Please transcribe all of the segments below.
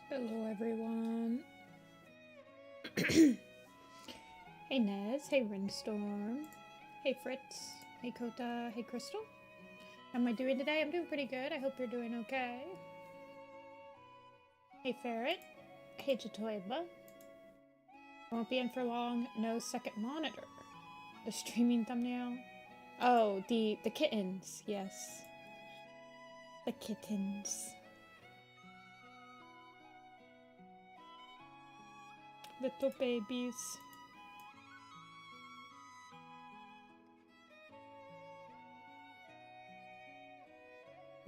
Hello, everyone. Hey, Nez. Hey, Rindstorm. Hey, Fritz. Hey, Kota. Hey, Crystal. How am I doing today? I'm doing pretty good. I hope you're doing okay. Hey, Ferret. Hey, Jatoiba. Won't be in for long. No second monitor. The streaming thumbnail. Oh, the kittens. Yes. The kittens. Little babies.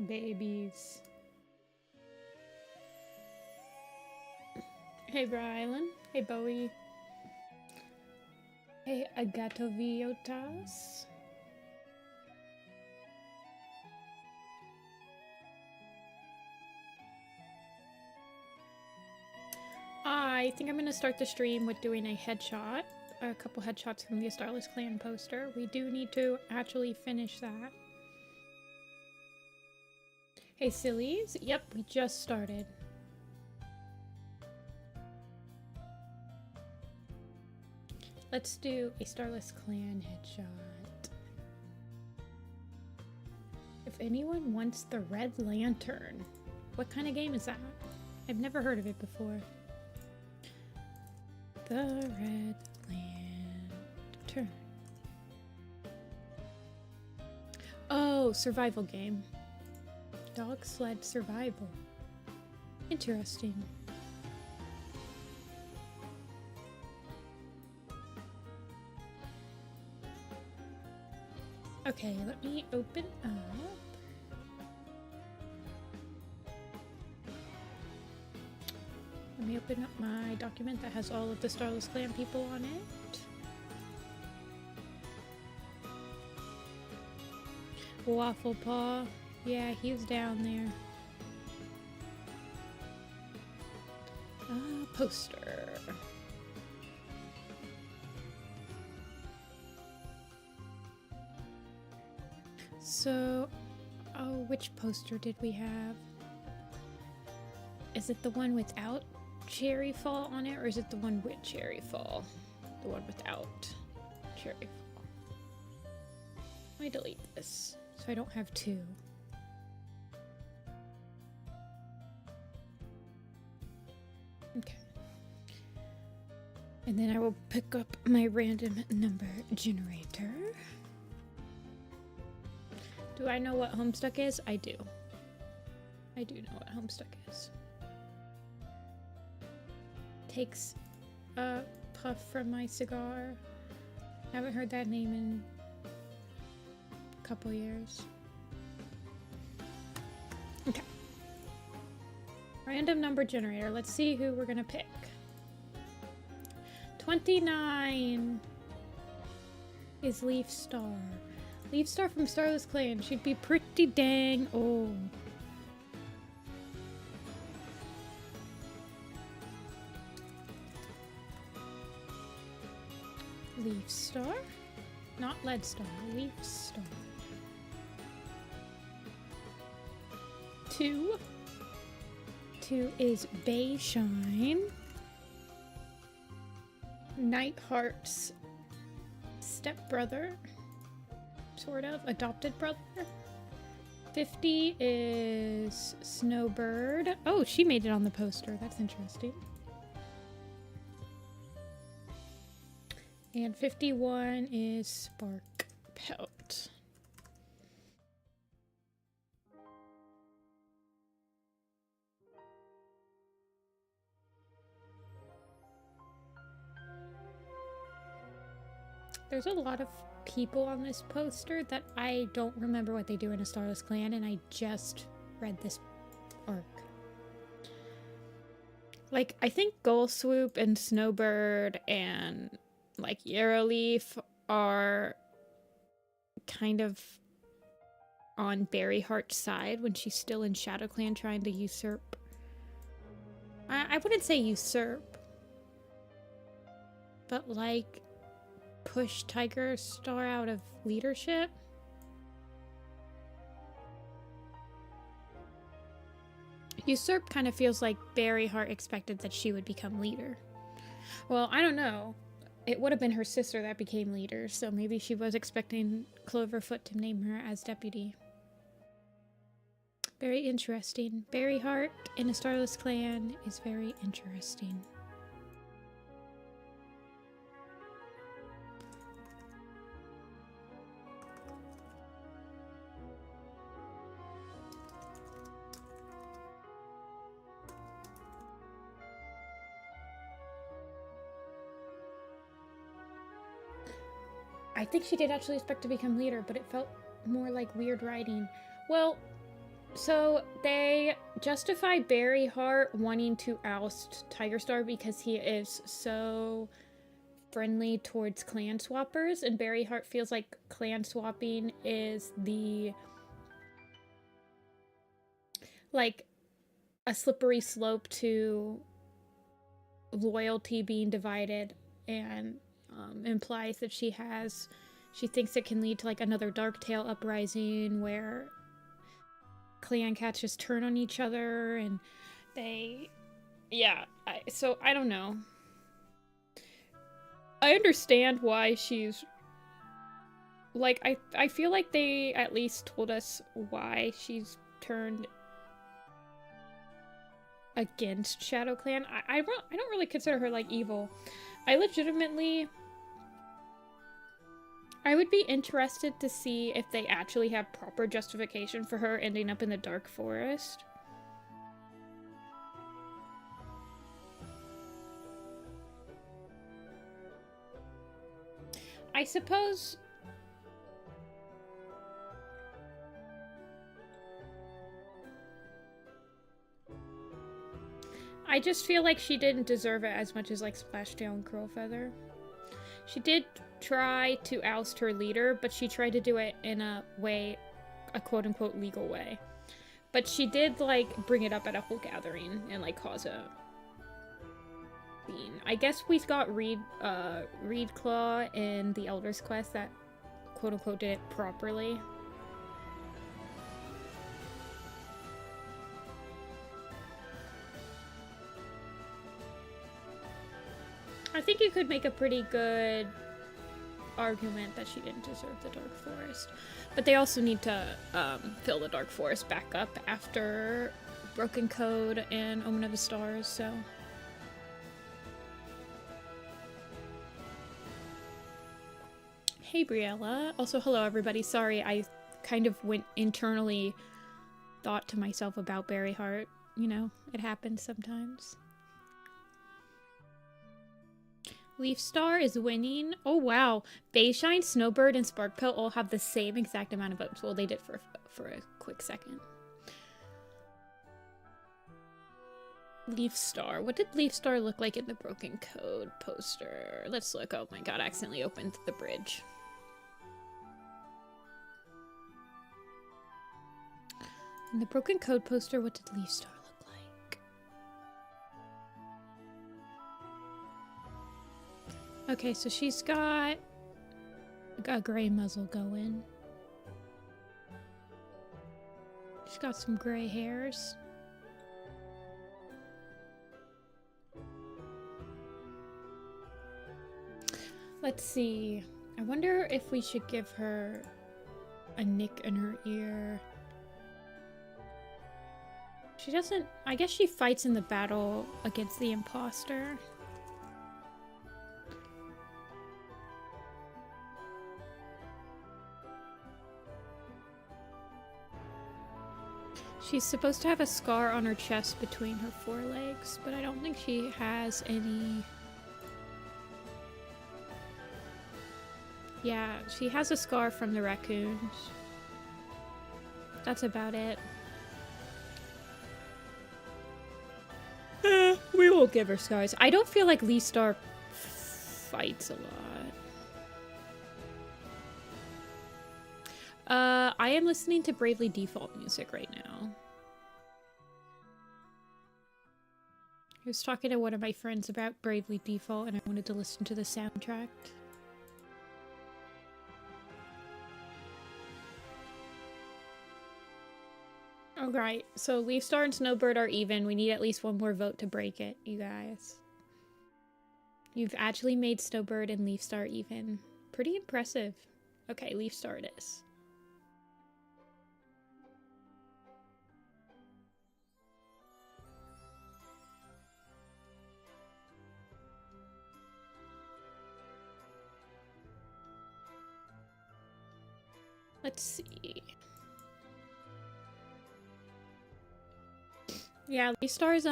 Babies. Hey, Brylan. Hey, Bowie. Hey, Agatoviotas. I think I'm going to start the stream with doing a headshot. A couple headshots from the Starless Clan poster. We do need to actually finish that. Hey, sillies. Yep, we just started. Let's do a Starless Clan headshot. If anyone wants the Red Lantern, what kind of game is that? I've never heard of it before. The Red Lantern. Oh, survival game. Dog sled survival. Interesting. Okay, let me open up. Let me open up my document that has all of the Starless Clan people on it. Waffle Paw. Yeah, he's down there. Poster. So, oh, which poster did we have? Is it the one without Cherry Fall on it, or is it the one with Cherry Fall? The one without Cherry Fall. Let me delete this so I don't have two. Okay. And then I will pick up my random number generator. Do I know what Homestuck is? I do. I do know what Homestuck is. Takes a puff from my cigar. Haven't heard that name in a couple years. Okay. Random number generator. Let's see who we're gonna pick. 29 is Leaf Star. Leaf Star from Starless Clan. She'd be pretty dang old. Leaf Star? Not Lead Star. Leaf Star. 2. 2 is Bayshine. Nightheart's stepbrother. Sort of. Adopted brother. 50 is Snowbird. Oh, she made it on the poster. That's interesting. And 51 is Spark Pelt. There's a lot of people on this poster that I don't remember what they do in a Starless Clan, and I just read this arc. Like, I think Gull Swoop and Snowbird and like Yarrowleaf are kind of on Berryheart's side when she's still in ShadowClan trying to usurp. I wouldn't say usurp, but like push Tiger Star out of leadership. Usurp kind of feels like Berryheart expected that she would become leader. Well, I don't know. It would have been her sister that became leader, so maybe she was expecting Cloverfoot to name her as deputy. Very interesting. Berryheart in a Starless clan is very interesting. I think she did actually expect to become leader, but it felt more like weird writing. Well, so they justify Berryheart wanting to oust Tigerstar because he is so friendly towards clan swappers, and Berryheart feels like clan swapping is the like a slippery slope to loyalty being divided, and implies that she thinks it can lead to like another Darktail uprising where clan cats just turn on each other and they, yeah, so I don't know. I understand why she's like, I feel like they at least told us why she's turned against Shadow Clan. I don't really consider her like evil. I would be interested to see if they actually have proper justification for her ending up in the Dark Forest. I suppose I just feel like she didn't deserve it as much as like Splashtail and Curlfeather. She did try to oust her leader, but she tried to do it in a quote-unquote legal way. But she did, like, bring it up at a whole gathering and, like, cause a scene. I guess we got Reedclaw in the Elder's Quest that quote-unquote did it properly. I think you could make a pretty good argument that she didn't deserve the Dark Forest. But they also need to fill the Dark Forest back up after Broken Code and Omen of the Stars, so... Hey, Briella. Also, hello, everybody. Sorry, I kind of went internally thought to myself about Berryheart. You know, it happens sometimes. Leafstar is winning. Oh, wow. Bayshine, Snowbird, and Sparkpill all have the same exact amount of votes. Well, they did for a quick second. Leafstar. What did Leafstar look like in the Broken Code poster? Let's look. Oh my god, I accidentally opened the bridge. In the Broken Code poster, what did Leafstar look like? Okay, so she's got a gray muzzle going. She's got some gray hairs. Let's see. I wonder if we should give her a nick in her ear. She doesn't... I guess she fights in the battle against the imposter. She's supposed to have a scar on her chest between her forelegs, but I don't think she has any... Yeah, she has a scar from the raccoons. That's about it. We will give her scars. I don't feel like Leafstar fights a lot. I am listening to Bravely Default music right now. I was talking to one of my friends about Bravely Default and I wanted to listen to the soundtrack. Alright, so Leafstar and Snowbird are even. We need at least one more vote to break it, you guys. You've actually made Snowbird and Leafstar even. Pretty impressive. Okay, Leafstar it is. Let's see. Yeah, Leafstar's,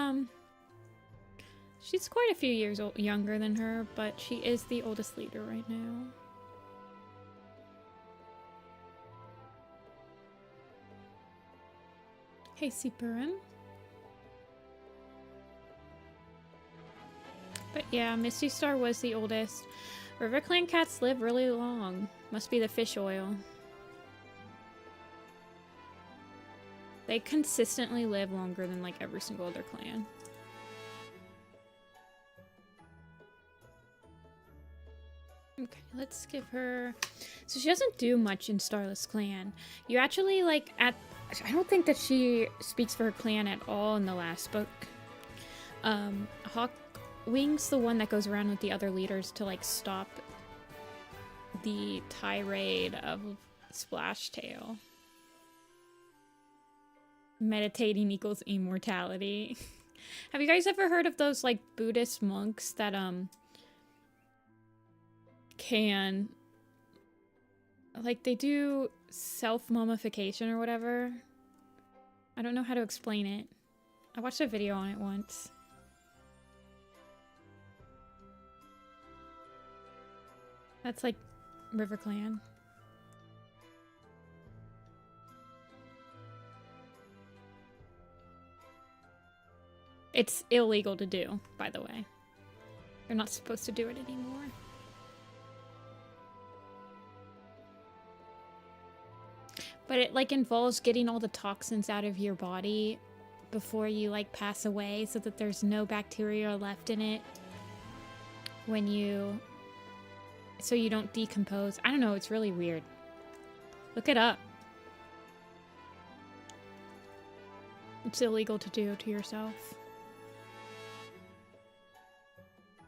she's quite a few years younger than her, but she is the oldest leader right now. Hey, Seapurin. But yeah, Misty Star was the oldest. River Clan cats live really long. Must be the fish oil. They consistently live longer than like every single other clan. Okay, let's give her... So she doesn't do much in Starless Clan. You actually like I don't think that she speaks for her clan at all in the last book. Hawkwing's the one that goes around with the other leaders to like stop the tirade of Splashtail. Meditating equals immortality. Have you guys ever heard of those like Buddhist monks that can like they do self-mummification or whatever? I don't know how to explain it. I watched a video on it once. That's like River Clan. It's illegal to do, by the way. You're not supposed to do it anymore. But it like involves getting all the toxins out of your body before you like pass away so that there's no bacteria left in it when you... So you don't decompose. I don't know, it's really weird. Look it up. It's illegal to do to yourself.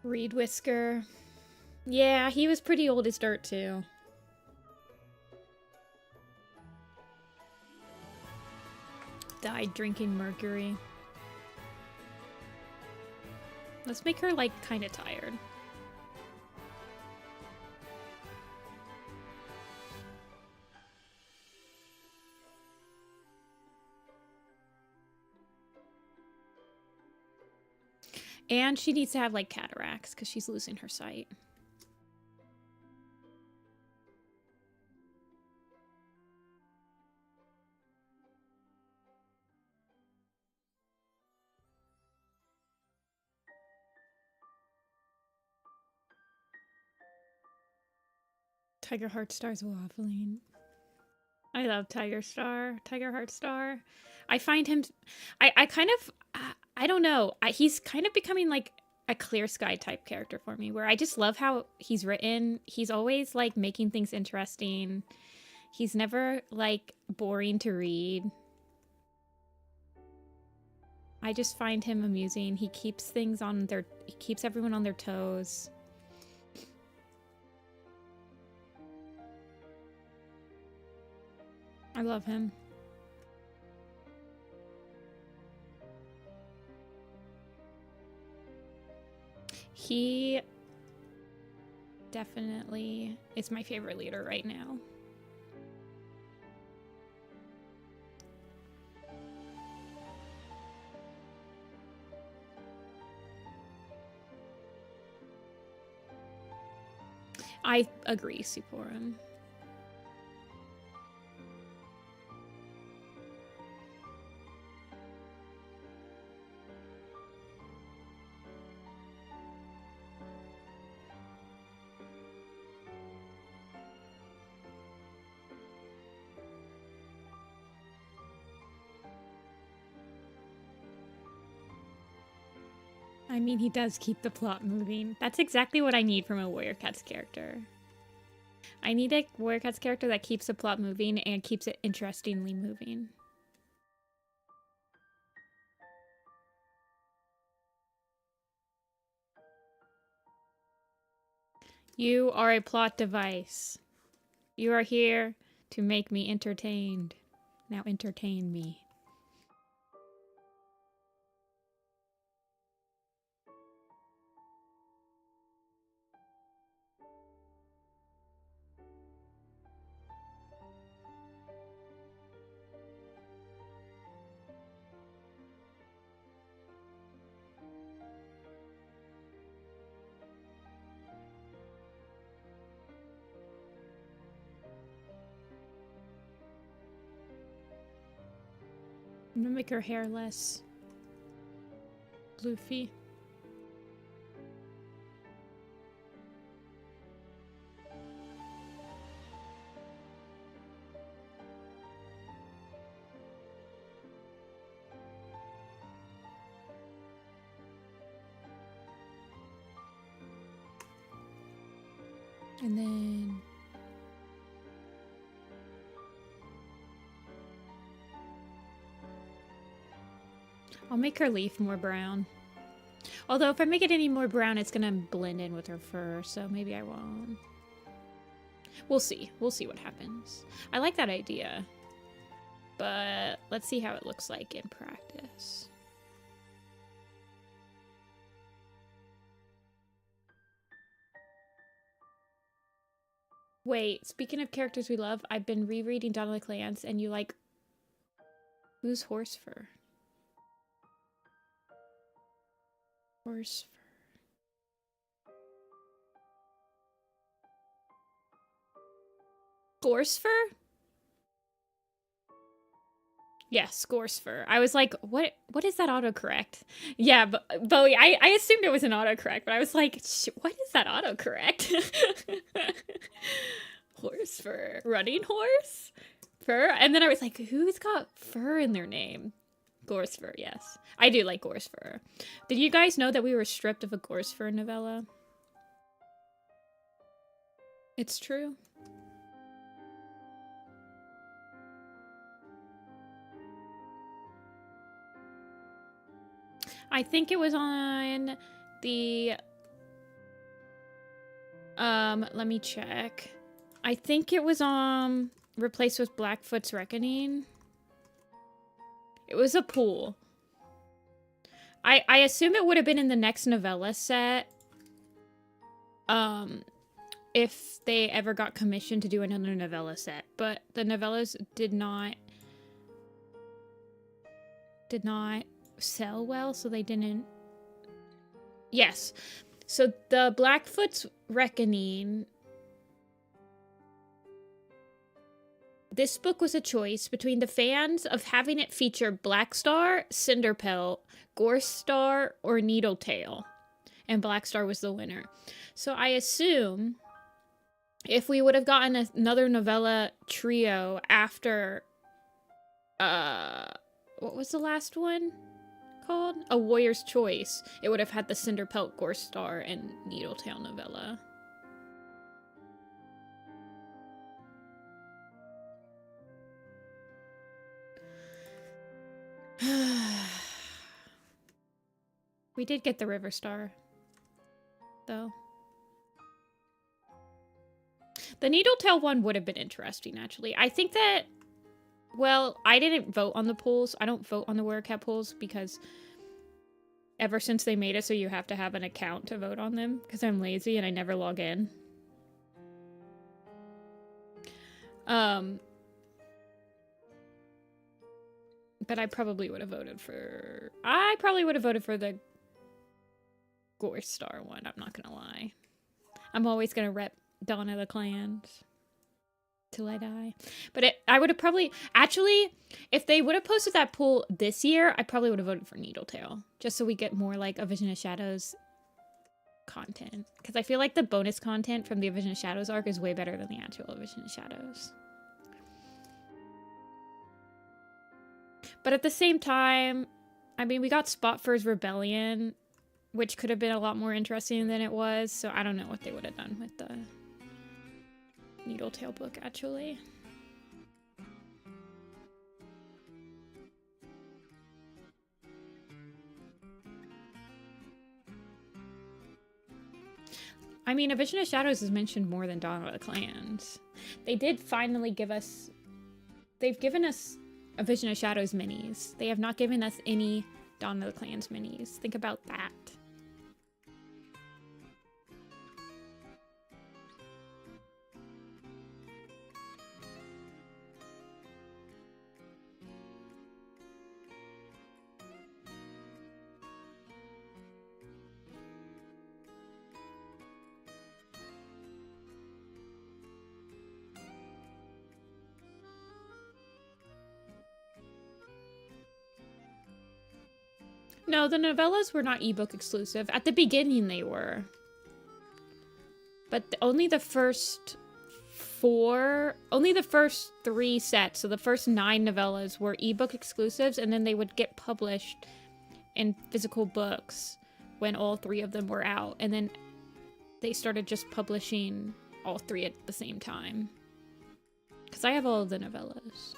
Reed Whisker. Yeah, he was pretty old as dirt too. Died drinking mercury. Let's make her like kind of tired. And she needs to have, like, cataracts, because she's losing her sight. Tiger Heartstar's waffling. I love Tiger Heartstar. I find him... I kind of... I don't know. He's kind of becoming like a Clear Sky type character for me, where I just love how he's written. He's always like making things interesting. He's never like boring to read. I just find him amusing. He keeps things on their... He keeps everyone on their toes. I love him. He definitely is my favorite leader right now. I agree, Siporum. I mean, he does keep the plot moving. That's exactly what I need from a Warrior Cats character. I need a Warrior Cats character that keeps the plot moving and keeps it interestingly moving. You are a plot device. You are here to make me entertained. Now entertain me. I'm gonna make her hair less floofy. And then I'll make her leaf more brown. Although if I make it any more brown, it's gonna blend in with her fur, so maybe I won't. We'll see. We'll see what happens. I like that idea. But let's see how it looks like in practice. Wait, speaking of characters we love, I've been rereading Dawn of the Clans, and you like... Who's horse fur? Horse fur. Gorse fur? Yes, gorse fur. I was like, what is that autocorrect? Yeah, Bowie, I assumed it was an autocorrect, but I was like, what is that autocorrect? Horse fur. Running horse? Fur? And then I was like, who's got fur in their name? Gorse fur, yes. I do like gorse fur. Did you guys know that we were stripped of a gorse fur novella? It's true. I think it was on the... let me check. I think it was replaced with Blackfoot's Reckoning. It was a pool. I assume it would have been in the next novella set. If they ever got commissioned to do another novella set. But the novellas did not sell well, so they didn't. Yes. So the Blackfoot's Reckoning. This book was a choice between the fans of having it feature Blackstar, Cinderpelt, Gorestar, or NeedleTail. And Blackstar was the winner. So I assume if we would have gotten another novella trio after what was the last one called? A Warrior's Choice. It would have had the Cinderpelt, Gorestar, and NeedleTail novella. We did get the River Star, though. The NeedleTail one would have been interesting, actually. I think that, well, I didn't vote on the polls. I don't vote on the Werecat polls because ever since they made it so you have to have an account to vote on them, because I'm lazy and I never log in. But I probably would have voted for... I probably would have voted for the Gorestar one, I'm not gonna lie. I'm always gonna rep Dawn of the Clans till I die. But I would have probably... Actually, if they would have posted that poll this year, I probably would have voted for NeedleTail. Just so we get more, like, A Vision of Shadows content. Because I feel like the bonus content from the A Vision of Shadows arc is way better than the actual A Vision of Shadows. But at the same time, I mean, we got Spotfur's Rebellion, which could have been a lot more interesting than it was. So I don't know what they would have done with the NeedleTail book, actually. I mean, A Vision of Shadows is mentioned more than Dawn of the Clans. They did finally give us... They've given us A Vision of Shadows minis. They have not given us any Dawn of the Clans minis. Think about that. No, the novellas were not ebook exclusive. At the beginning they were. But only the first only the first 3 sets, so the first 9 novellas were ebook exclusives, and then they would get published in physical books when all 3 of them were out. And then they started just publishing all 3 at the same time. Because I have all of the novellas.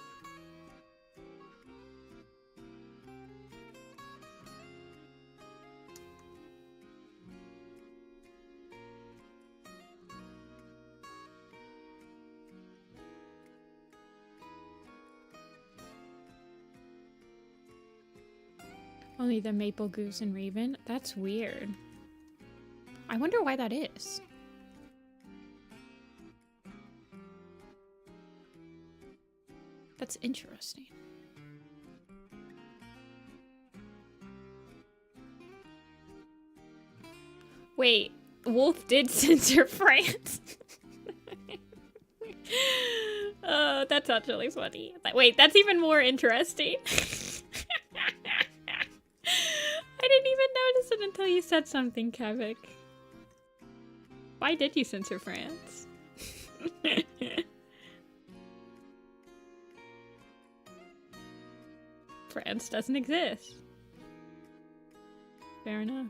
Only the Maple Goose and Raven? That's weird. I wonder why that is. That's interesting. Wait, Wolf did censor France. Oh, that's actually funny. Wait, that's even more interesting. I didn't even notice it until you said something, Kavik. Why did you censor France? France doesn't exist. Fair enough.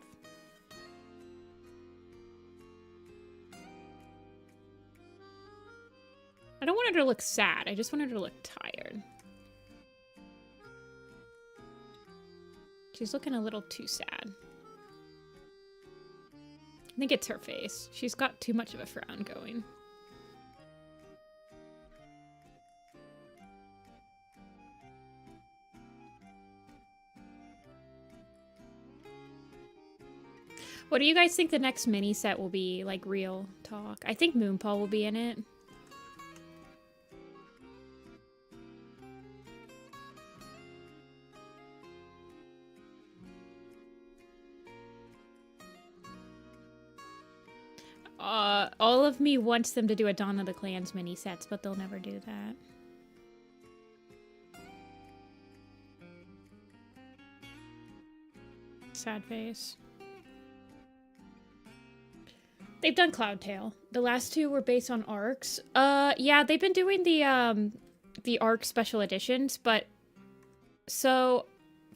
I don't want her to look sad. I just want her to look tired. She's looking a little too sad. I think it's her face. She's got too much of a frown going. What do you guys think the next mini set will be? Like, real talk. I think Moonpaw will be in it. All of me wants them to do a Dawn of the Clans mini sets, but they'll never do that. Sad face. They've done Cloudtail. The last 2 were based on arcs. Yeah, they've been doing the arc special editions, but so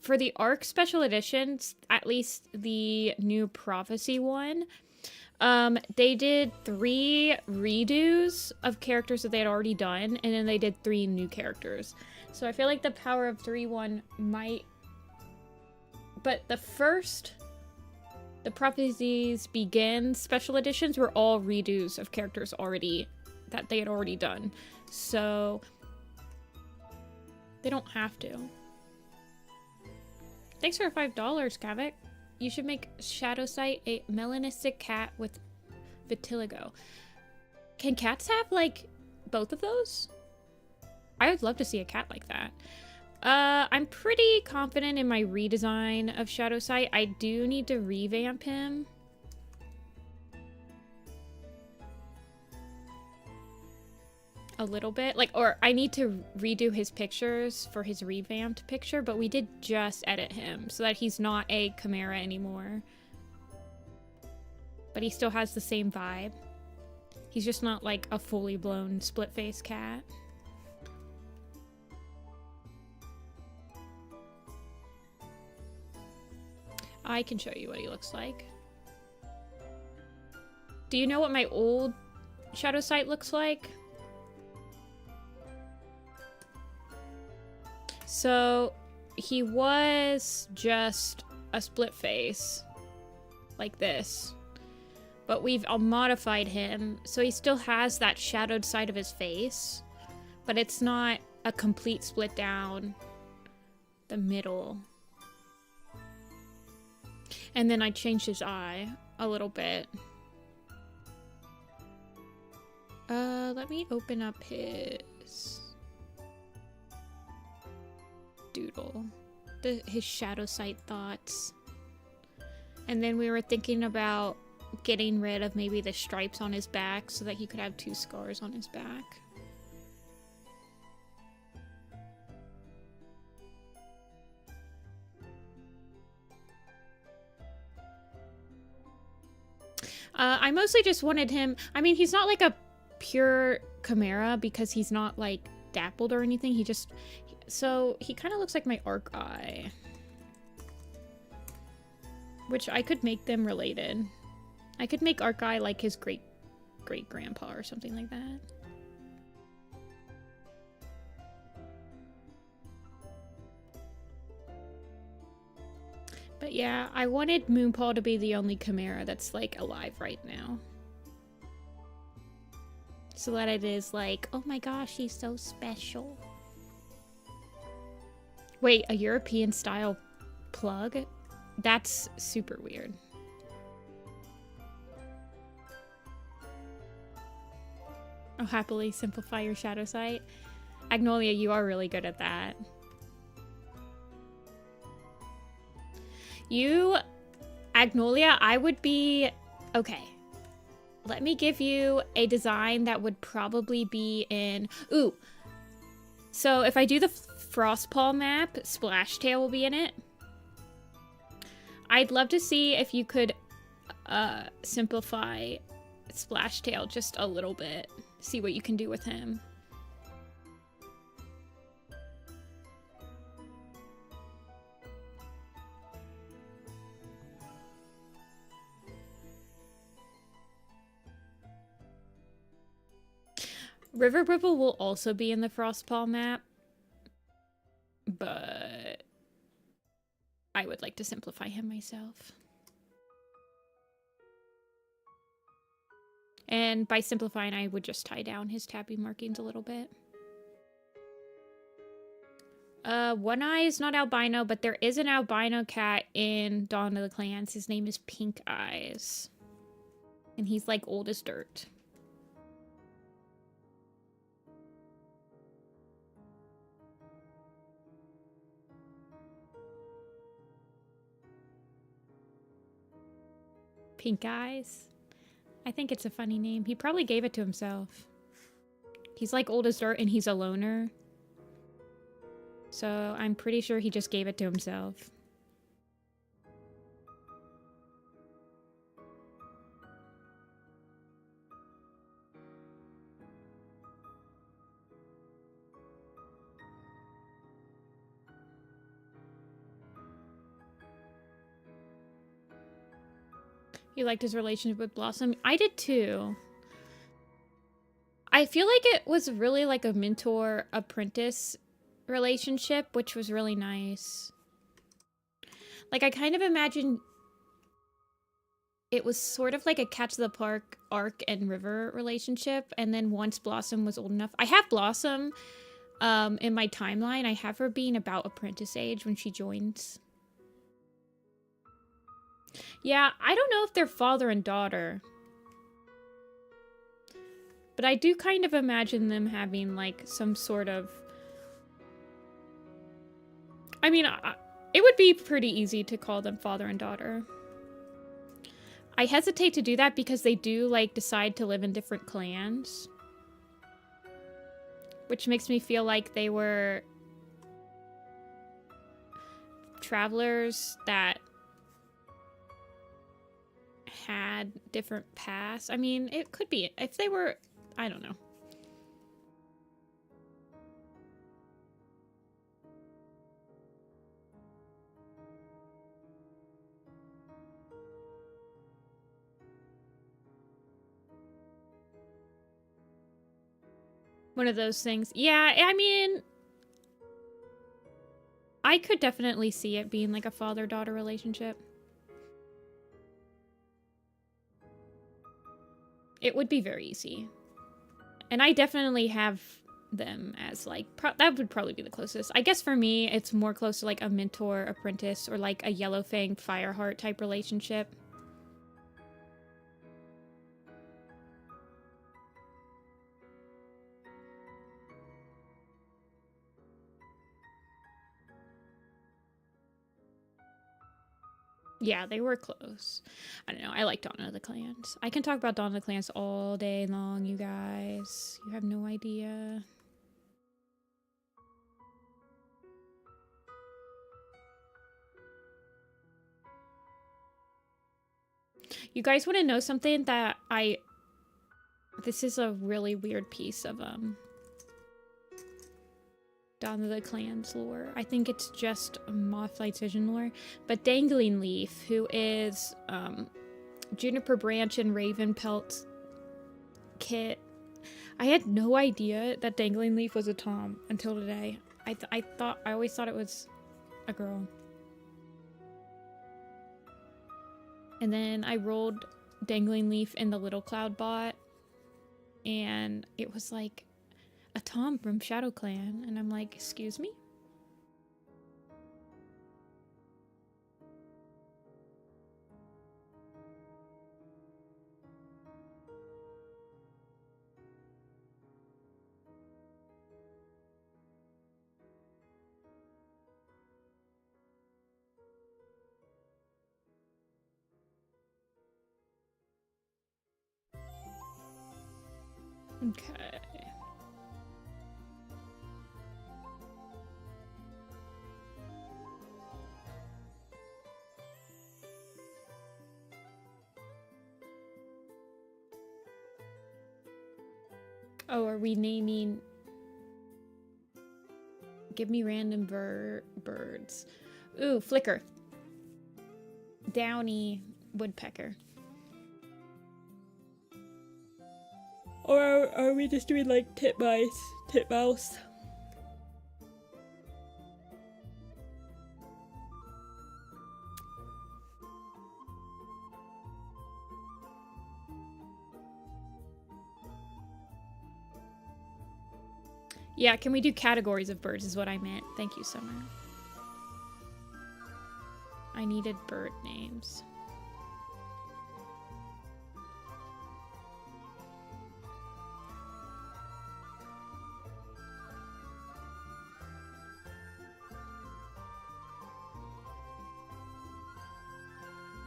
for the arc special editions, at least the new Prophecy one, they did 3 redos of characters that they had already done, and then they did 3 new characters. So I feel like the Power of 3 one might... But the Prophecies Begin special editions were all redos of characters that they had already done. So they don't have to. Thanks for $5, Kavik. You should make Shadowsight a melanistic cat with vitiligo. Can cats have, like, both of those? I would love to see a cat like that. I'm pretty confident in my redesign of Shadowsight. I do need to revamp him. A little bit. Like, or I need to redo his pictures for his revamped picture, but we did just edit him so that he's not a chimera anymore. But he still has the same vibe. He's just not like a fully blown split-face cat. I can show you what he looks like. Do you know what my old Shadowsight looks like? So he was just a split face like this. but we've modified him, so he still has that shadowed side of his face, but it's not a complete split down the middle. And then I changed his eye a little bit. Let me open up his doodle. His Shadowsight thoughts. And then we were thinking about getting rid of maybe the stripes on his back so that he could have 2 scars on his back. I mostly just wanted him... I mean, he's not like a pure chimera because he's not like dappled or anything. He just... So he kind of looks like my Arc Eye. Which I could make them related. I could make Arc Eye like his great-grandpa or something like that. But yeah, I wanted Moonpaw to be the only chimera that's like alive right now. So that it is like, oh my gosh, he's so special. Wait, a European style plug? That's super weird. Oh, happily simplify your Shadowsight. Agnolia, you are really good at that. You, Agnolia, I would be... Okay. Let me give you a design that would probably be in... Ooh. So if I do the Frostpaw map, Splashtail will be in it. I'd love to see if you could simplify Splashtail just a little bit. See what you can do with him. River Ripple will also be in the Frostpaw map, but I would like to simplify him myself. And by simplifying, I would just tie down his tabby markings a little bit. One Eye is not albino, but there is an albino cat in Dawn of the Clans. His name is Pink Eyes. And he's like old as dirt. Pink Eyes. I think it's a funny name. He probably gave it to himself. He's like old as dirt and he's a loner. So I'm pretty sure he just gave it to himself. You liked his relationship with Blossom? I did too. I feel like it was really like a mentor-apprentice relationship, which was really nice. Like, I kind of imagine it was sort of like a Catch the Park Arc and River relationship, and then once Blossom was old enough... I have Blossom in my timeline. I have her being about apprentice age when she joins. Yeah, I don't know if they're father and daughter. But I do kind of imagine them having, like, some sort of... I mean, it would be pretty easy to call them father and daughter. I hesitate to do that because they do, like, decide to live in different clans. Which makes me feel like they were... travelers that... had different paths. I mean, it could be. If they were... I don't know. One of those things. Yeah, I mean... I could definitely see it being like a father-daughter relationship. It would be very easy. And I definitely have them as like, that would probably be the closest. I guess for me, it's more close to like a mentor apprentice or like a Yellowfang Fireheart type relationship. Yeah, they were close. I don't know. I like Dawn of the Clans. I can talk about Dawn of the Clans all day long, you guys. You have no idea. You guys want to know something that this is a really weird piece of Dawn of the Clans lore. I think it's just Mothlight's Vision lore. But Dangling Leaf, who is Juniper Branch and Raven Pelt Kit. I had no idea that Dangling Leaf was a Tom until today. I always thought it was a girl. And then I rolled Dangling Leaf in the Little Cloud bot, and it was like a Tom from Shadow Clan, and I'm like, excuse me? Okay. Oh, are we naming... Give me random birds. Ooh, Flicker. Downy Woodpecker. Or are we just doing like titmouse? Yeah, can we do categories of birds is what I meant. Thank you, Summer. I needed bird names.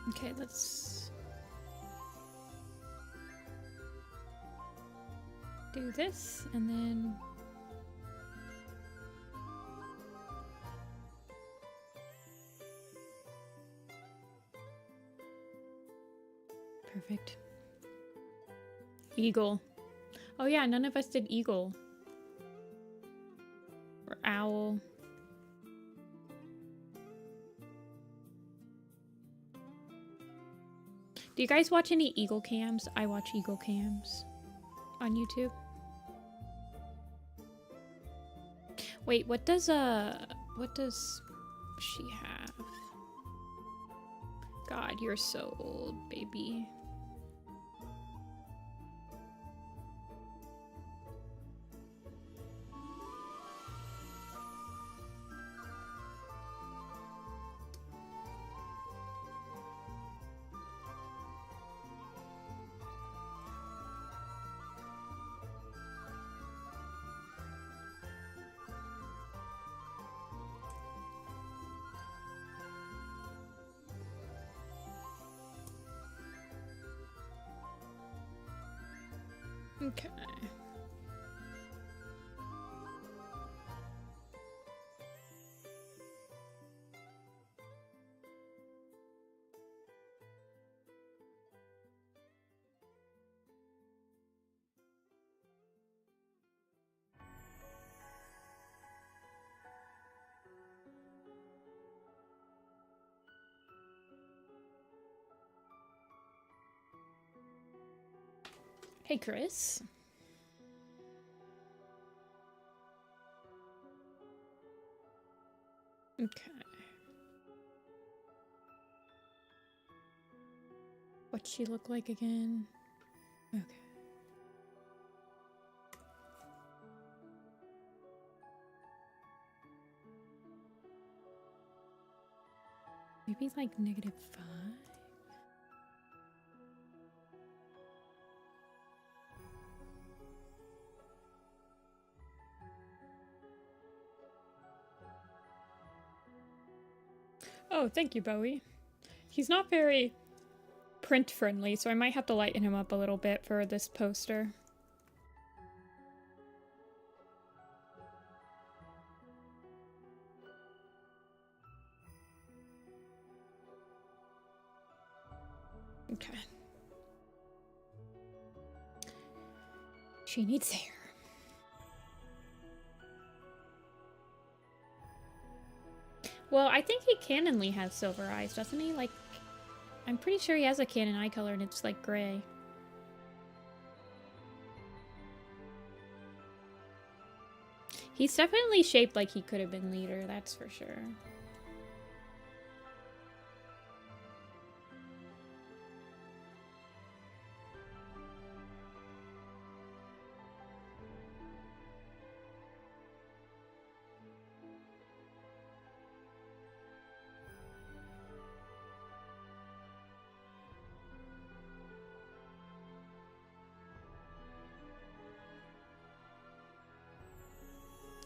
Okay, let's do this and then perfect. Eagle. Oh yeah, none of us did eagle. Or owl. Do you guys watch any eagle cams? I watch eagle cams on YouTube. Wait, what does she have? God, you're so old, baby. Okay. Hey, Chris. Okay. What'd she look like again? Okay. Maybe like -5? Oh, thank you, Bowie. He's not very print friendly, so I might have to lighten him up a little bit for this poster. Okay. She needs hair. Well, I think he canonly has silver eyes, doesn't he? Like, I'm pretty sure he has a canon eye color and it's like gray. He's definitely shaped like he could have been leader, that's for sure.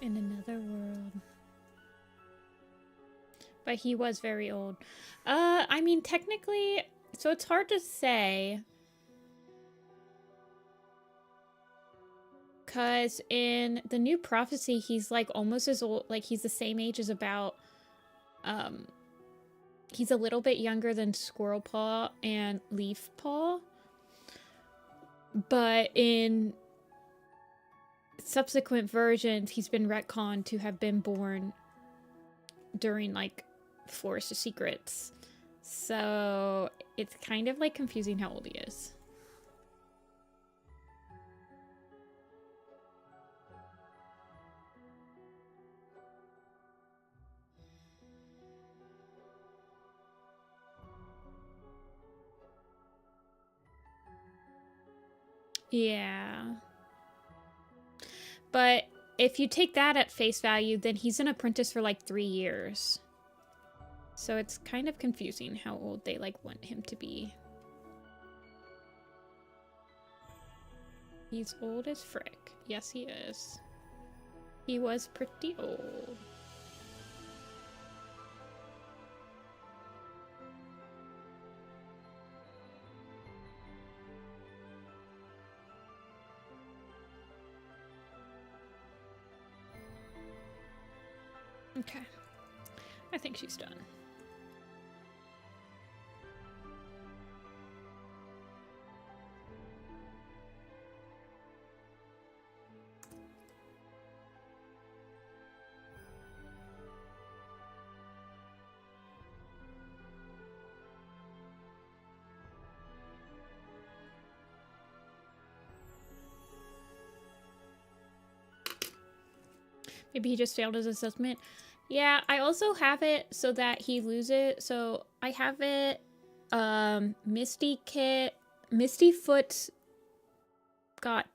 In another world. But he was very old. I mean, technically, so it's hard to say. Because in the new prophecy, he's like almost as old, like he's the same age as about, he's a little bit younger than Squirrelpaw and Leafpaw. But in subsequent versions, he's been retconned to have been born during like Forest of Secrets. So it's kind of like confusing how old he is. Yeah. But if you take that at face value, then he's an apprentice for like 3 years. So it's kind of confusing how old they like want him to be. He's old as frick. Yes, he is. He was pretty old. Okay. I think she's done. Maybe he just failed his assessment. Yeah, I also have it so that he loses. So I have it, Misty-Kit, Misty-Foot got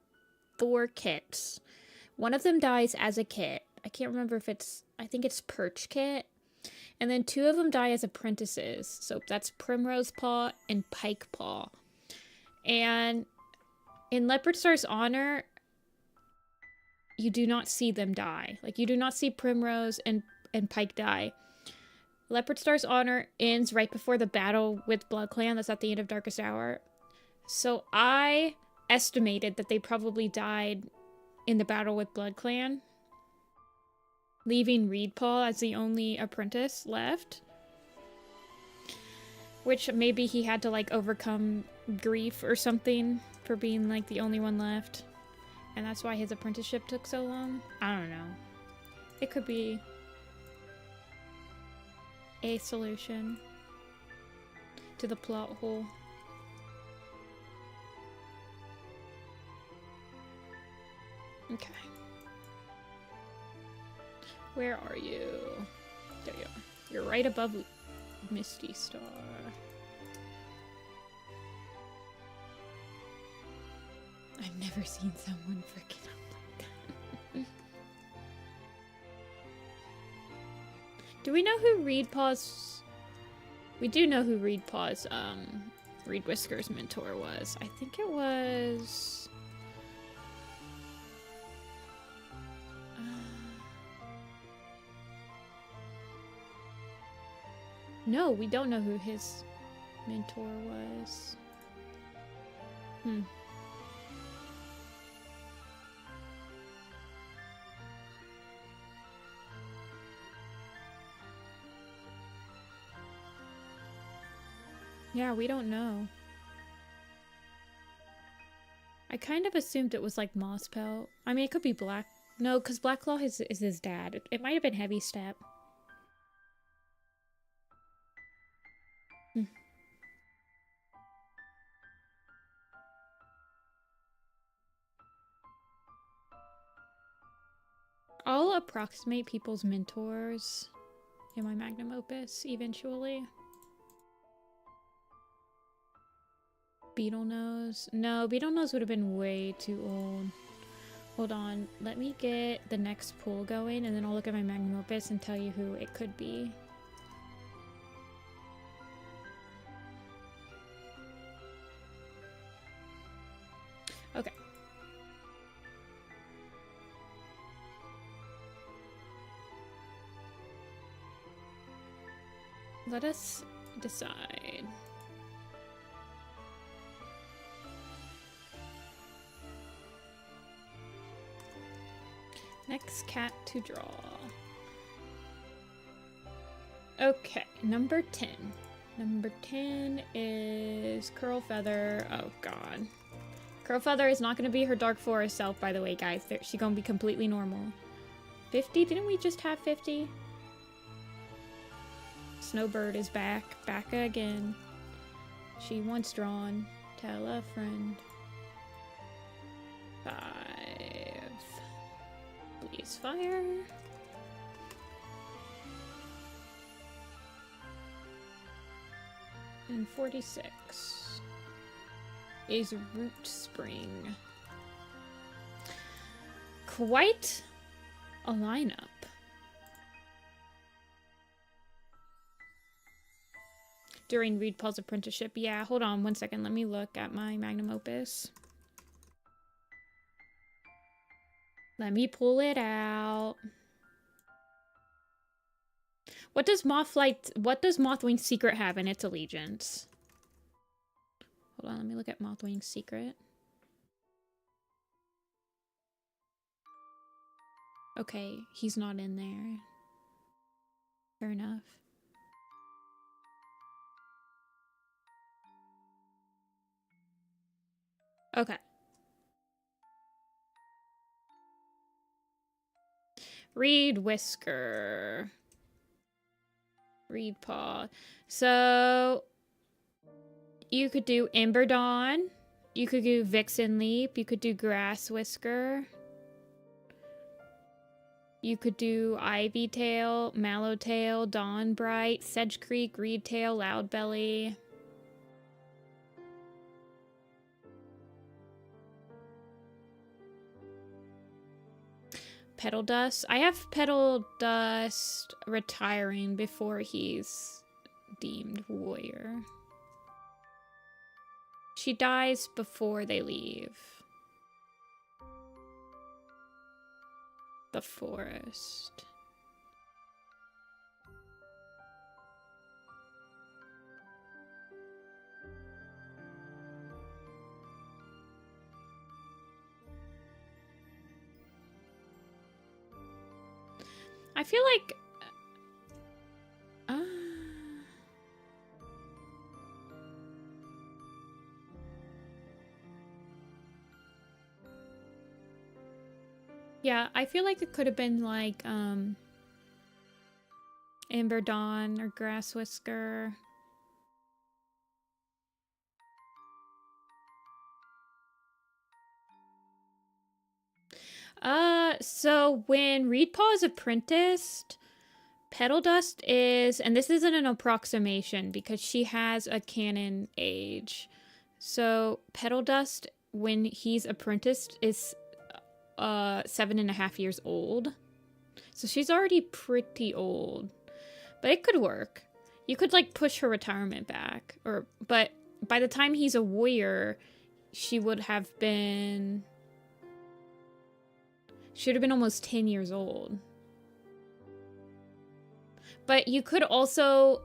4 kits. One of them dies as a kit. I can't remember if it's, I think it's Perch-Kit. And then 2 of them die as apprentices. So that's Primrose Paw and Pike Paw. And in Leopard Star's honor, you do not see them die. Like, you do not see Primrose and Pike die. Leopard Star's honor ends right before the battle with Blood Clan. That's at the end of Darkest Hour. So I estimated that they probably died in the battle with Blood Clan, leaving Reedpaw as the only apprentice left. Which maybe he had to, like, overcome grief or something for being, like, the only one left. And that's why his apprenticeship took so long? I don't know. It could be a solution to the plot hole. Okay. Where are you? There you are. You're right above Misty Star. I've never seen someone freaking up like that. Do we know who Reedpaw's We do know who Reedpaw's, Reed Whisker's mentor was. I think it was... No, we don't know who his mentor was. Yeah, we don't know. I kind of assumed it was like Mosspelt. I mean, it could be Black. No, because Blackclaw is his dad. It might have been Heavy Step. I'll approximate people's mentors in my magnum opus eventually. Beetlenose. No, Beetlenose would have been way too old. Hold on. Let me get the next pool going, and then I'll look at my magnum opus and tell you who it could be. Okay. Let us decide. Next cat to draw. Okay, number 10. Number 10 is Curlfeather. Oh god. Curlfeather is not going to be her Dark Forest self, by the way, guys. She's going to be completely normal. 50? Didn't we just have 50? Snowbird is back. Back again. She once drawn. Tell a friend. 5. Blaze Fire. And 46 is Root Spring. Quite a lineup. During Reedpaw's apprenticeship. Yeah, hold on one second. Let me look at my magnum opus. Let me pull it out. What does Mothwing's secret have in its allegiance? Hold on, let me look at Mothwing's secret. Okay, he's not in there. Fair enough. Okay. Reed Whisker. Reedpaw. So you could do Ember Dawn. You could do Vixen Leap. You could do Grass Whisker. You could do Ivy Tail, Mallowtail, Dawn Bright, Sedge Creek, Reed Tail, Loudbelly. Petal Dust. I have Petal Dust retiring before he's deemed warrior. She dies before they leave the forest. I feel like yeah, I feel like it could have been like Ember Dawn or Grass Whisker. So when Reedpaw is apprenticed, Petal Dust is, and this isn't an approximation because she has a canon age. So Petal Dust, when he's apprenticed, is 7.5 years old. So she's already pretty old. But it could work. You could like push her retirement back, but by the time he's a warrior, she would have been almost 10 years old. But you could also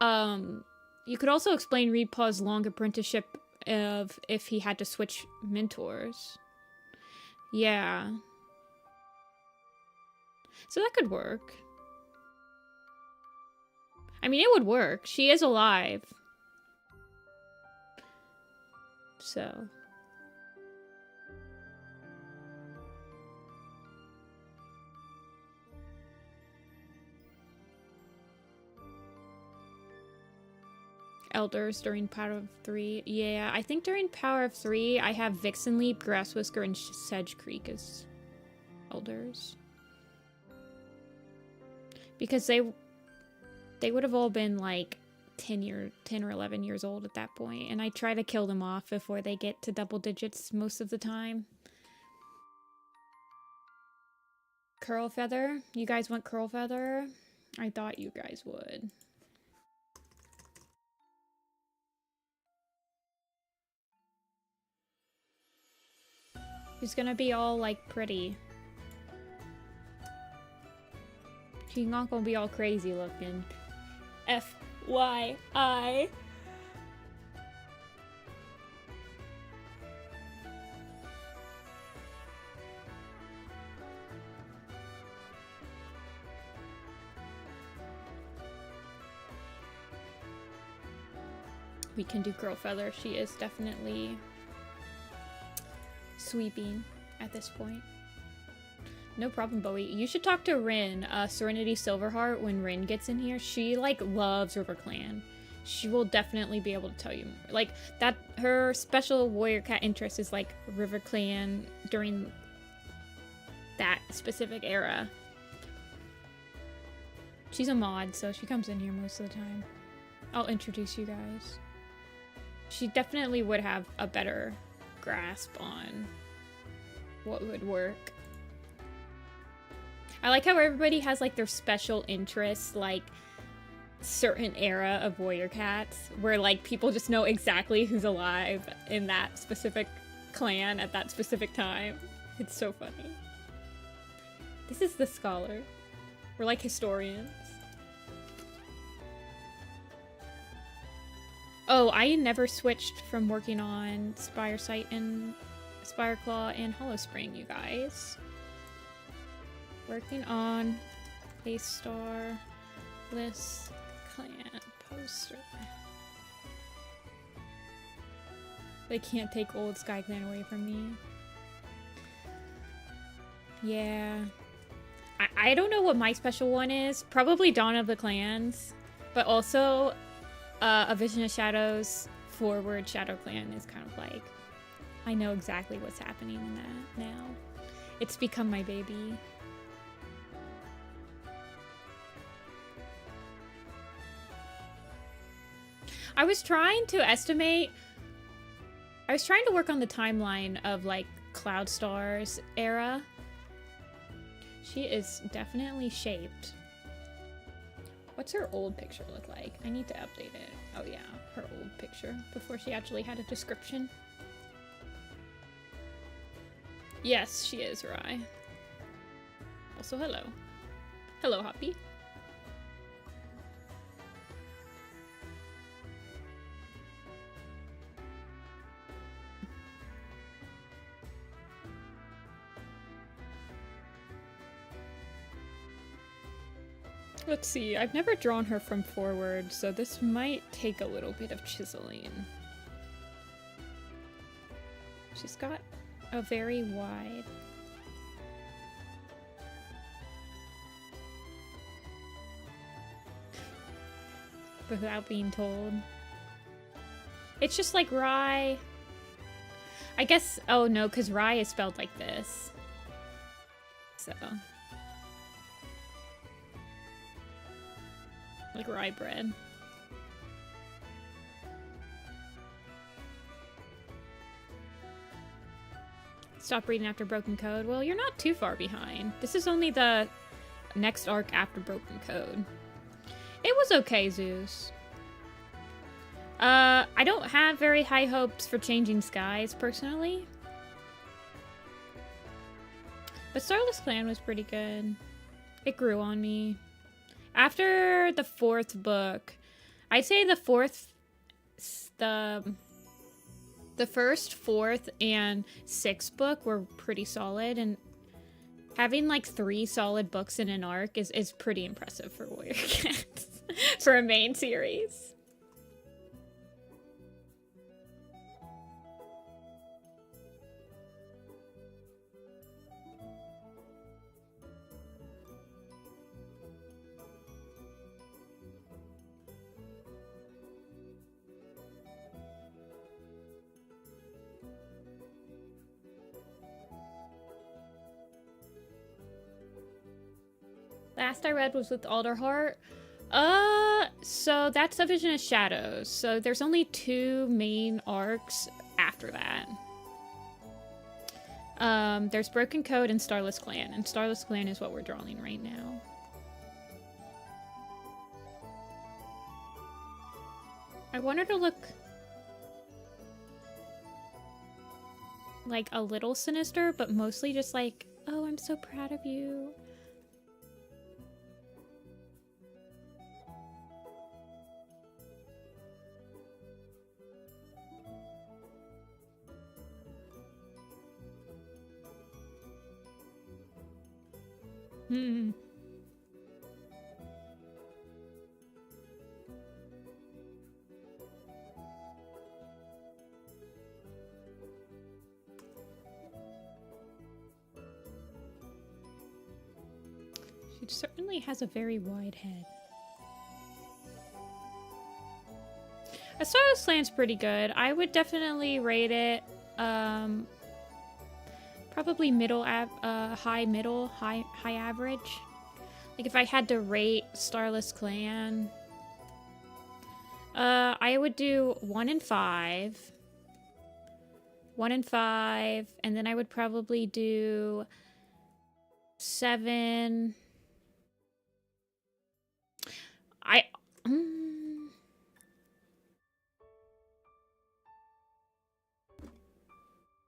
explain Reedpaw's long apprenticeship of if he had to switch mentors. Yeah. So that could work. I mean, it would work. She is alive. So. Elders during Power of 3. Yeah, I think during Power of 3, I have Vixen Leap, Grass Whisker, and Sedge Creek as elders. Because they would have all been like 10 or 11 years old at that point, and I try to kill them off before they get to double digits most of the time. Curlfeather? You guys want Curlfeather? I thought you guys would. She's gonna be all like pretty. She's not gonna be all crazy looking. FYI. We can do Curlfeather. She is definitely sweeping at this point. No problem, Bowie. You should talk to Rin, Serenity Silverheart, when Rin gets in here. She, like, loves RiverClan. She will definitely be able to tell you more. Like, that, her special warrior cat interest is, like, RiverClan during that specific era. She's a mod, so she comes in here most of the time. I'll introduce you guys. She definitely would have a better grasp on what would work. I like how everybody has like their special interests, like certain era of warrior cats, where like people just know exactly who's alive in that specific clan at that specific time. It's so funny. This is the scholar. We're like historians. Oh, I never switched from working on Spiresight and Spireclaw and Hollowspring, you guys. Working on a star list clan poster. They can't take old Sky Clan away from me. Yeah. I don't know what my special one is. Probably Dawn of the Clans. But also, A Vision of Shadows forward Shadow Clan is kind of like, I know exactly what's happening in that now. It's become my baby. I was trying to work on the timeline of like Cloudstar's era. She is definitely shaped. What's her old picture look like? I need to update it. Oh yeah, her old picture before she actually had a description. Yes, she is Rai. Also, hello. Hello, Hoppy. Let's see, I've never drawn her from forward, so this might take a little bit of chiseling. She's got a very wide... without being told. It's just like Rai. I guess, oh no, because Rai is spelled like this. So... like rye bread. Stop reading after Broken Code. Well, you're not too far behind. This is only the next arc after Broken Code. It was okay, Zeus. I don't have very high hopes for Changing Skies, personally. But Starless Clan was pretty good. It grew on me. After the 4th book, I'd say the 1st, 4th, and 6th book were pretty solid, and having like 3 solid books in an arc is pretty impressive for Warrior Cats for a main series. Last I read was with Alderheart. So that's A Vision of Shadows. So there's only 2 main arcs after that. There's Broken Code and Starless Clan, and Starless Clan is what we're drawing right now. I want her to look like a little sinister, but mostly just like, oh, I'm so proud of you. Hmm. She certainly has a very wide head. A Starless Clan's pretty good. I would definitely rate it, probably high average. Like if I had to rate Starless Clan, I would do 1 and 5. 1 and 5, and then I would probably do 7.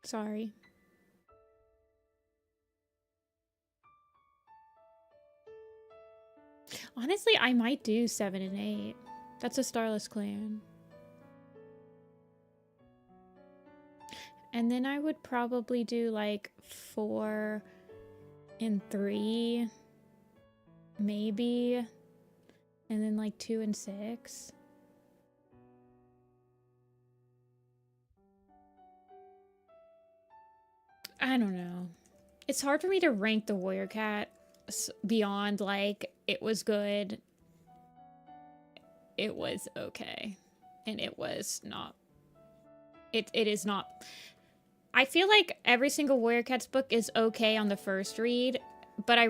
Sorry. Honestly, I might do 7 and 8. That's a Starless Clan. And then I would probably do like 4 and 3, maybe. And then like 2 and 6. I don't know. It's hard for me to rank the Warrior Cat beyond like it was good, it was okay, and it was not. It is not. I feel like every single Warrior Cats book is okay on the first read, but I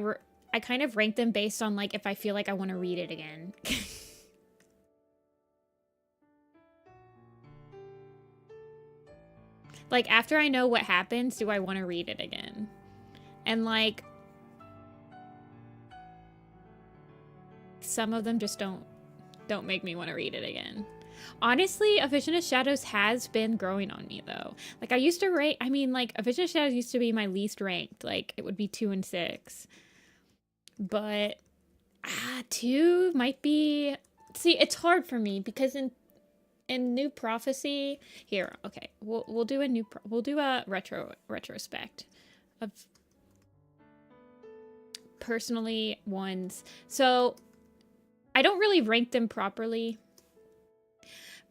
kind of rank them based on like if I feel like I want to read it again. Like after I know what happens, do I want to read it again? And like some of them just don't make me want to read it again. Honestly, A Vision of Shadows has been growing on me though. Like I used to rate, I mean like A Vision of Shadows used to be my least ranked. Like it would be 2 and 6. But 2 might be, see, it's hard for me because in New Prophecy, here, okay, we'll do a retrospect of personally ones. So I don't really rank them properly,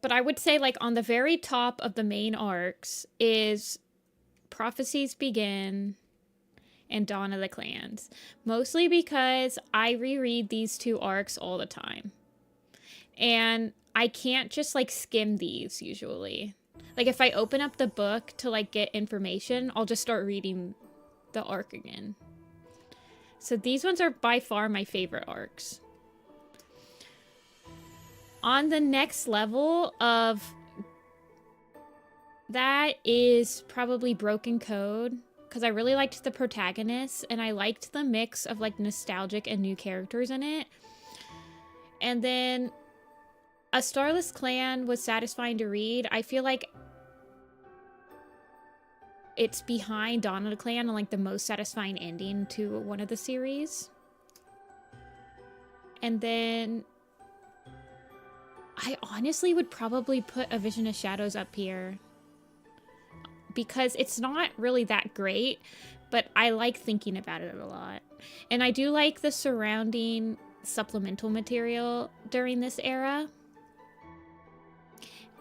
but I would say like on the very top of the main arcs is Prophecies Begin and Dawn of the Clans, mostly because I reread these 2 arcs all the time, and I can't just like skim these usually. Like if I open up the book to like get information, I'll just start reading the arc again. So these ones are by far my favorite arcs. On the next level of that is probably Broken Code, because I really liked the protagonist and I liked the mix of like nostalgic and new characters in it. And then A Starless Clan was satisfying to read. I feel like it's behind Dawn of the Clan on like the most satisfying ending to one of the series. And then I honestly would probably put A Vision of Shadows up here because it's not really that great, but I like thinking about it a lot. And I do like the surrounding supplemental material during this era.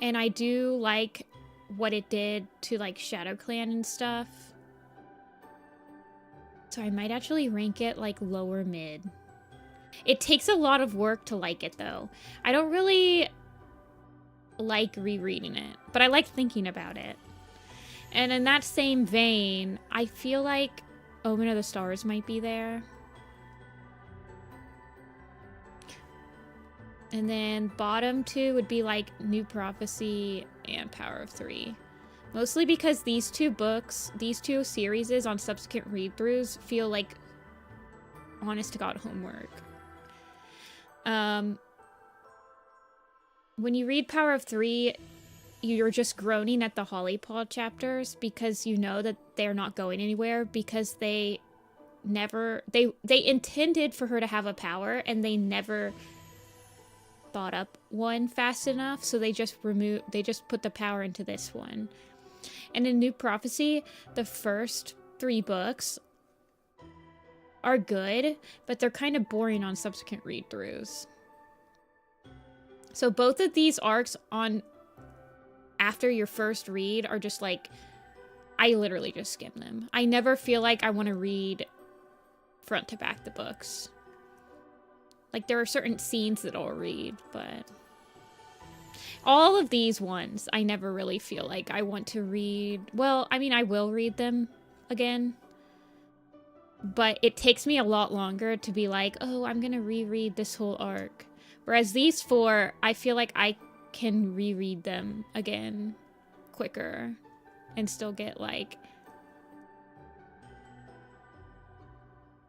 And I do like what it did to like Shadow Clan and stuff. So I might actually rank it like lower mid. It takes a lot of work to like it though. I don't really like rereading it, but I like thinking about it. And in that same vein, I feel like Omen of the Stars might be there. And then bottom two would be like New Prophecy and Power of Three. Mostly because these two books, these two series on subsequent read-throughs feel like honest to God homework. When you read Power of Three, you're just groaning at the Hollypaw chapters because you know that they're not going anywhere because they intended for her to have a power and they never thought up one fast enough, so they just put the power into this one. And in New Prophecy, the first 3 books are good, but they're kind of boring on subsequent read-throughs. So both of these arcs on after your first read are just like, I literally just skim them. I never feel like I want to read front to back the books. Like, there are certain scenes that I'll read, but all of these ones, I never really feel like I want to read. Well, I mean, I will read them again, but it takes me a lot longer to be like, oh, I'm gonna reread this whole arc. Whereas these 4, I feel like I can reread them again quicker and still get, like,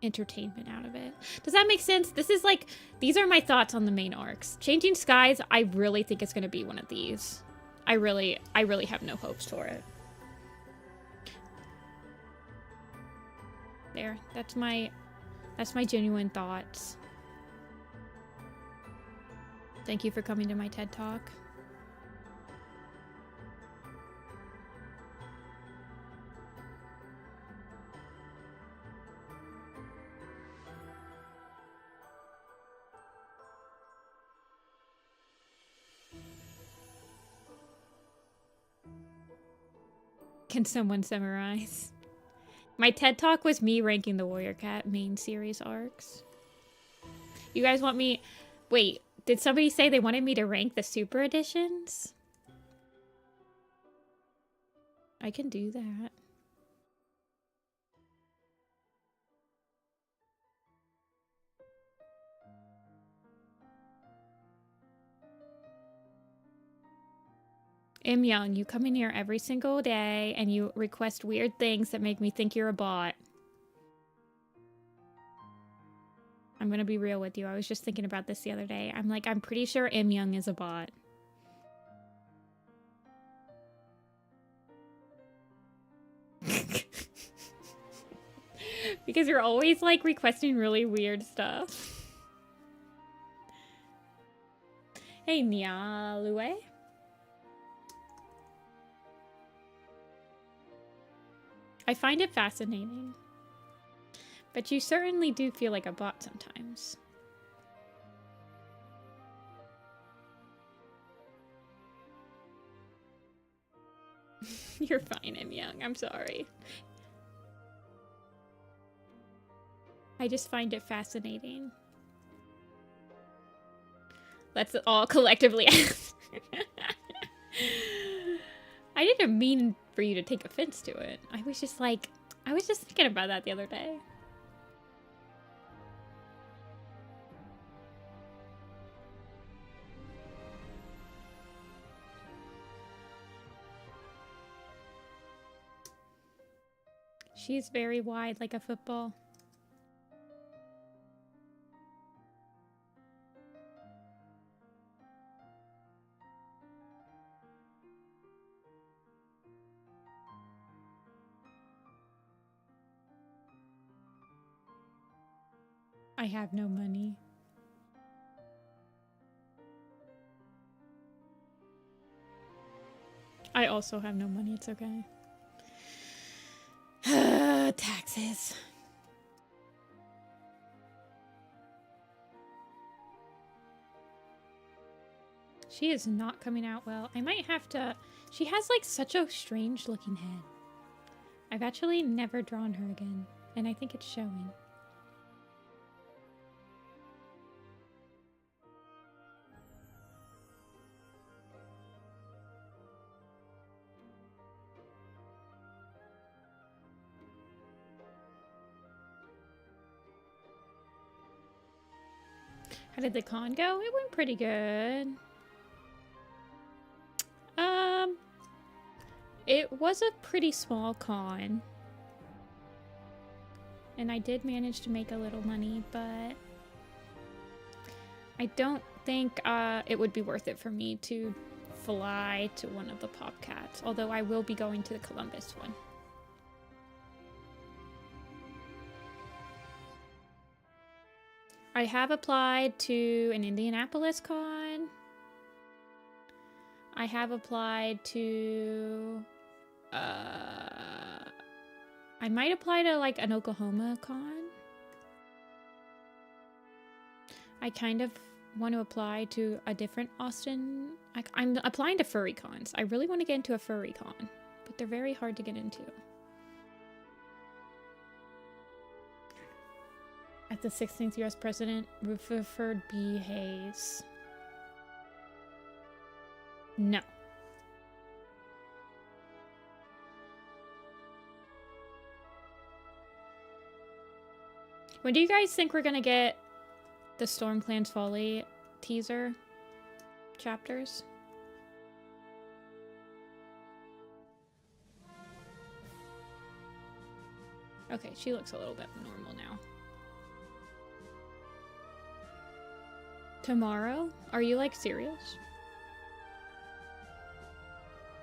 entertainment out of it. Does that make sense? This is like, these are my thoughts on the main arcs. Changing Skies, I really think it's gonna be one of these. I really have no hopes for it. There, that's my genuine thoughts. Thank you for coming to my TED Talk. Can someone summarize? My TED Talk was me ranking the Warrior Cat main series arcs. You guys want me... Wait, did somebody say they wanted me to rank the super editions? I can do that. M. Young, you come in here every single day and you request weird things that make me think you're a bot. I'm gonna be real with you. I was just thinking about this the other day. I'm like, I'm pretty sure M. Young is a bot. Because you're always like requesting really weird stuff. Hey, Nialue. I find it fascinating. But you certainly do feel like a bot sometimes. You're fine, I'm young. I'm sorry. I just find it fascinating. Let's all collectively ask. I didn't mean for you to take offense to it. I was just thinking about that the other day. She's very wide, like a football. I have no money. I also have no money, it's okay. Taxes. She is not coming out well. I might have to... She has like such a strange looking head. I've actually never drawn her again, and I think it's showing. How did the con go? It went pretty good. It was a pretty small con. And I did manage to make a little money, but I don't think it would be worth it for me to fly to one of the Popcats, although I will be going to the Columbus one. I have applied to an Indianapolis con. I have applied to... I might apply to like an Oklahoma con. I kind of want to apply to a different Austin. I'm applying to furry cons. I really want to get into a furry con, but they're very hard to get into. At the 16th US President, Rutherford B. Hayes. No. When do you guys think we're gonna get the Stormclan's Folly teaser chapters? Okay, she looks a little bit normal now. Tomorrow? Are you like serious?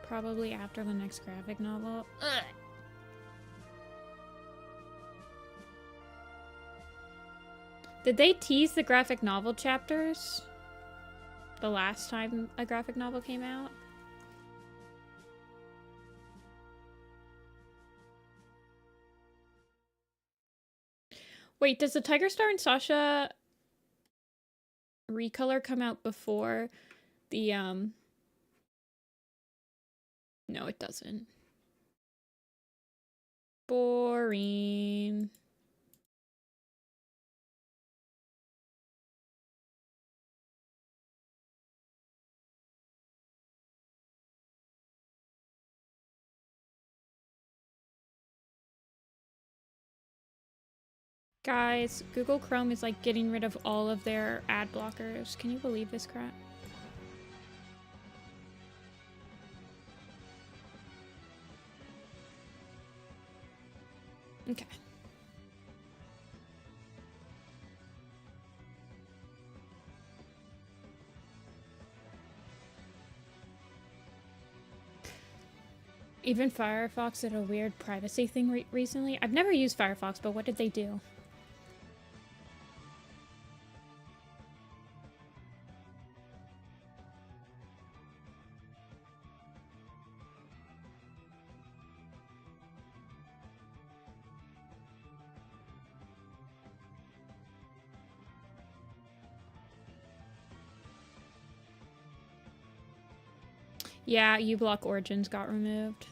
Probably after the next graphic novel. Ugh. Did they tease the graphic novel chapters the last time a graphic novel came out? Wait, does the Tiger Star and Sasha recolor come out before the No, it doesn't. Boring. Guys, Google Chrome is like getting rid of all of their ad blockers. Can you believe this crap? Okay. Even Firefox did a weird privacy thing recently. I've never used Firefox, but what did they do? Yeah, uBlock Origins got removed.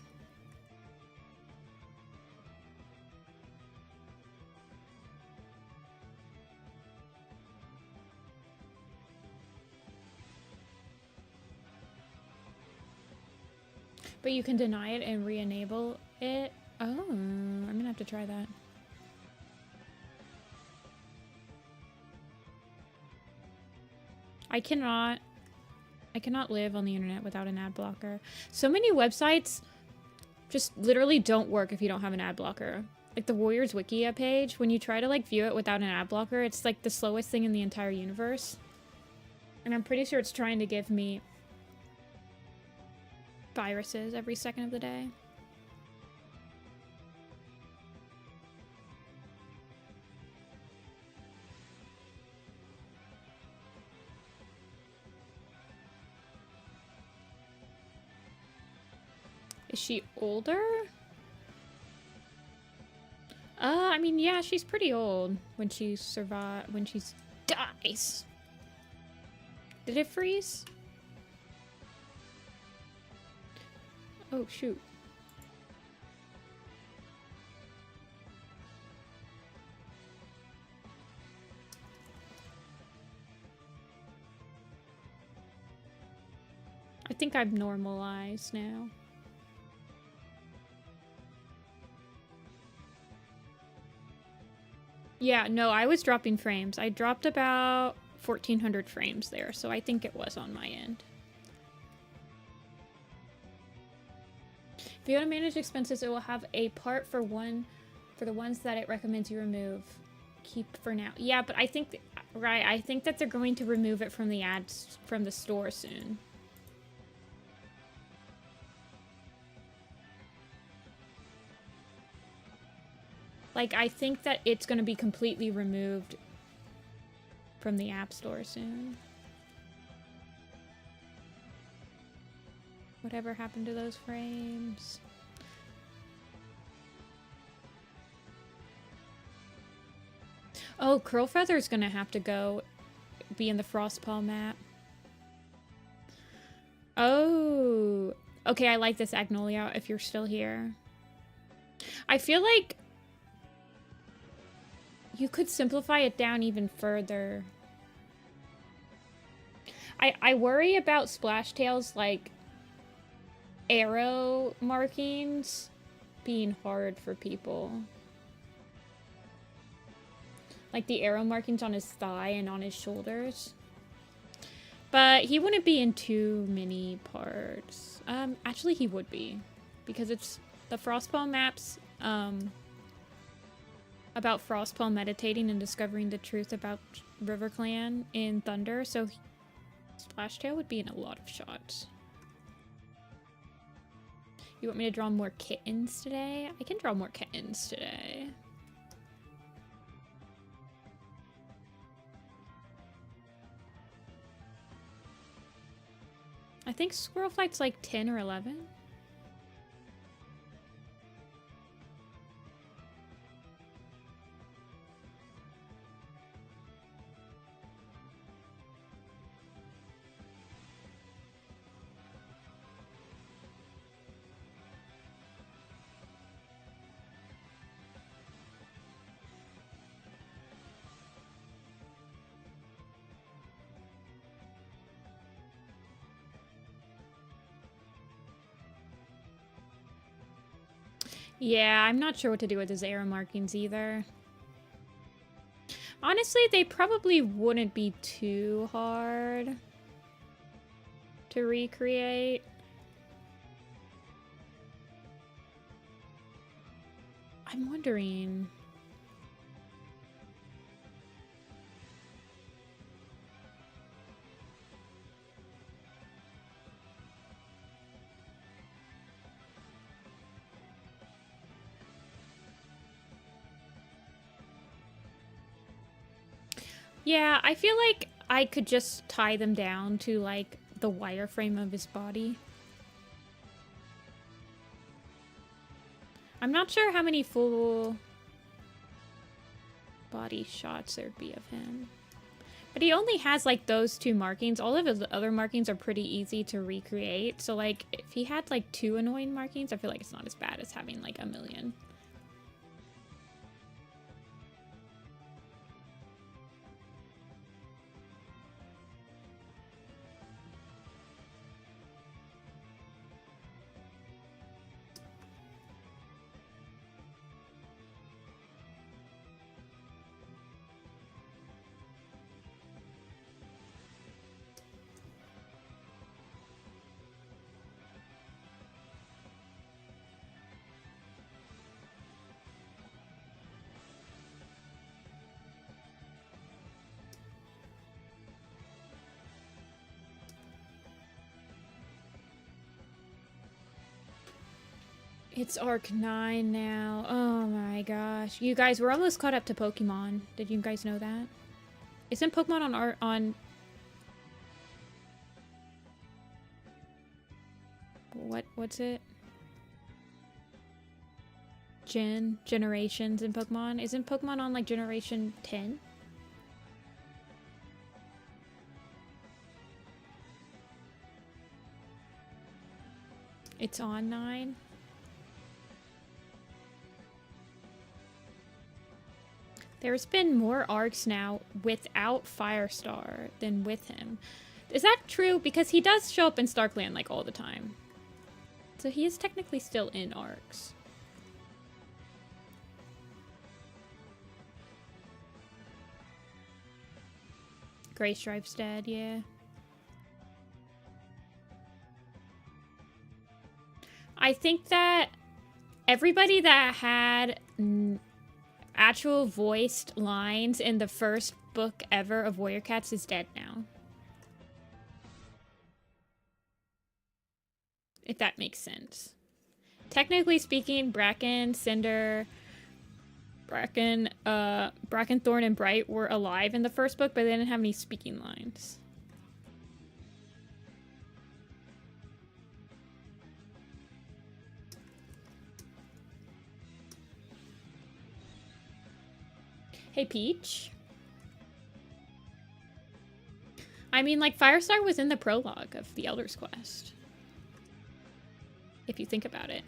But you can deny it and re-enable it. Oh, I'm gonna have to try that. I cannot live on the internet without an ad blocker. So many websites just literally don't work if you don't have an ad blocker. Like the Warriors Wikia page, when you try to like view it without an ad blocker, it's like the slowest thing in the entire universe. And I'm pretty sure it's trying to give me viruses every second of the day. Is she older? I mean, yeah, she's pretty old when she dies. Did it freeze? Oh, shoot. I think I've normalized now. Yeah, no, I was dropping frames. I dropped about 1,400 frames there, so I think it was on my end. If you want to manage expenses, it will have a part for the ones that it recommends you remove. Keep for now. Yeah, but I think, right, I think that they're going to remove it from the ads from the store soon. Like, I think that it's going to be completely removed from the App Store soon. Whatever happened to those frames? Oh, Curlfeather's going to have to be in the Frostpaw map. Oh. Okay, I like this, Agnolia, if you're still here. I feel like you could simplify it down even further. I worry about Splashtail's, like, arrow markings being hard for people. Like the arrow markings on his thigh and on his shoulders. But he wouldn't be in too many parts. Actually he would be. Because it's the Frostpaw maps, about Frostpaw meditating and discovering the truth about RiverClan in Thunder, so Splashtail would be in a lot of shots. You want me to draw more kittens today? I can draw more kittens today. I think Squirrel Flight's like 10 or 11. Yeah, I'm not sure what to do with his arrow markings either. Honestly, they probably wouldn't be too hard to recreate. I'm wondering... Yeah, I feel like I could just tie them down to, like, the wireframe of his body. I'm not sure how many full body shots there'd be of him. But he only has, like, those two markings. All of his other markings are pretty easy to recreate. So, like, if he had, like, 2 annoying markings, I feel like it's not as bad as having, like, 1,000,000. It's Arc 9 now. Oh my gosh. You guys, we're almost caught up to Pokemon. Did you guys know that? Isn't Pokemon on what's it? generations in Pokemon. Isn't Pokemon on like generation 10? It's on 9. There's been more arcs now without Firestar than with him. Is that true? Because he does show up in Starkland like all the time. So he is technically still in arcs. Gray Stripe's dead, yeah. I think that everybody that had actual voiced lines in the first book ever of Warrior Cats is dead now. If that makes sense. Technically speaking, Bracken, Cinder, Brackenthorn, and Bright were alive in the first book, but they didn't have any speaking lines. Hey, Peach. I mean, like, Firestar was in the prologue of the Elder's Quest. If you think about it.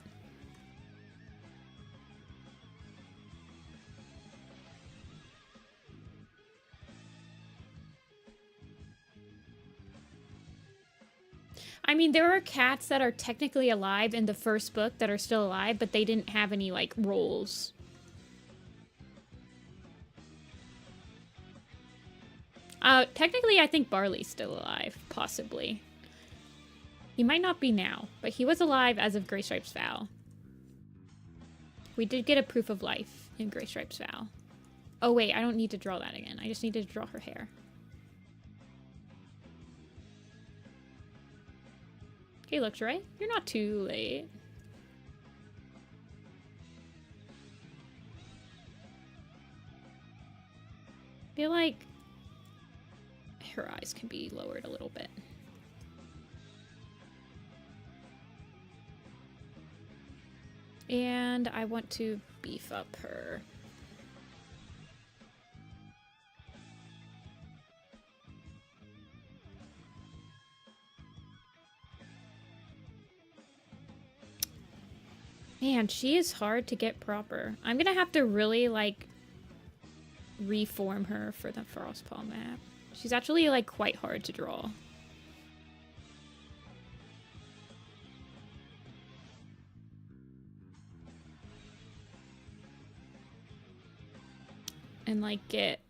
I mean, there are cats that are technically alive in the first book that are still alive, but they didn't have any, like, roles. Technically, I think Barley's still alive, possibly. He might not be now, but he was alive as of Graystripe's Vow. We did get a proof of life in Graystripe's Vow. Oh wait, I don't need to draw that again. I just need to draw her hair. Okay, looks right. You're not too late. I feel like her eyes can be lowered a little bit. And I want to beef up her. Man, she is hard to get proper. I'm gonna have to really, like, reform her for the Frostpaw map. She's actually, like, quite hard to draw. And, like, get...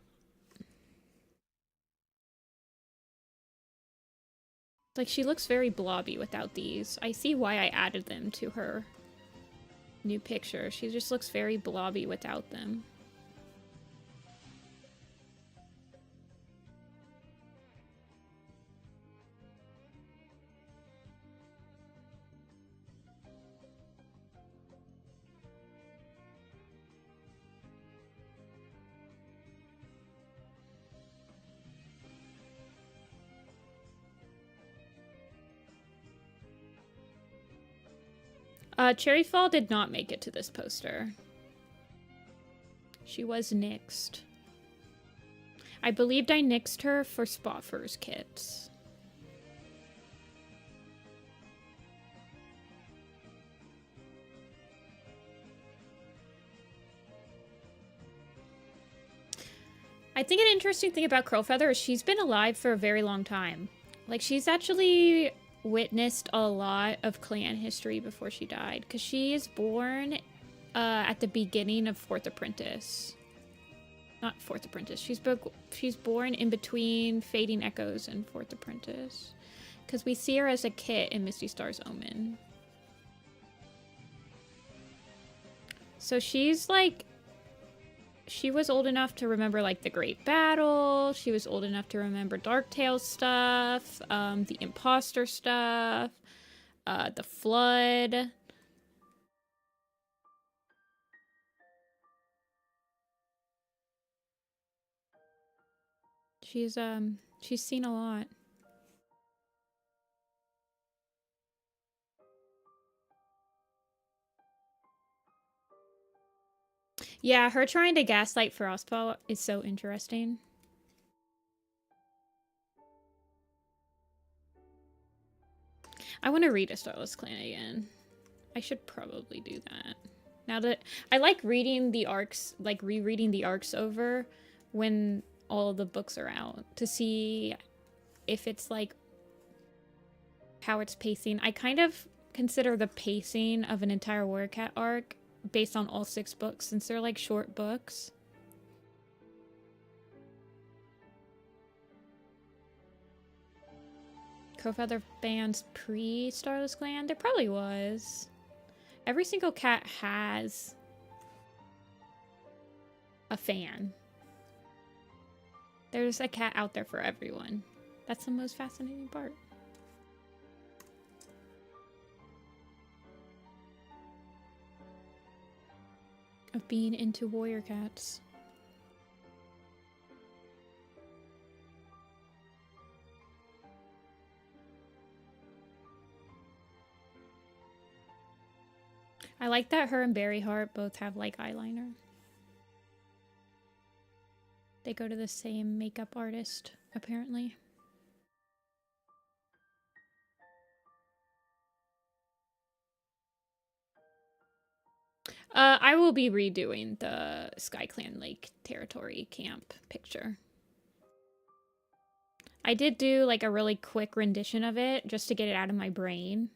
Like, she looks very blobby without these. I see why I added them to her new picture. She just looks very blobby without them. Cherryfall did not make it to this poster. She was nixed. I believed I nixed her for Spotfur's kits. I think an interesting thing about Curlfeather is she's been alive for a very long time. Like, she's actually witnessed a lot of clan history before she died, because she is born at the beginning of 4th Apprentice. Not 4th Apprentice. She's born in between Fading Echoes and 4th Apprentice, because we see her as a kit in Misty Star's Omen. So she's like, she was old enough to remember, like, the Great Battle. She was old enough to remember Darktail stuff, the Imposter stuff, the Flood. She's seen a lot. Yeah, her trying to gaslight Frostpaw is so interesting. I want to read a Starless Clan again. I should probably do that. Now that I like reading the arcs, like rereading the arcs over when all of the books are out to see if it's like how it's pacing. I kind of consider the pacing of an entire Warrior Cat arc based on all 6 books since they're like short books. Curlfeather fans pre-Starless Clan? There probably was. Every single cat has a fan. There's a cat out there for everyone. That's the most fascinating part. Of being into warrior cats. I like that her and Berryheart both have like eyeliner. They go to the same makeup artist, apparently. I will be redoing the SkyClan Lake territory camp picture. I did do like a really quick rendition of it just to get it out of my brain.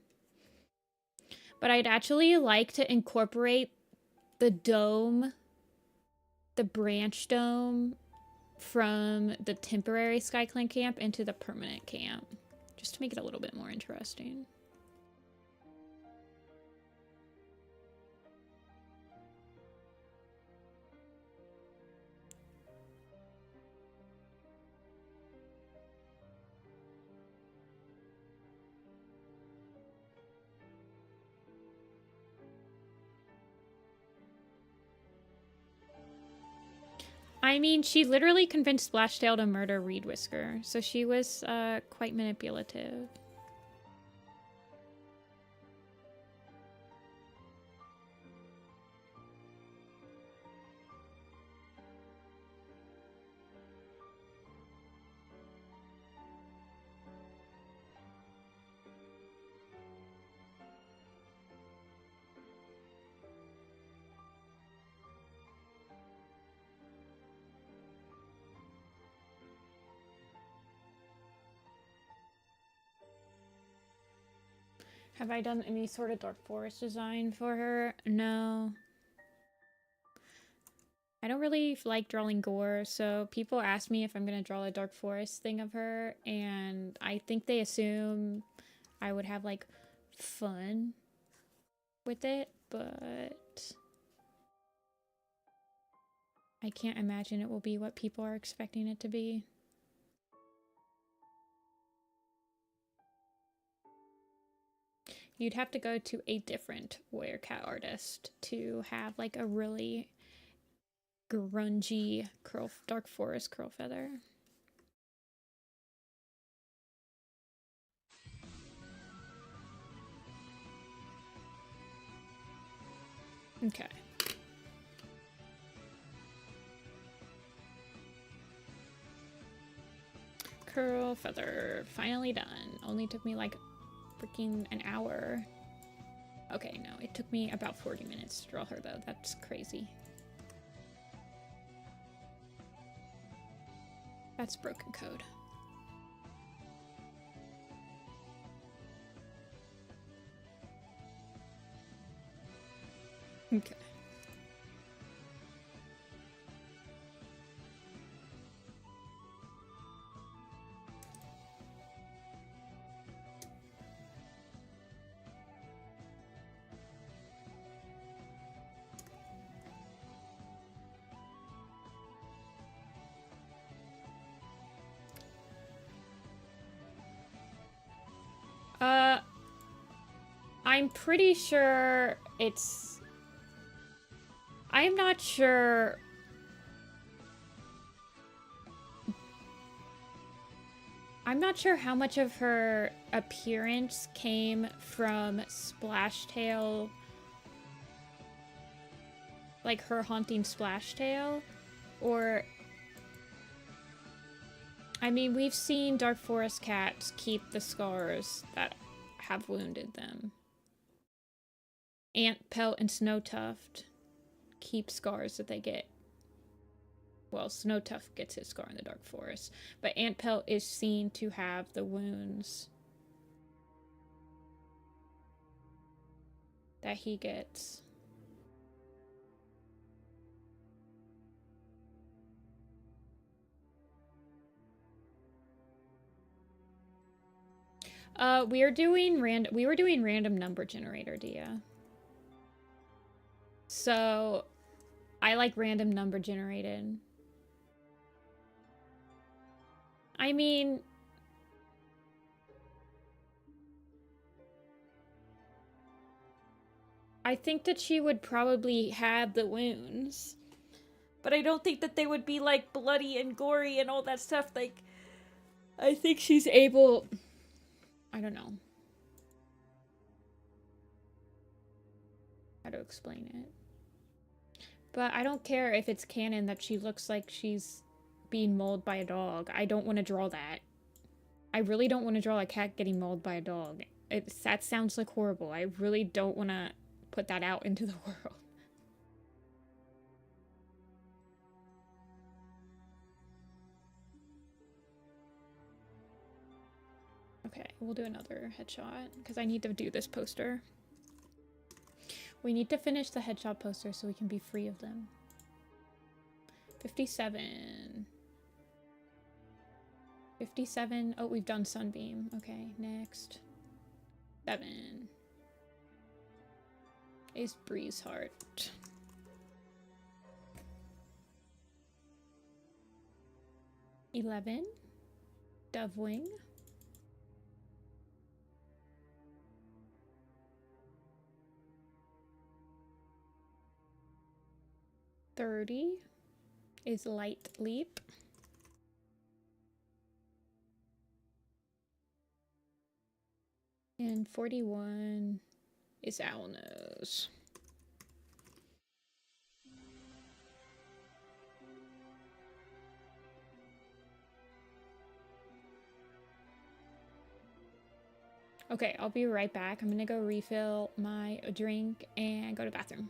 But I'd actually like to incorporate the dome, the branch dome from the temporary SkyClan camp into the permanent camp, just to make it a little bit more interesting. I mean, she literally convinced Splashtail to murder Reed Whisker, so she was quite manipulative. Have I done any sort of Dark Forest design for her? No. I don't really like drawing gore, so people ask me if I'm going to draw a Dark Forest thing of her, and I think they assume I would have, like, fun with it, but I can't imagine it will be what people are expecting it to be. You'd have to go to a different Warrior Cat artist to have like a really grungy Dark Forest Curlfeather. Okay. Curlfeather, finally done. Only took me like freaking an hour. Okay, no, it took me about 40 minutes to draw her though. That's crazy. That's broken code. Okay. I'm pretty sure it's... I'm not sure... I'm not sure how much of her appearance came from Splashtail, like her haunting Splashtail, or I mean, we've seen Dark Forest cats keep the scars that have wounded them. Ant Pelt and Snowtuft keep scars that they get. Well, Snowtuft gets his scar in the Dark Forest, but Ant Pelt is seen to have the wounds that he gets. We were doing random number generator, Dia. So I like random number generated. I mean, I think that she would probably have the wounds, but I don't think that they would be like bloody and gory and all that stuff. Like, I think she's able, I don't know how to explain it. But I don't care if it's canon that she looks like she's being mauled by a dog. I don't want to draw that. I really don't want to draw a cat getting mauled by a dog. That sounds like horrible. I really don't want to put that out into the world. Okay, we'll do another headshot because I need to do this poster. We need to finish the headshot poster so we can be free of them. 57. 57. Oh, we've done Sunbeam. Okay, next. 7 is Breeze Heart. 11. Dovewing. 30 is Light Leap. And 41 is Owl Nose. Okay, I'll be right back. I'm gonna go refill my drink and go to the bathroom.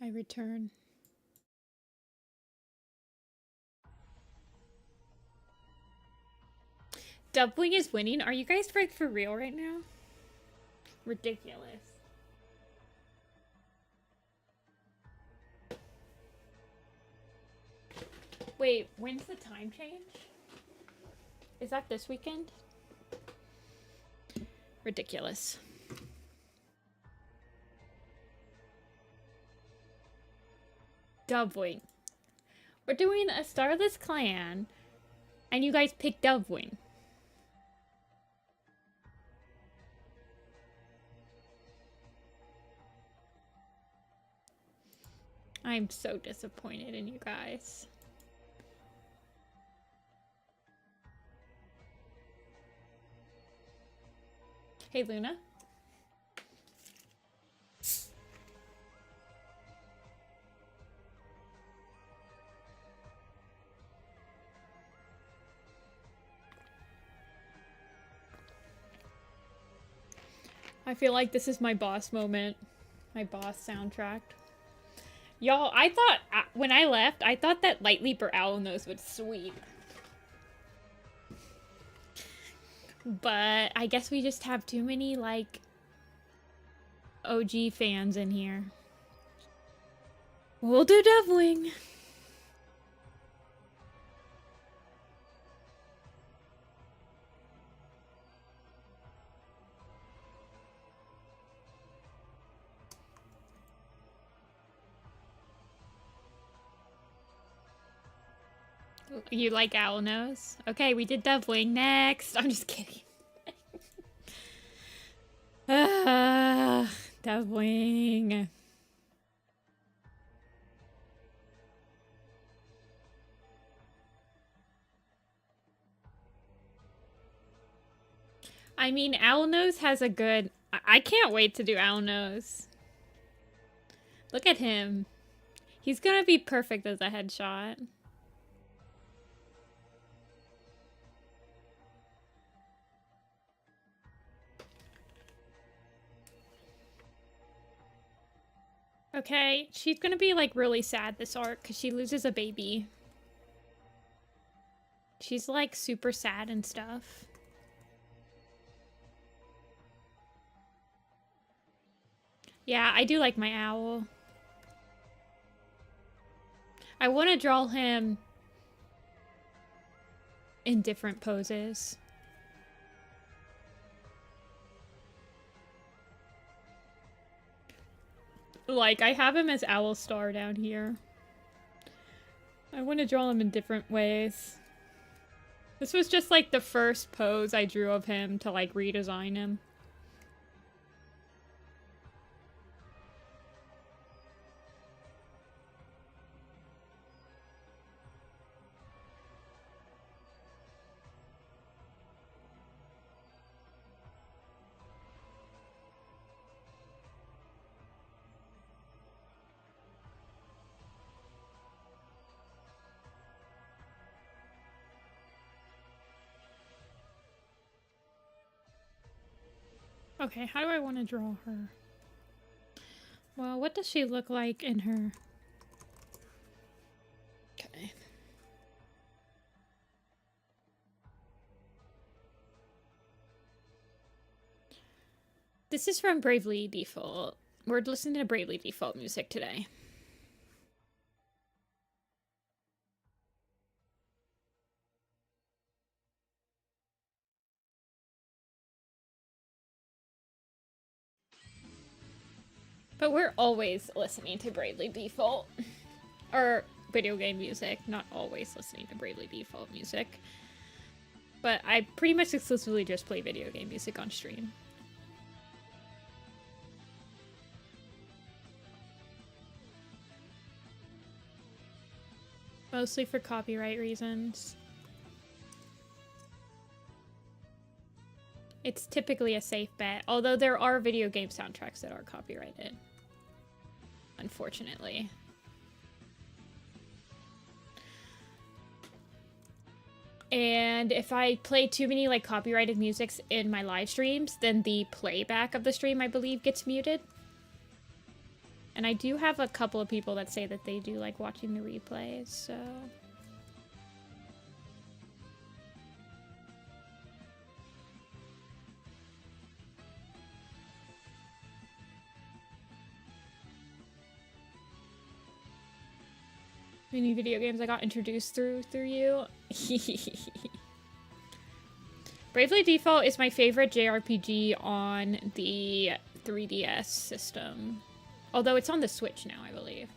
I return. Dovewing is winning. Are you guys like for real right now? Ridiculous. Wait, when's the time change? Is that this weekend? Ridiculous. Dovewing. We're doing a Starless clan, and you guys pick Dovewing. I'm so disappointed in you guys. Hey, Luna. I feel like this is my boss moment. My boss soundtrack. Y'all, I thought, when I left, I thought that Light Leap or Owl Nose would sweep. But I guess we just have too many, like, OG fans in here. We'll do Dovewing. You like Owl Nose? Okay, we did Dovewing. Next. I'm just kidding. Dovewing. I mean, Owl Nose has a good... I can't wait to do Owl Nose. Look at him. He's gonna be perfect as a headshot. Okay, she's gonna be like really sad this arc because she loses a baby. She's like super sad and stuff. Yeah, I do like my owl. I want to draw him in different poses. Like, I have him as Owl Star down here. I want to draw him in different ways. This was just like the first pose I drew of him to like redesign him. Okay, how do I want to draw her? Well, what does she look like in her? Okay. This is from Bravely Default. We're listening to Bravely Default music today. But we're always listening to Bravely Default. Or video game music. Not always listening to Bravely Default music. But I pretty much exclusively just play video game music on stream. Mostly for copyright reasons. It's typically a safe bet, although there are video game soundtracks that are copyrighted. Unfortunately. And if I play too many like copyrighted musics in my live streams, then the playback of the stream, I believe, gets muted. And I do have a couple of people that say that they do like watching the replays, so... Many video games I got introduced through you. Bravely Default is my favorite JRPG on the 3DS system. Although it's on the Switch now, I believe.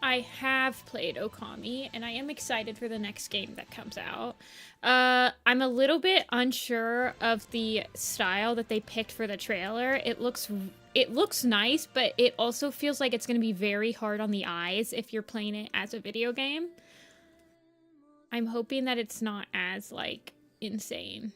I have played Okami, and I am excited for the next game that comes out. I'm a little bit unsure of the style that they picked for the trailer. It looks nice, but it also feels like it's going to be very hard on the eyes if you're playing it as a video game. I'm hoping that it's not as, like, insane.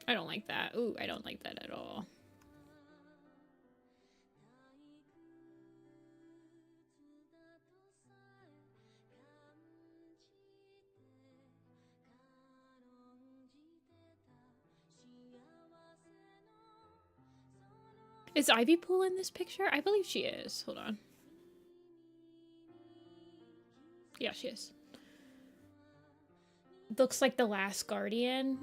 I don't like that. Ooh, I don't like that at all. Is Ivy Pool in this picture? I believe she is. Hold on. Yeah, she is. Looks like the Last Guardian.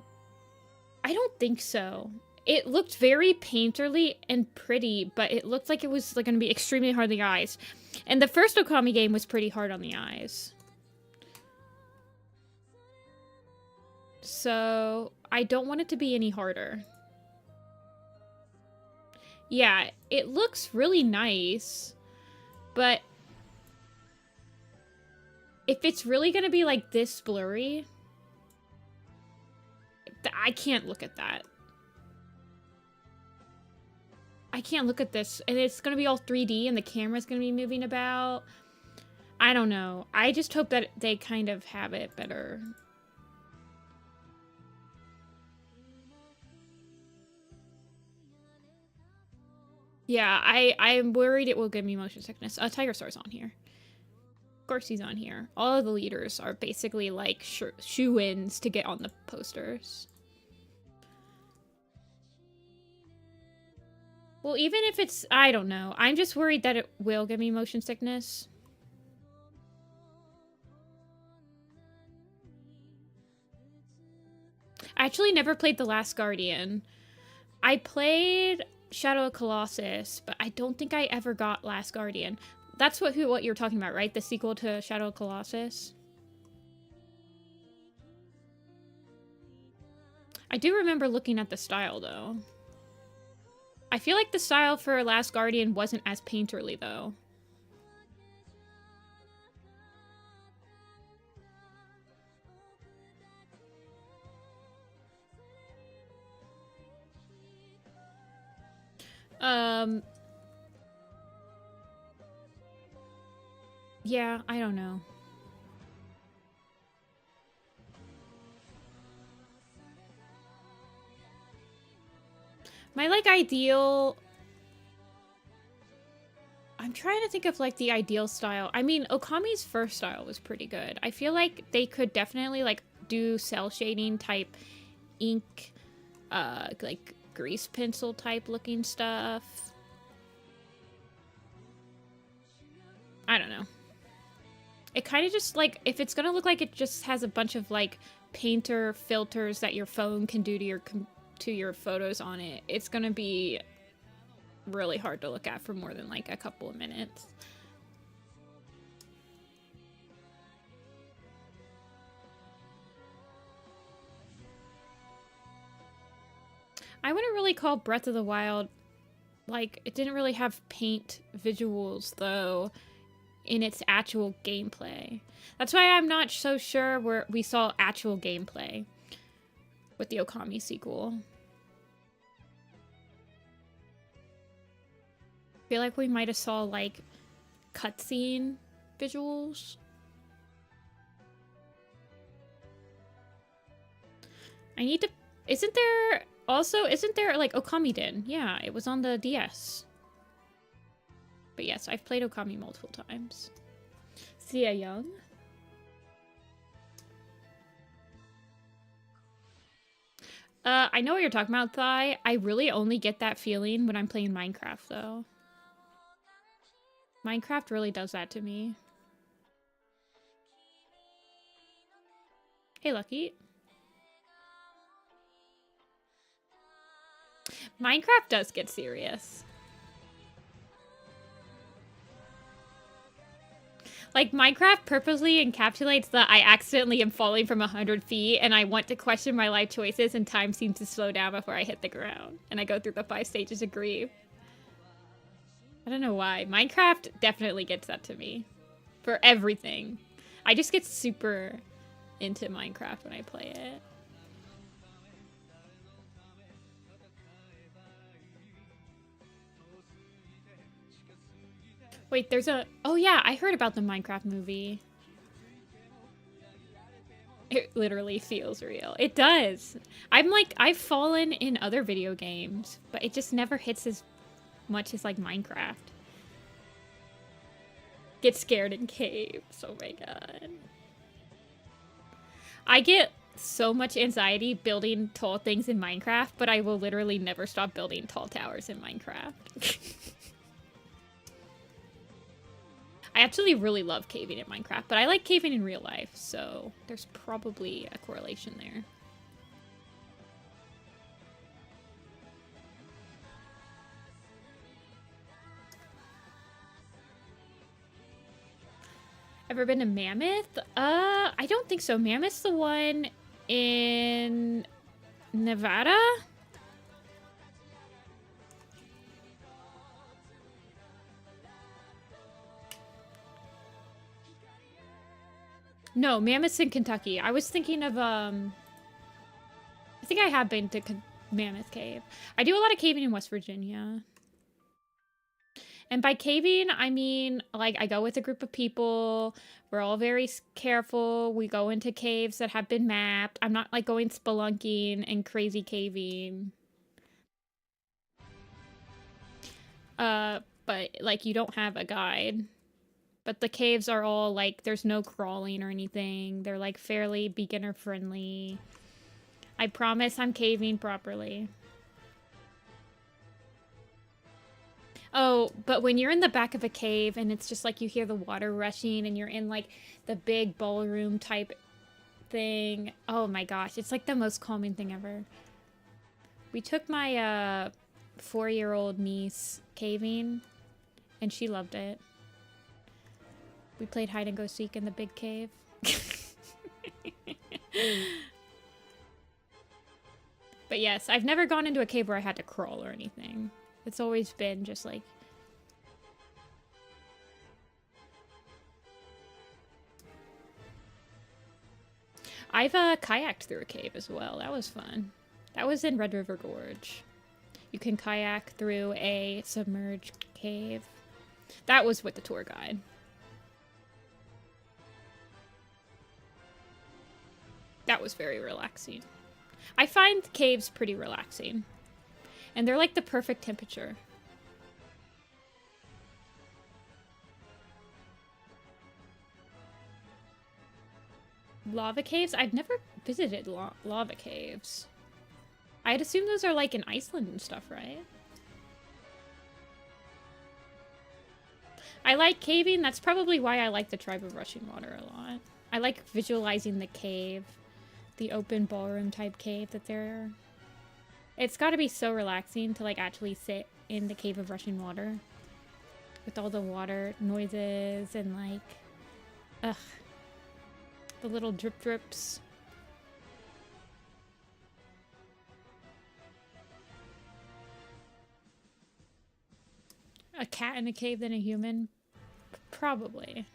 I don't think so. It looked very painterly and pretty, but it looked like it was like going to be extremely hard on the eyes. And the first Okami game was pretty hard on the eyes. So I don't want it to be any harder. Yeah, it looks really nice, but if it's really going to be like this blurry, I can't look at that. I can't look at this, and it's going to be all 3D, and the camera's going to be moving about. I don't know. I just hope that they kind of have it better. Yeah, I'm worried it will give me motion sickness. Tiger Star's on here. Of course he's on here. All of the leaders are basically like shoo-ins to get on the posters. Well, even if it's... I don't know. I'm just worried that it will give me motion sickness. I actually never played The Last Guardian. I played Shadow of Colossus, but I don't think I ever got Last Guardian. That's what you're talking about, right? The sequel to Shadow of Colossus? I do remember looking at the style, though. I feel like the style for Last Guardian wasn't as painterly, though. Yeah, I don't know. My, like, ideal... I'm trying to think of, like, the ideal style. I mean, Okami's first style was pretty good. I feel like they could definitely, like, do cell shading type ink, like, grease pencil type looking stuff. I don't know. It kind of just, like, if it's gonna look like it just has a bunch of, like, painter filters that your phone can do to your photos on it, it's gonna be really hard to look at for more than, like, a couple of minutes. I wouldn't really call Breath of the Wild, like, it didn't really have paint visuals, though, in its actual gameplay. That's why I'm not so sure where we saw actual gameplay with the Okami sequel. I feel like we might have saw, like, cutscene visuals. I need to... Isn't there Also, isn't there like Okamiden? Yeah, it was on the DS. But yes, I've played Okami multiple times. Sia Young. I know what you're talking about, Thai. I really only get that feeling when I'm playing Minecraft, though. Minecraft really does that to me. Hey, Lucky. Minecraft does get serious. Like, Minecraft purposely encapsulates that I accidentally am falling from 100 feet and I want to question my life choices and time seems to slow down before I hit the ground. And I go through the 5 stages of grief. I don't know why. Minecraft definitely gets that to me. For everything. I just get super into Minecraft when I play it. Wait, there's a... Oh yeah, I heard about the Minecraft movie. It literally feels real. It does. I'm like, I've fallen in other video games, but it just never hits as much as like Minecraft. Get scared in caves. Oh my god. I get so much anxiety building tall things in Minecraft, but I will literally never stop building tall towers in Minecraft. I actually really love caving in Minecraft, but I like caving in real life, so there's probably a correlation there. Ever been to Mammoth? I don't think so. Mammoth's the one in Nevada? No, Mammoth's in Kentucky. I was thinking of, I think I have been to Mammoth Cave. I do a lot of caving in West Virginia. And by caving, I mean, like, I go with a group of people. We're all very careful. We go into caves that have been mapped. I'm not, like, going spelunking and crazy caving. But, like, you don't have a guide. But the caves are all, like, there's no crawling or anything. They're, like, fairly beginner-friendly. I promise I'm caving properly. Oh, but when you're in the back of a cave and it's just, like, you hear the water rushing and you're in, like, the big ballroom type thing. Oh, my gosh. It's, like, the most calming thing ever. We took my, 4-year-old niece caving, and she loved it. We played hide and go seek in the big cave. But yes, I've never gone into a cave where I had to crawl or anything. It's always been just like... I've kayaked through a cave as well. That was fun. That was in Red River Gorge. You can kayak through a submerged cave. That was with the tour guide. That was very relaxing. I find caves pretty relaxing. And they're like the perfect temperature. Lava caves? I've never visited lava caves. I'd assume those are like in Iceland and stuff, right? I like caving. That's probably why I like the Tribe of Rushing Water a lot. I like visualizing the cave. The open ballroom type cave that they're... It's gotta be so relaxing to like actually sit in the Cave of Rushing Water. With all the water noises and like... Ugh. The little drip drips. A cat in a cave than a human? Probably.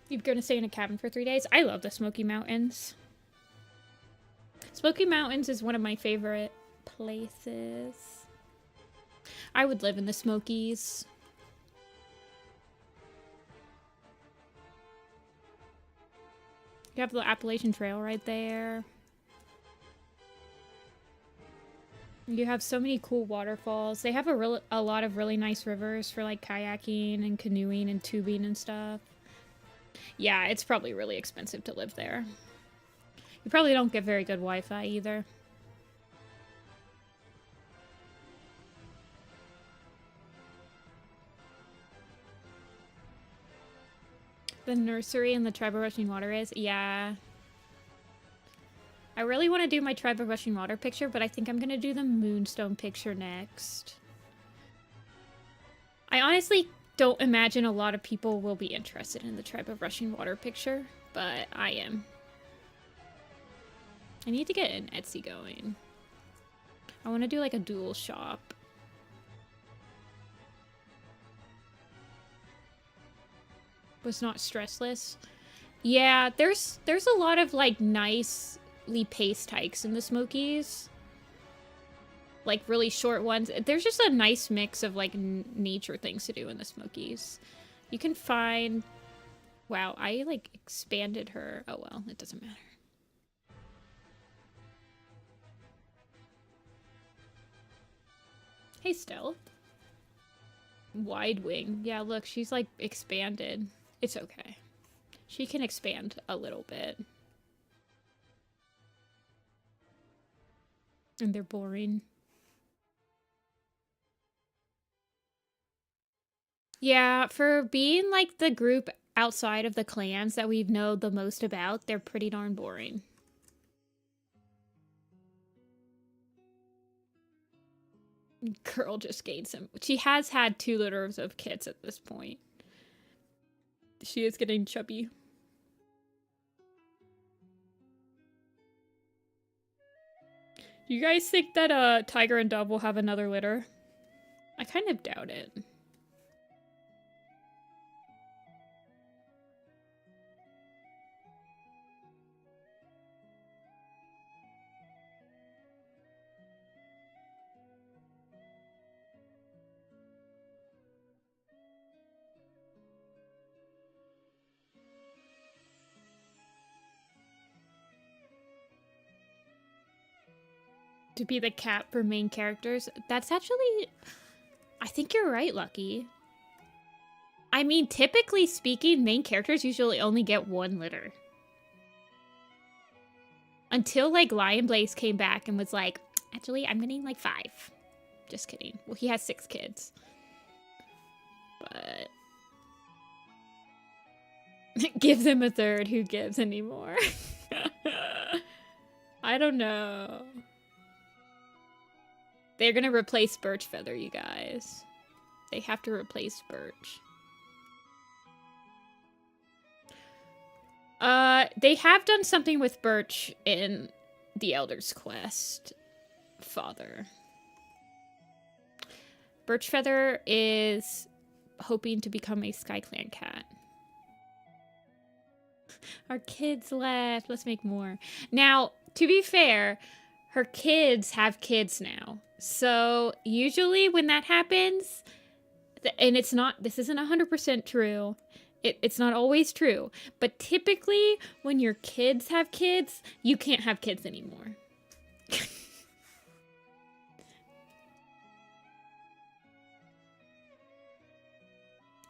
You're gonna stay in a cabin for 3 days? I love the Smoky Mountains. Smoky Mountains is one of my favorite places. I would live in the Smokies. You have the Appalachian Trail right there. You have so many cool waterfalls. They have a lot of really nice rivers for like kayaking and canoeing and tubing and stuff. Yeah, it's probably really expensive to live there. You probably don't get very good Wi-Fi either. The nursery and the Tribe of Rushing Water is? Yeah. I really want to do my Tribe of Rushing Water picture, but I think I'm going to do the Moonstone picture next. I honestly don't imagine a lot of people will be interested in the Tribe of Rushing Water picture, but I am. I need to get an Etsy going. I want to do like a dual shop. Was not stressless. Yeah, there's a lot of like nicely paced hikes in the Smokies. Like really short ones. There's just a nice mix of like nature things to do in the Smokies. You can find... Wow, I like expanded her. Oh well, it doesn't matter. Hey, Stealth. Wide wing. Yeah, look, she's like expanded. It's okay. She can expand a little bit. And they're boring. Yeah, for being like the group outside of the clans that we know the most about, they're pretty darn boring. Girl just gained some. She has had 2 litters of kits at this point. She is getting chubby. You guys think that Tiger and Dove will have another litter? I kind of doubt it. To be the cat for main characters. That's actually... I think you're right, Lucky. I mean, typically speaking, main characters usually only get 1 litter. Until, like, Lion Blaze came back and was like, actually, I'm getting, like, 5. Just kidding. Well, he has 6 kids. But... give them a 3rd. Who gives anymore? I don't know. They're gonna replace Birch Feather, you guys. They have to replace Birch. They have done something with Birch in the Elder's Quest. Father. Birch Feather is hoping to become a SkyClan cat. Our kids left. Let's make more. Now, to be fair, her kids have kids now. So usually when that happens, and it's not, this isn't 100% true. It's not always true. But typically when your kids have kids, you can't have kids anymore.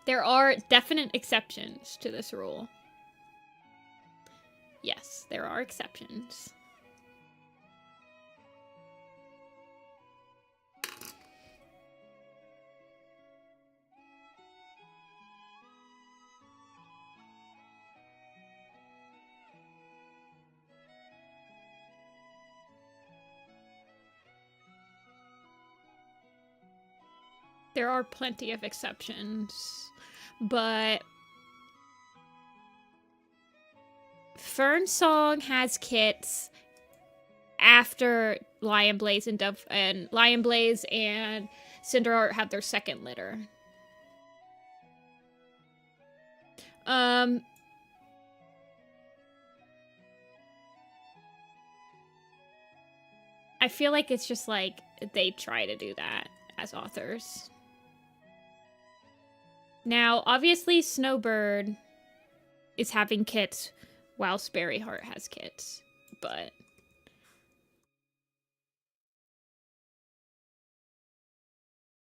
There are definite exceptions to this rule. Yes, there are exceptions. There are plenty of exceptions, but Fern Song has kits after Lion Blaze and Lion Blaze and Cinderheart have their 2nd litter. I feel like it's just like they try to do that as authors. Now, obviously, Snowbird is having kits while Sperryheart has kits, but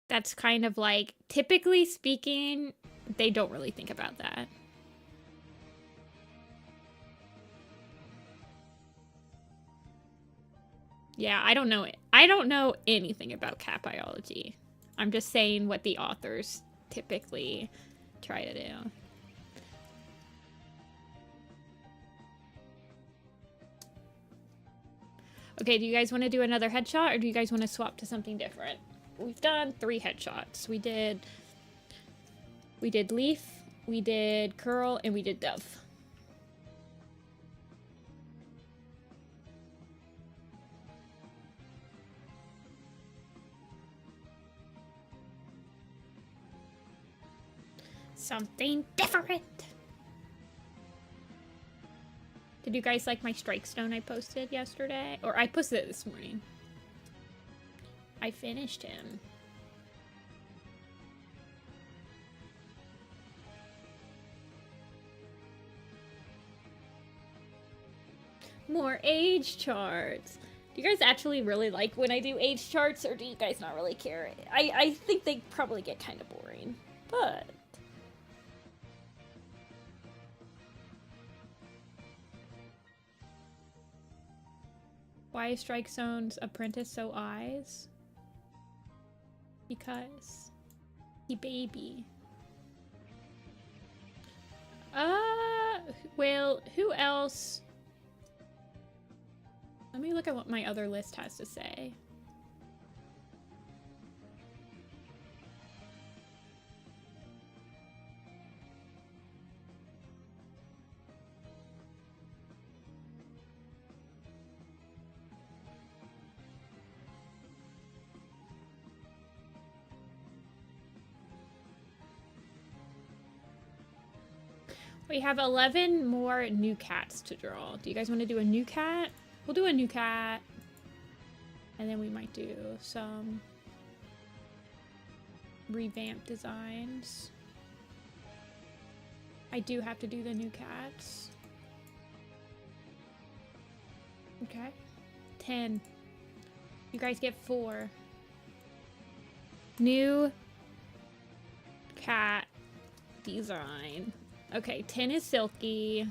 that's kind of like, typically speaking, they don't really think about that. Yeah, I don't know it. I don't know anything about cat biology. I'm just saying what the authors typically try to do. Okay, do you guys want to do another headshot, or do you guys want to swap to something different? We've done 3 headshots. We did Leaf, we did Curl, and we did Dove. Something different. Did you guys like my strike stone I posted yesterday? Or I posted it this morning. I finished him. More age charts. Do you guys actually really like when I do age charts, or do you guys not really care? I think they probably get kind of boring, but... Why is Strike Zone's Apprentice so eyes? Because he baby. Well, who else? Let me look at what my other list has to say. We have 11 more new cats to draw. Do you guys want to do a new cat? We'll do a new cat. And then we might do some revamp designs. I do have to do the new cats. Okay. 10. You guys get 4. New cat design. Okay, 10 is Silky.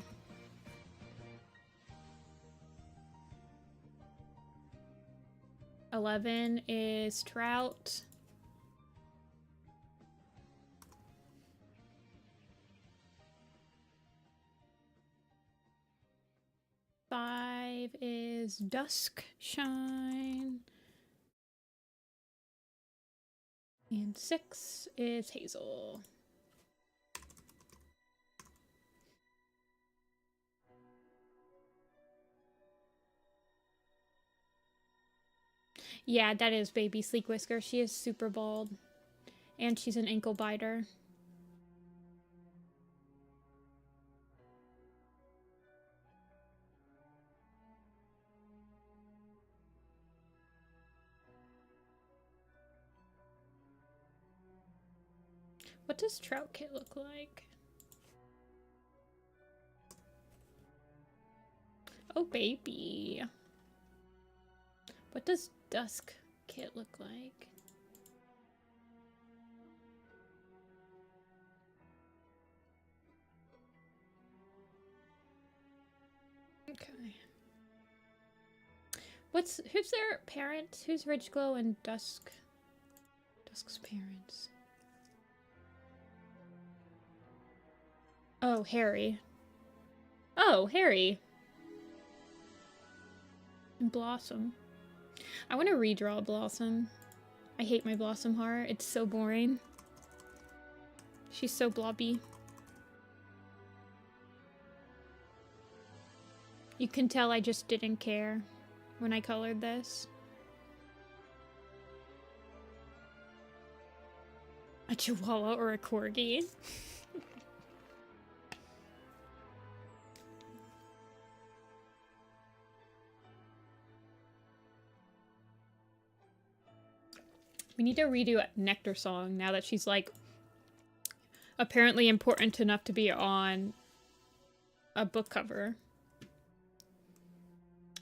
$11 is Trout. $5 is Dusk Shine. And $6 is Hazel. Yeah, that is baby Sleek Whisker. She is super bald. And she's an ankle biter. What does Trout Kit look like? Oh, baby. What does Dusk Kit look like? Okay. Who's their parents? Who's Ridgeglow and Dusk? Dusk's parents. Oh, Harry. Oh, Harry. And Blossom. I want to redraw Blossom. I hate my Blossomheart. It's so boring. She's so blobby. You can tell I just didn't care when I colored this. A Chihuahua or a Corgi? We need to redo Nectar Song now that she's, like, apparently important enough to be on a book cover.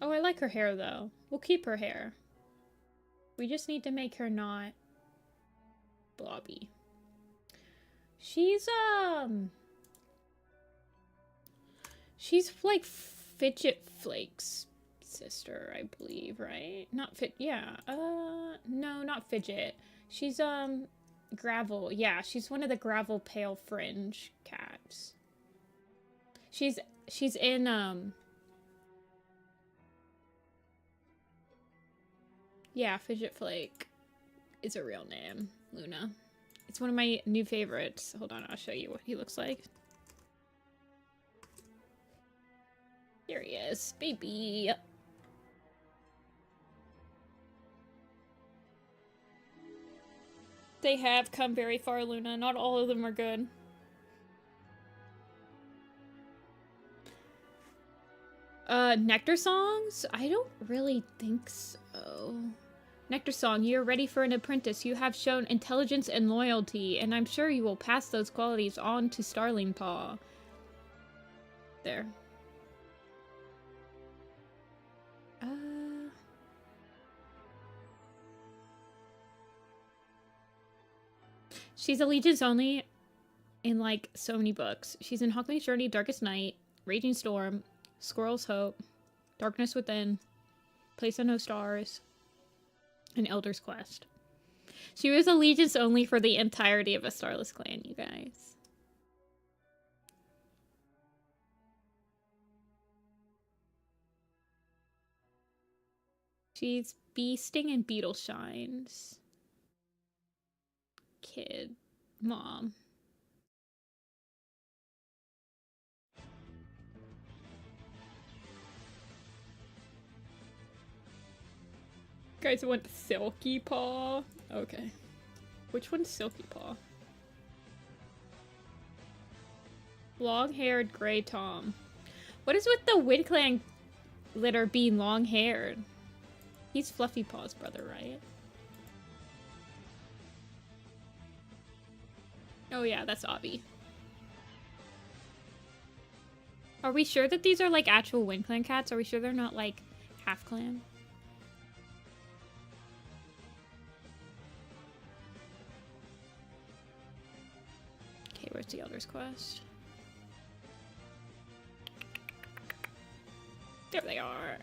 Oh, I like her hair, though. We'll keep her hair. We just need to make her not blobby. She's like Fidget Flake's sister, I believe, right? Not yeah. No, not Fidget. She's, Gravel. Yeah, she's one of the Gravel Pale Fringe cats. She's in, yeah, Fidget Flake is a real name. Luna. It's one of my new favorites. Hold on, I'll show you what he looks like. There he is, baby. They have come very far, Luna. Not all of them are good. Nectar songs? I don't really think so. Nectar song, you are ready for an apprentice. You have shown intelligence and loyalty, and I'm sure you will pass those qualities on to Starlingpaw. There. She's allegiance only in, like, so many books. She's in Hawkman's Journey, Darkest Night, Raging Storm, Squirrel's Hope, Darkness Within, Place on No Stars, and Elder's Quest. She was allegiance only for the entirety of A Starless Clan, you guys. She's Beasting and Beetle Shines. Kid. Mom. Guys want Silkykit? Okay. Which one's Silkykit? Long-haired Grey Tom. What is with the Wind Clan litter being long-haired? He's Fluffy Paw's brother, right? Oh yeah, that's Obby. Are we sure that these are like actual Wind Clan cats? Are we sure they're not like half clan? Okay, where's the Elder's Quest? There they are.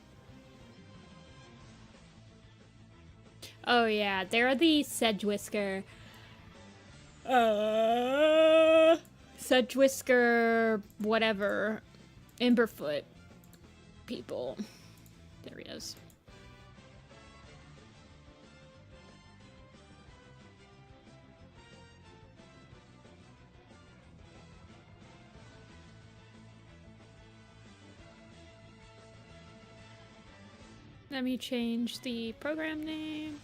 Oh yeah, they're the Sedgwisker. Sedgwisker, whatever. Emberfoot people. There he is. Let me change the program name.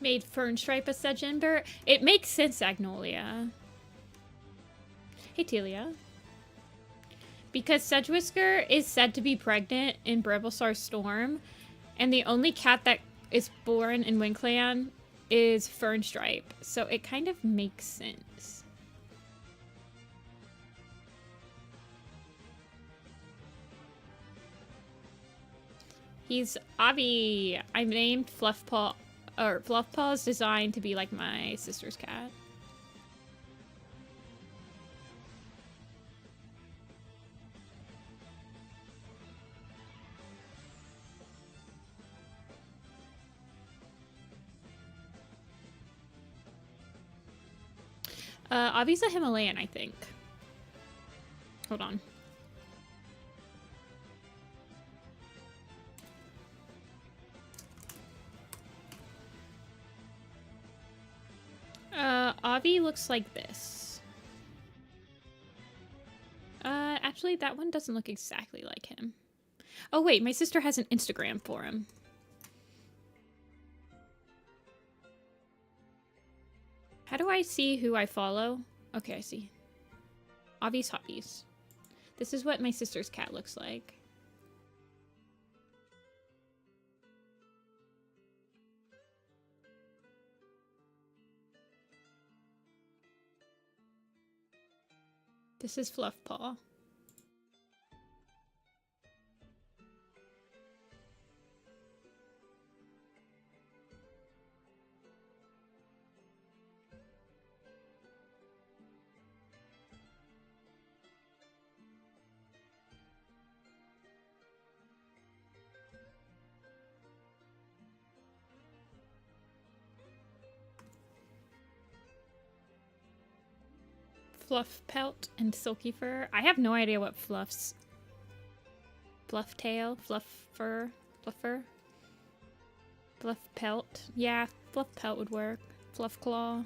Made Fernstripe a Sedge Ember. It makes sense, Agnolia. Hey, Telia. Because Sedgwisker is said to be pregnant in Brebelsar Storm, and the only cat that is born in Wind Clan is Fernstripe, so it kind of makes sense. He's Obby. I named Fluffpaw, or Fluffpaw is designed to be like my sister's cat. Obby's a Himalayan, I think. Hold on. Obby looks like this. Actually, that one doesn't look exactly like him. Oh wait, my sister has an Instagram for him. How do I see who I follow? Okay, I see. Obby's Hobbies. This is what my sister's cat looks like. This is Fluffpaw. Fluff Pelt and Silky Fur. I have no idea what Fluff's... Fluff Tail? Fluff Fur? Fluffer? Fluff Pelt? Yeah, Fluff Pelt would work. Fluff Claw.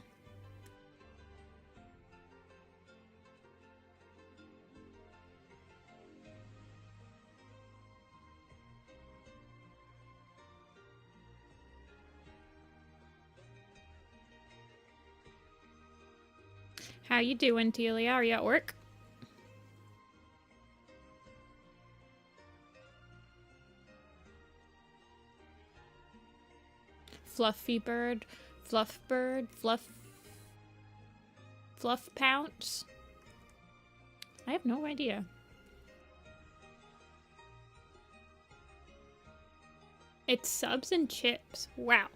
How you doing, Delia? Are you at work? Fluffy bird, fluff bird, fluff pounce. I have no idea. It's subs and chips. Wow.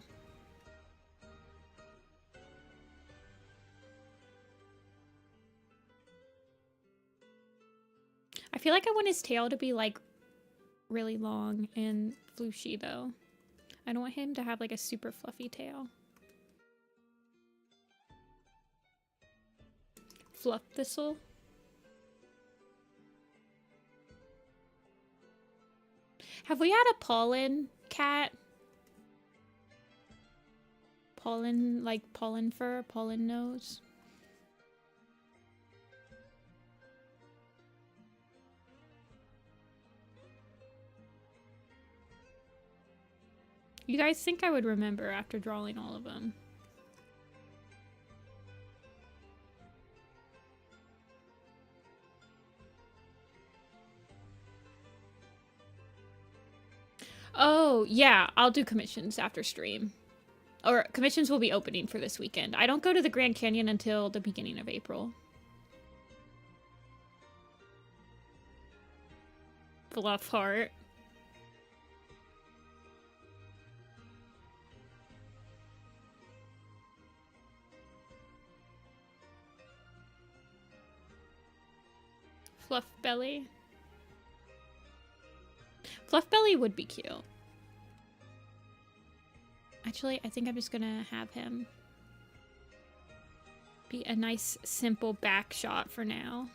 I feel like I want his tail to be like really long and flooshy though. I don't want him to have like a super fluffy tail. Fluff thistle. Have we had a pollen cat? Pollen, like pollen fur, pollen nose? You guys think I would remember after drawing all of them? Oh, yeah, I'll do commissions after stream. Or commissions will be opening for this weekend. I don't go to the Grand Canyon until the beginning of April. Fluff heart. Fluff belly. Fluff belly would be cute. Actually, I think I'm just gonna have him be a nice, simple back shot for now.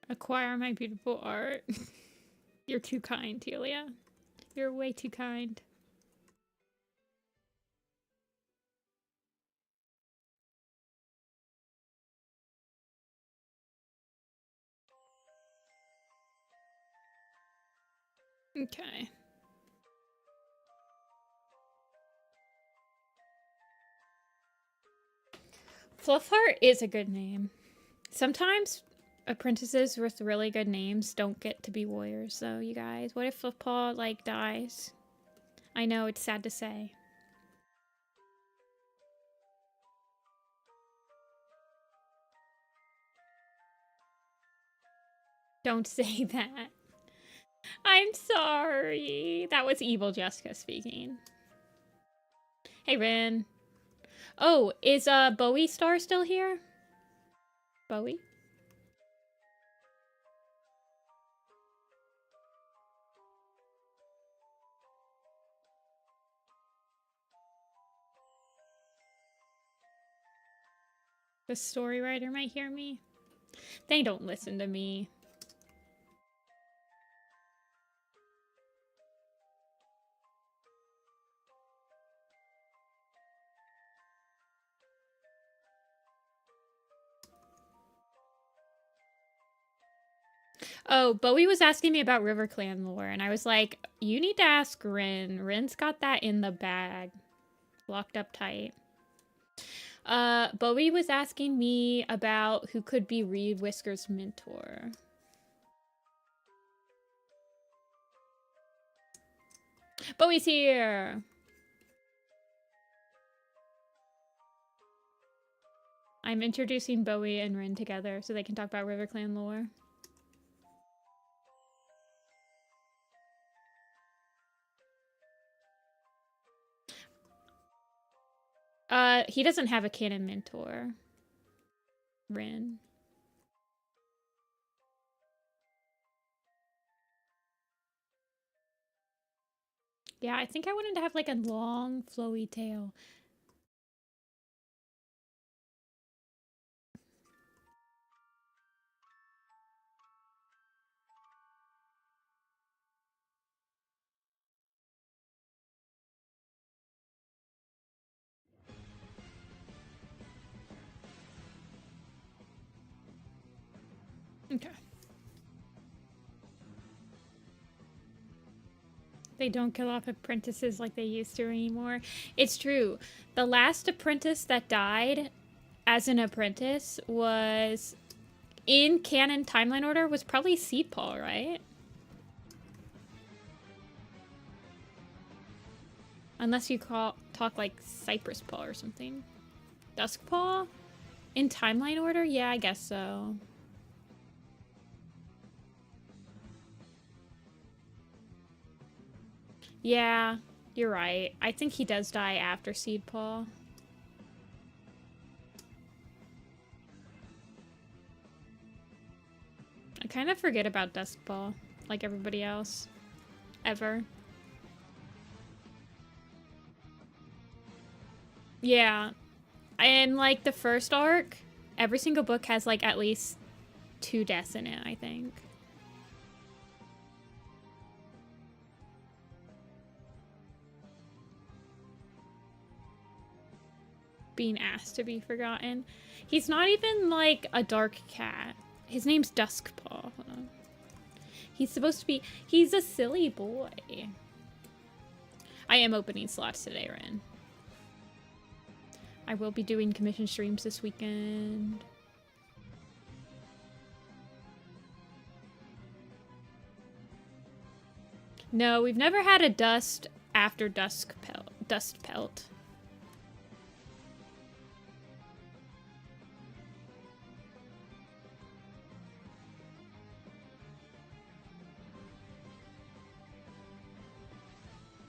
Acquire my beautiful art. You're too kind, Telia. You're way too kind. Okay. Fluffheart is a good name. Sometimes apprentices with really good names don't get to be warriors, so you guys. What if Fluffpaw, like, dies? I know, it's sad to say. Don't say that. I'm sorry. That was evil Jessica speaking. Hey, Rin. Oh, is Bowie Star still here? Bowie? The story writer might hear me. They don't listen to me. Oh, Bowie was asking me about RiverClan lore, and I was like, you need to ask Rin. Rin's got that in the bag. Locked up tight. Bowie was asking me about who could be Reed Whisker's mentor. Bowie's here! I'm introducing Bowie and Rin together so they can talk about RiverClan lore. He doesn't have a canon mentor. Rin. Yeah, I think I wanted to have like a long, flowy tail. Okay. They don't kill off apprentices like they used to anymore. It's true. The last apprentice that died as an apprentice was, in canon timeline order, was probably Seedpaw, right? Unless you talk like Cypress Paw or something. Duskpaw? In timeline order? Yeah, I guess so. Yeah, you're right. I think he does die after Seedpaw. I kind of forget about Duskpaw, like everybody else. Ever. Yeah. And like the first arc, every single book has like at least 2 deaths in it, I think. Being asked to be forgotten. He's not even like a dark cat. His name's Duskpaw. He's supposed to be... He's a silly boy. I am opening slots today, Ren. I will be doing commission streams this weekend. No, we've never had a dust after dust pelt.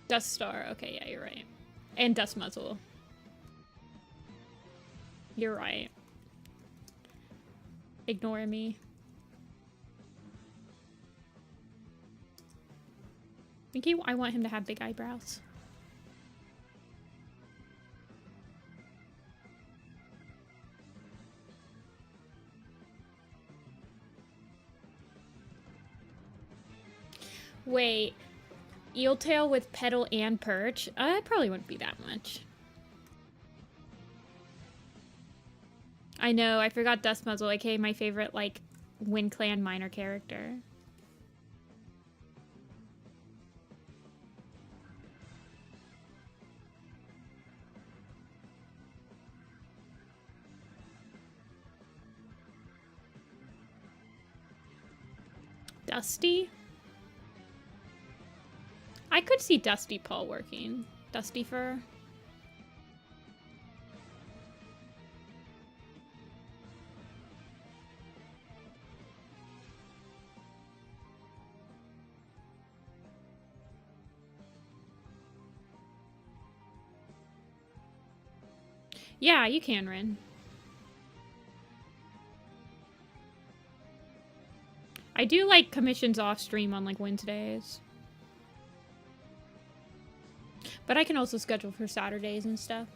Dust Star. Okay, yeah, you're right. And Dust Muzzle. You're right. Ignore me. I want him to have big eyebrows. Wait. Eeltail with petal and perch? It probably wouldn't be that much. I know, I forgot Dust Muzzle, aka my favorite, like, Wind Clan minor character. Dusty? I could see Dusty Paw working. Dusty Fur. Yeah, you can, Rin. I do like commissions off stream on like Wednesdays. But I can also schedule for Saturdays and stuff.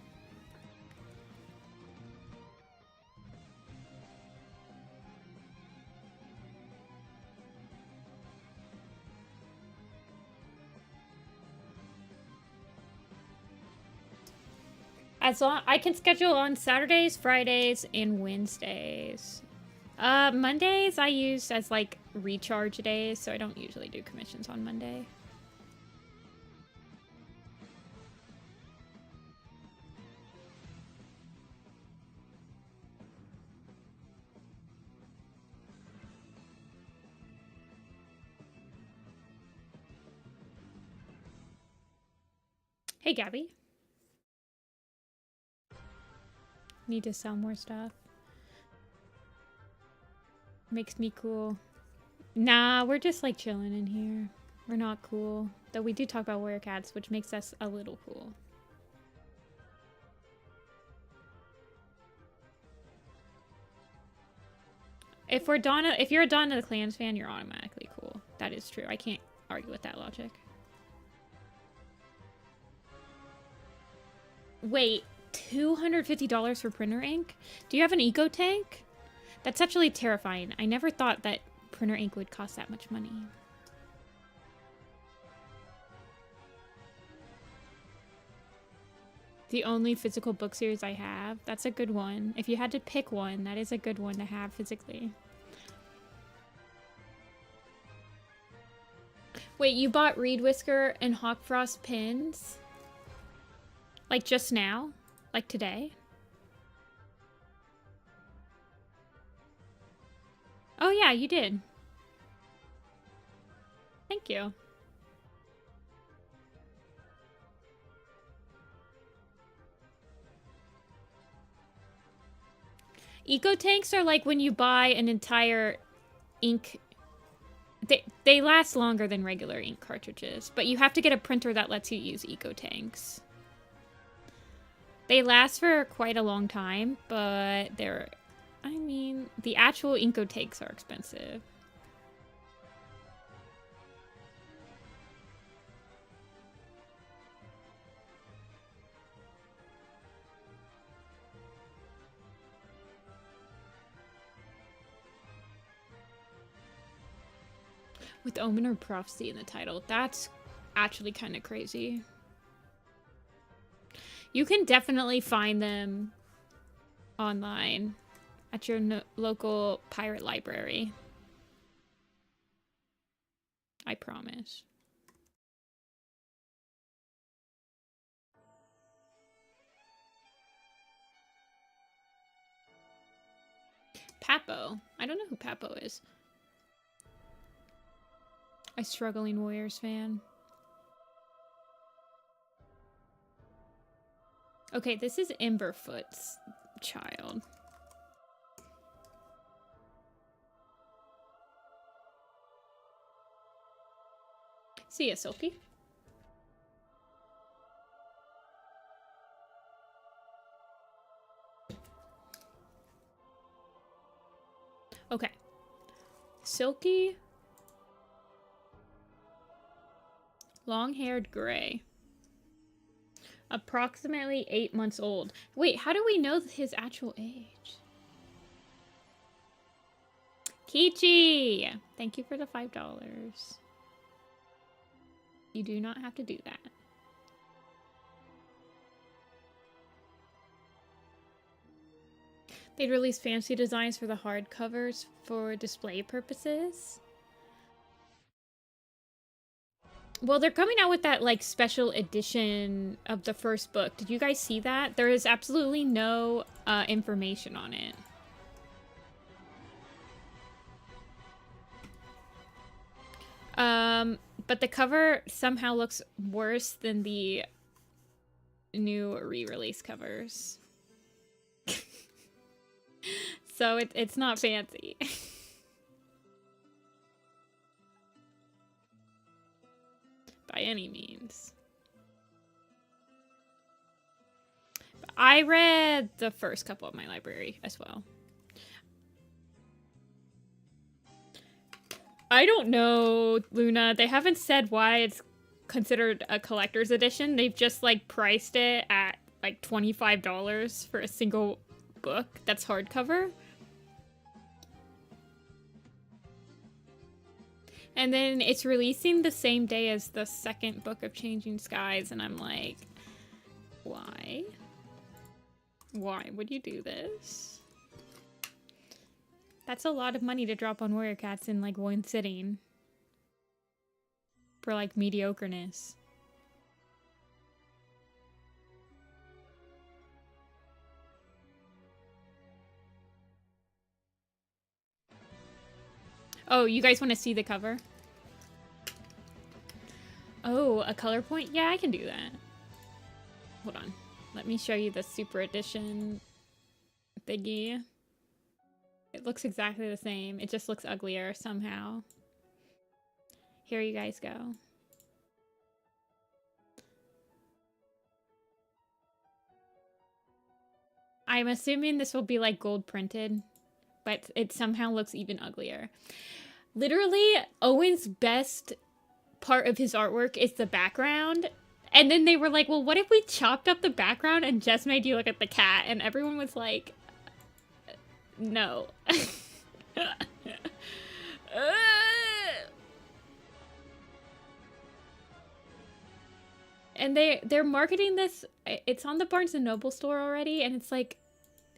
As long I can schedule on Saturdays, Fridays, and Wednesdays. Mondays I use as like recharge days, so I don't usually do commissions on Monday. Hey, Gabby. Need to sell more stuff. Makes me cool. Nah, we're just like chilling in here. We're not cool. Though we do talk about warrior cats, which makes us a little cool. If you're a Dawn of the Clans fan, you're automatically cool. That is true. I can't argue with that logic. Wait, $250 for printer ink? Do you have an eco tank? That's actually terrifying. I never thought that printer ink would cost that much money. The only physical book series I have. That's a good one. If you had to pick one, that is a good one to have physically. Wait, you bought Reed Whisker and Hawkfrost pins? Like just now? Like today? Oh yeah, you did. Thank you. Eco tanks are like when you buy an entire ink. They last longer than regular ink cartridges, but you have to get a printer that lets you use eco tanks. They last for quite a long time, but I mean, the actual Inco tanks are expensive. With Omen or Prophecy in the title, that's actually kind of crazy. You can definitely find them online at your local pirate library. I promise. Papo. I don't know who Papo is. A struggling Warriors fan. Okay, this is Emberfoot's child. See ya, Silky. Okay. Silky. Long-haired gray. Approximately 8 months old. Wait, how do we know his actual age? Kichi! Thank you for the $5. You do not have to do that. They'd release fancy designs for the hardcovers for display purposes. Well, they're coming out with that, like, special edition of the first book. Did you guys see that? There is absolutely no information on it. But the cover somehow looks worse than the new re-release covers. So it's not fancy. By any means. But I read the first couple of my library as well. I don't know, Luna. They haven't said why it's considered a collector's edition. They've just, like, priced it at, like, $25 for a single book that's hardcover. And then it's releasing the same day as the second book of Changing Skies, and I'm like, why? Why would you do this? That's a lot of money to drop on Warrior Cats in, like, one sitting. For, like, mediocreness. Oh, you guys want to see the cover? Oh, a color point? Yeah, I can do that. hold on. Let me show you the super edition thingy. It looks exactly the same. It just looks uglier somehow. Here you guys go. I'm assuming this will be like gold printed, but it somehow looks even uglier. Literally, Owen's best part of his artwork is the background. And then they were like, well, what if we chopped up the background and just made you look at the cat? And everyone was like, no. And they're marketing this. It's on the Barnes & Noble store already, and it's like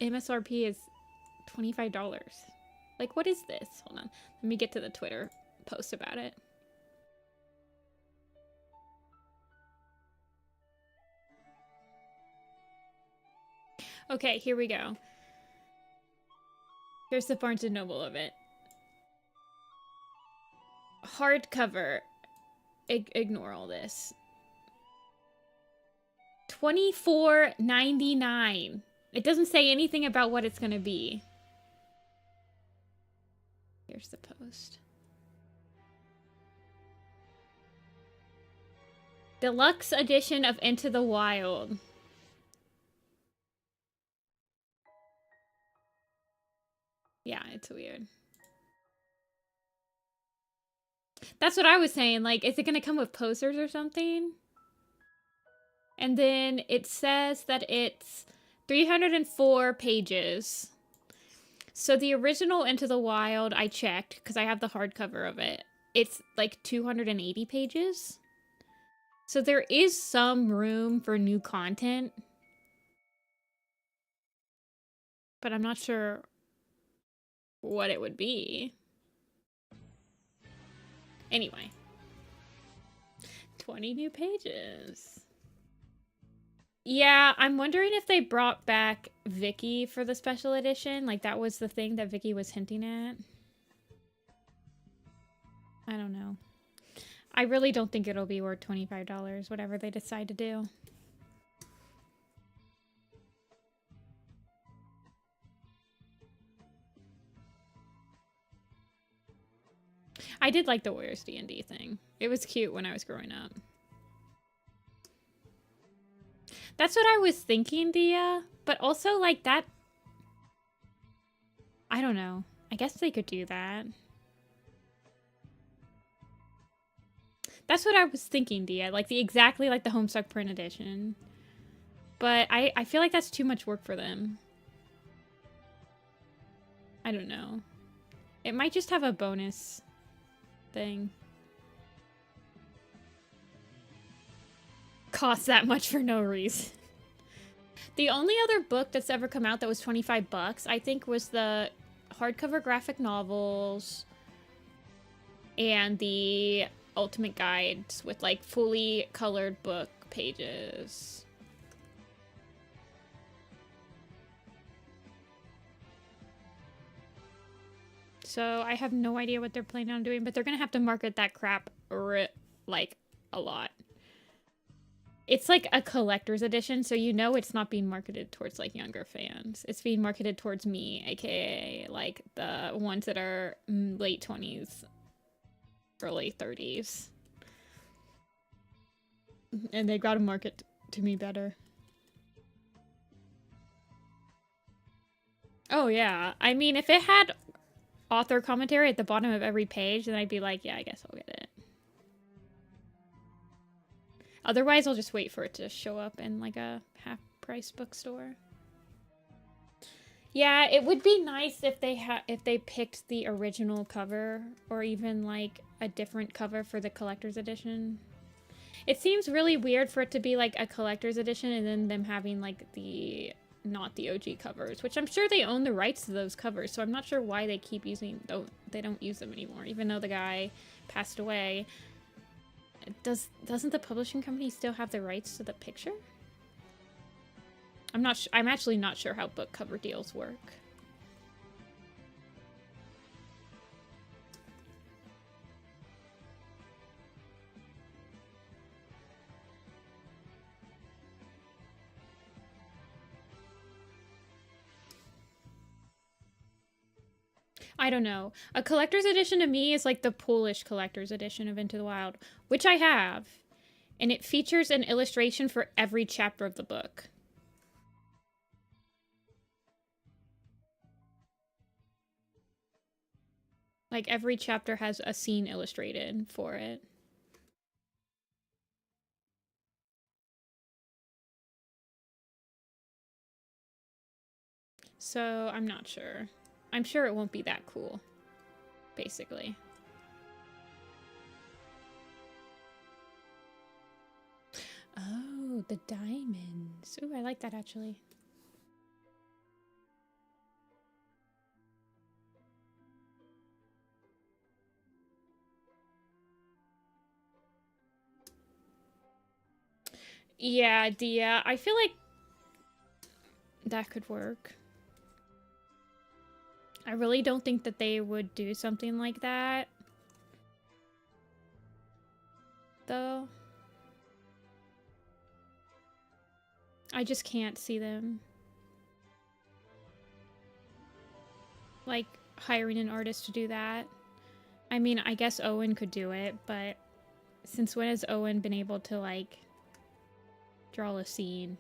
MSRP is $25. Like, what is this? Hold on. Let me get to the Twitter post about it. Okay, here we go. Here's the Barnes & Noble of it. Hardcover. Ignore all this. $24.99. It doesn't say anything about what it's gonna be. Here's the post. Deluxe edition of Into the Wild. Yeah, it's weird. That's what I was saying. Like, is it gonna come with posters or something? And then it says that it's 304 pages. So the original Into the Wild, I checked, because I have the hardcover of it. It's like 280 pages. So there is some room for new content. But I'm not sure what it would be. Anyway. 20 new pages. Yeah, I'm wondering if they brought back Vicky for the special edition. Like, that was the thing that Vicky was hinting at. I don't know. I really don't think it'll be worth $25, whatever they decide to do. I did like the Warriors D&D thing. It was cute when I was growing up. That's what I was thinking, Dia. But also, like, that... I don't know. I guess they could do that. That's what I was thinking, Dia. Like, exactly like the Homestuck print edition. But I feel like that's too much work for them. I don't know. It might just have a bonus thing. Cost that much for no reason. The only other book that's ever come out that was 25 bucks, I think, was the hardcover graphic novels and the ultimate guides with, like, fully colored book pages. So I have no idea what they're planning on doing, but they're gonna have to market that crap, like, a lot. It's like a collector's edition, so you know it's not being marketed towards, like, younger fans. It's being marketed towards me, aka, like, the ones that are late 20s, early 30s. And they gotta market to me better. Oh, yeah. I mean, if it had author commentary at the bottom of every page, then I'd be like, yeah, I guess I'll get it. Otherwise, I'll just wait for it to show up in, like, a half-price bookstore. Yeah, it would be nice if they picked the original cover, or even, like, a different cover for the collector's edition. It seems really weird for it to be, like, a collector's edition and then them having, like, not the OG covers, which I'm sure they own the rights to those covers, so I'm not sure why they keep using... they don't use them anymore, even though the guy passed away. Doesn't the publishing company still have the rights to the picture? I'm actually not sure how book cover deals work. I don't know. A collector's edition to me is like the Polish collector's edition of Into the Wild, which I have. And it features an illustration for every chapter of the book. Like every chapter has a scene illustrated for it. So I'm not sure. I'm sure it won't be that cool, basically. Oh, the diamonds. Ooh, I like that actually. Yeah, Dia, I feel like that could work. I really don't think that they would do something like that, though. I just can't see them, like, hiring an artist to do that. I mean, I guess Owen could do it, but since when has Owen been able to, like, draw a scene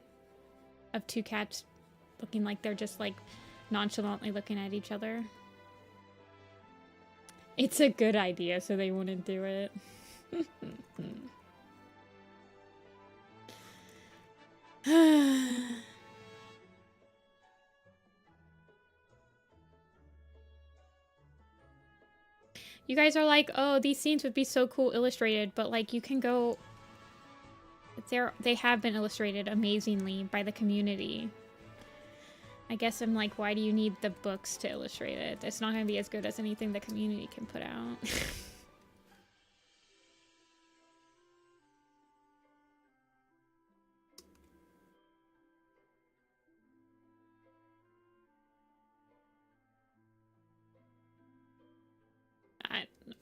of two cats looking like they're just, like, nonchalantly looking at each other? It's a good idea, so they wouldn't do it. You guys are like, oh, these scenes would be so cool illustrated, but like you can go... They have been illustrated amazingly by the community. I guess I'm like, why do you need the books to illustrate it? It's not going to be as good as anything the community can put out. I don't know.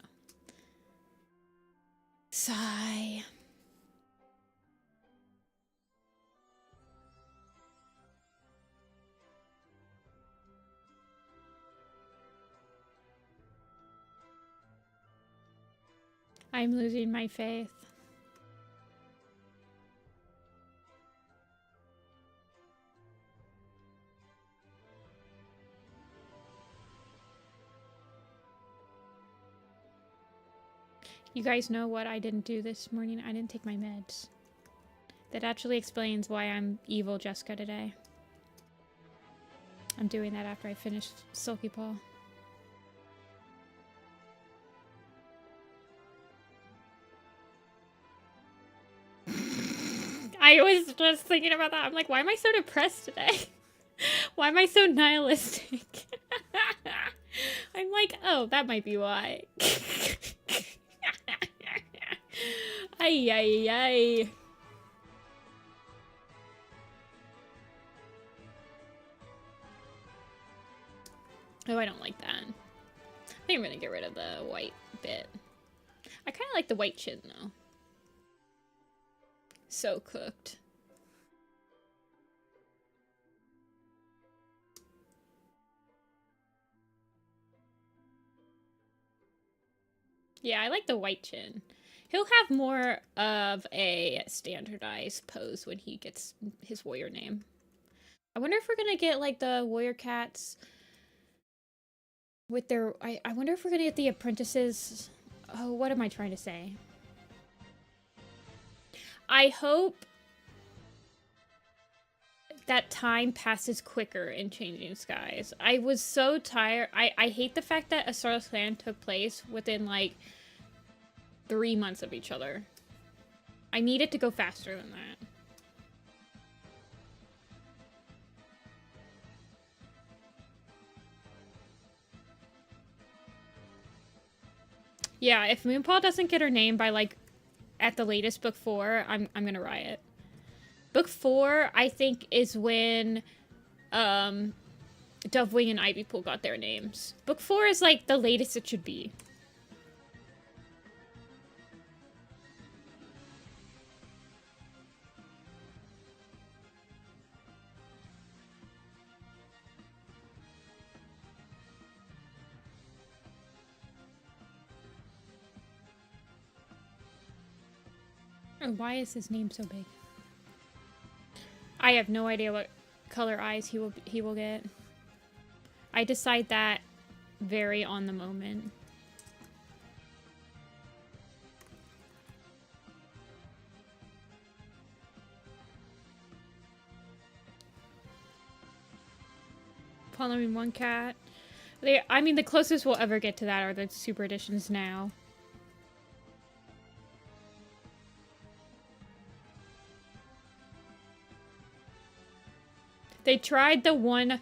Sigh. I'm losing my faith. You guys know what I didn't do this morning? I didn't take my meds. That actually explains why I'm evil Jessica today. I'm doing that after I finish Silkykit. I was just thinking about that. I'm like, why am I so depressed today? Why am I so nihilistic? I'm like, oh, that might be why. Ay, ay, ay. Oh, I don't like that. I think I'm gonna get rid of the white bit. I kind of like the white chin, though. So cooked. Yeah, I like the white chin. He'll have more of a standardized pose when he gets his warrior name. I wonder if we're gonna get, like, the warrior cats with their... I wonder if we're gonna get the apprentices... Oh, what am I trying to say? I hope that time passes quicker in Changing Skies. I was so tired. I hate the fact that A Starless Clan took place within, like, 3 months of each other. I need it to go faster than that. Yeah, if Moonpaw doesn't get her name by, like, at the latest book 4, I'm gonna riot. Book 4, I think, is when Dovewing and Ivypool got their names. Book 4 is, like, the latest it should be. Oh, why is his name so big? I have no idea what color eyes he will get. I decide that very on the moment. Following one cat. I mean, the closest we'll ever get to that are the super editions now. They tried the one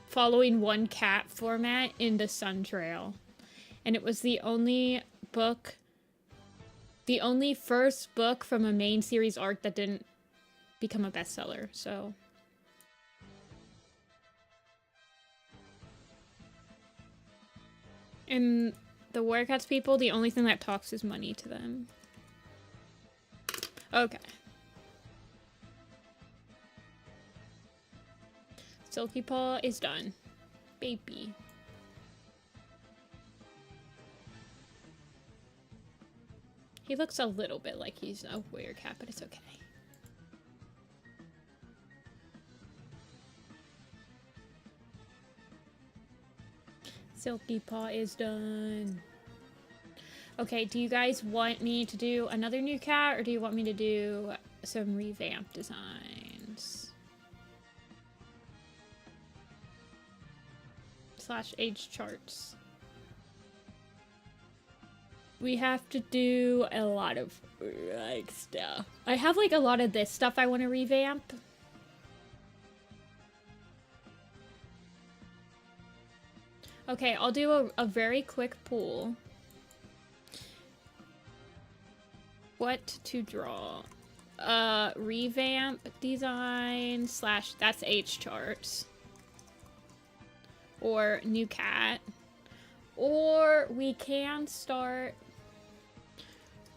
following one cat format in the Sun Trail. And it was the only first book from a main series arc that didn't become a bestseller, so. And the Werecats people, the only thing that talks is money to them. Okay. Silkypaw is done. Baby. He looks a little bit like he's a Werecat, but it's okay. Silkypaw is done. Okay, do you guys want me to do another new cat, or do you want me to do some revamp designs? / age charts. We have to do a lot of like stuff. I have like a lot of this stuff I want to revamp. Okay, I'll do a very quick poll. What to draw? Revamp design / that's H charts. Or new cat. Or we can start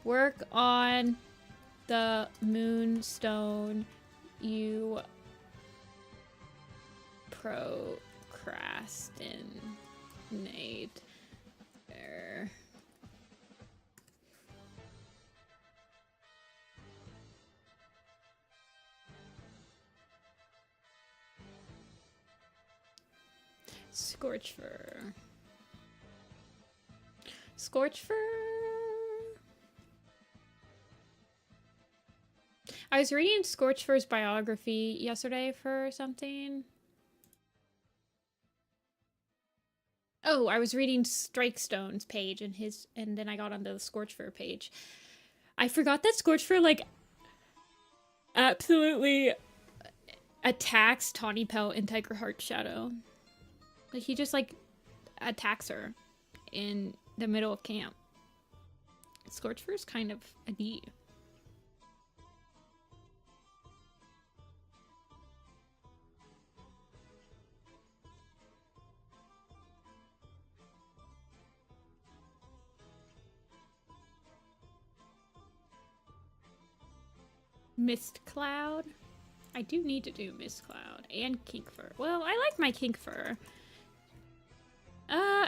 work on the moonstone you procrastinate there. Scorchfur. Scorchfur. I was reading Scorchfur's biography yesterday for something. Oh, I was reading Strikestone's page and then I got onto the Scorchfur page. I forgot that Scorchfur like absolutely attacks Tawny Pelt in Tiger Heart Shadow. Like he just like attacks her in the middle of camp. Scorchfur's kind of a D. Mist Cloud. I do need to do Mist Cloud and Kinkfur. Well, I like my Kinkfur.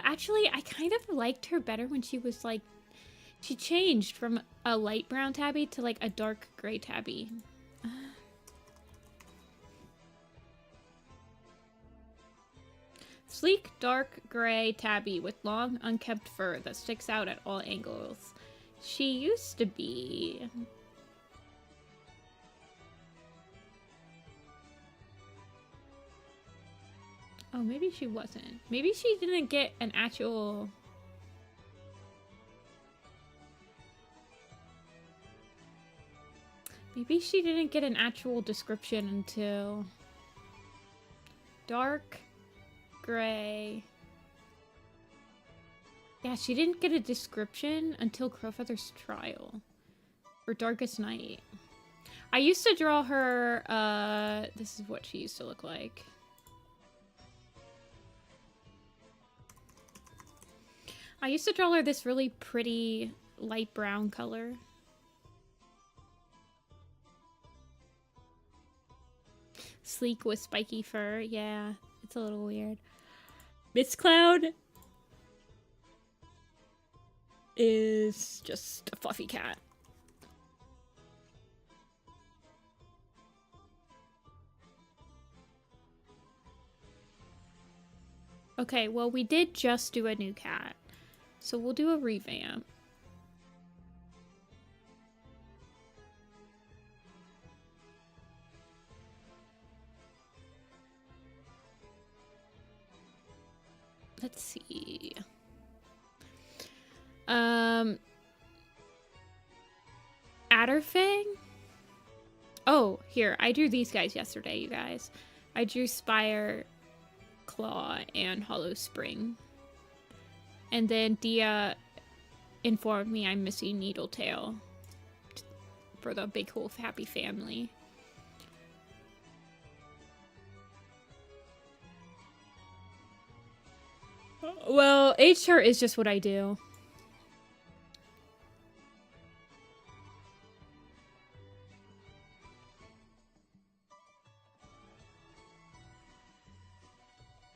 Actually, I kind of liked her better when she was like, she changed from a light brown tabby to like a dark gray tabby. Sleek, dark gray tabby with long, unkempt fur that sticks out at all angles. She used to be... Oh, maybe she wasn't. Maybe she didn't get an actual... Maybe she didn't get an actual description until... Dark gray. Yeah, she didn't get a description until Curlfeather's trial. Or Darkest Night. I used to draw her, this is what she used to look like. I used to draw her this really pretty light brown color. Sleek with spiky fur. Yeah, it's a little weird. Mist Cloud. is just a fluffy cat. Okay, well, we did just do a new cat, so we'll do a revamp. Let's see. Adderfang? Oh, here, I drew these guys yesterday, you guys. I drew Spireclaw and Hollow Spring. And then Dia informed me I'm missing NeedleTail for the big whole happy family. Well, H chart is just what I do.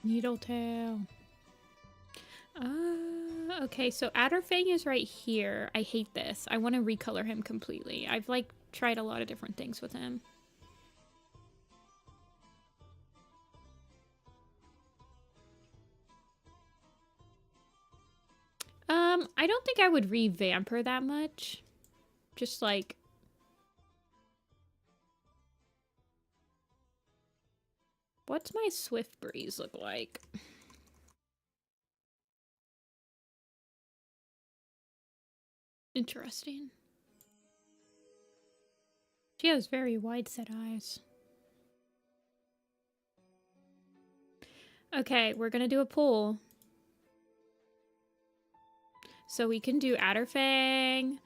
NeedleTail. Okay, so Adderfang is right here. I hate this. I want to recolor him completely. I've like tried a lot of different things with him. I don't think I would revamp her that much. Just like... What's my Swift Breeze look like? Interesting. She has very wide set eyes. Okay, we're gonna do a poll. So we can do Adderfang.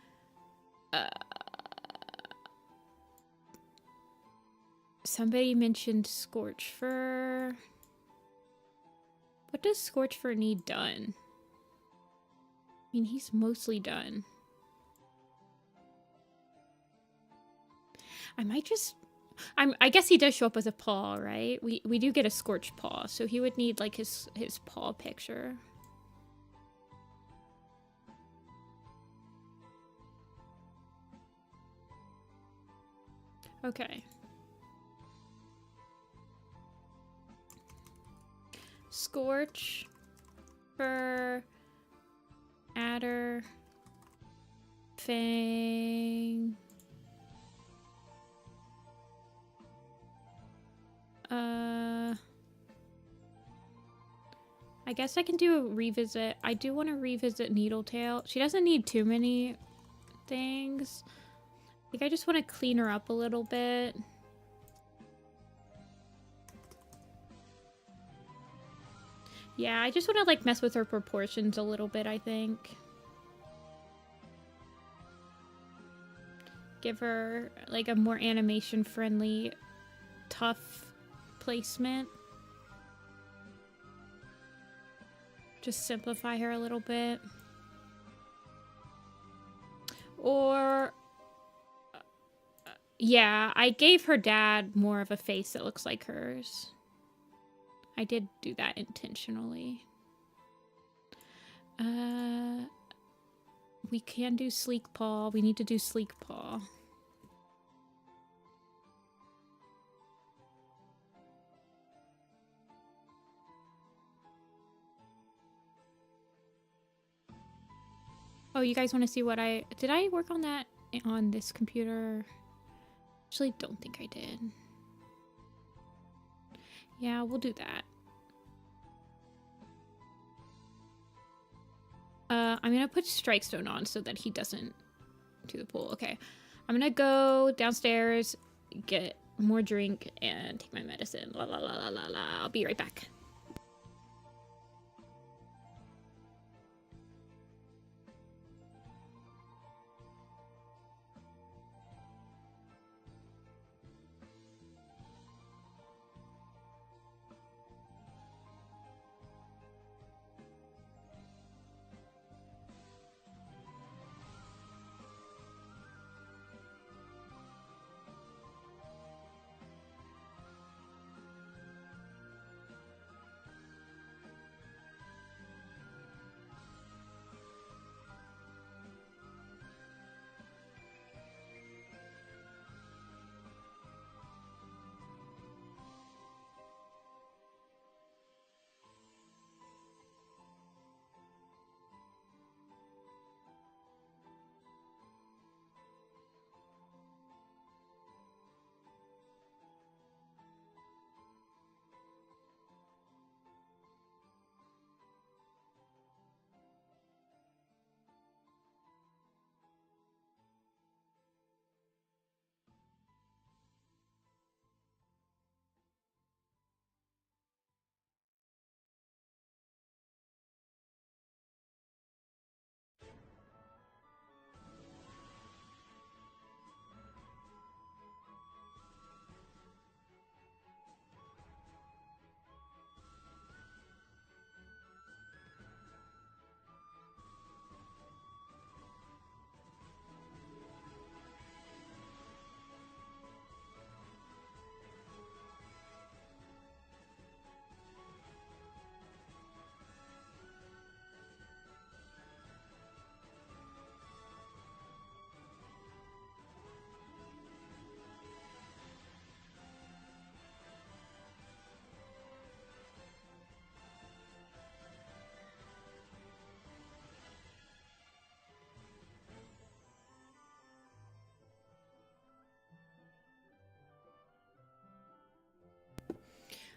Somebody mentioned Scorchfur. What does Scorchfur need done? I mean, he's mostly done. I might just... I guess he does show up as a paw, right? We do get a Scorch Paw, so he would need like his paw picture. Okay. Scorch, Fur, Adder, Fang. I guess I can do a revisit. I do want to revisit NeedleTail. She doesn't need too many things. I think I just want to clean her up a little bit. Yeah, I just want to like mess with her proportions a little bit, I think. Give her like a more animation friendly, tough placement. Just simplify her a little bit. Or... yeah, I gave her dad more of a face that looks like hers. I did do that intentionally. We can do Sleek Paw. We need to do Sleek Paw. Oh, you guys want to see what I... did I work on that on this computer? Actually, don't think I did. Yeah, we'll do that. I'm gonna put Strike Stone on so that he doesn't do the pool. Okay. I'm gonna go downstairs, get more drink, and take my medicine. La la la la la la. I'll be right back.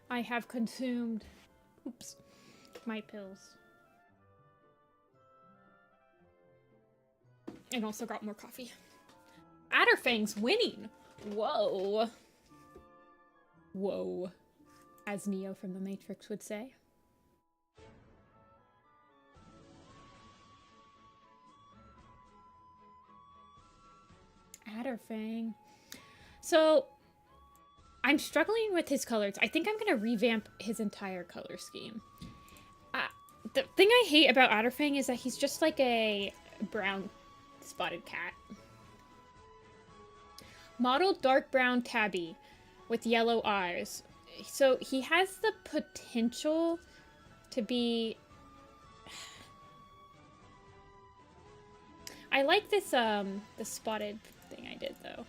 I have consumed, oops, my pills. And also got more coffee. Adderfang's winning! Whoa. Whoa. As Neo from the Matrix would say. Adderfang. So, I'm struggling with his colors. I think I'm going to revamp his entire color scheme. The thing I hate about Adderfang is that he's just like a brown spotted cat. Mottled dark brown tabby with yellow eyes. So he has the potential to be... I like this, the spotted thing I did, though.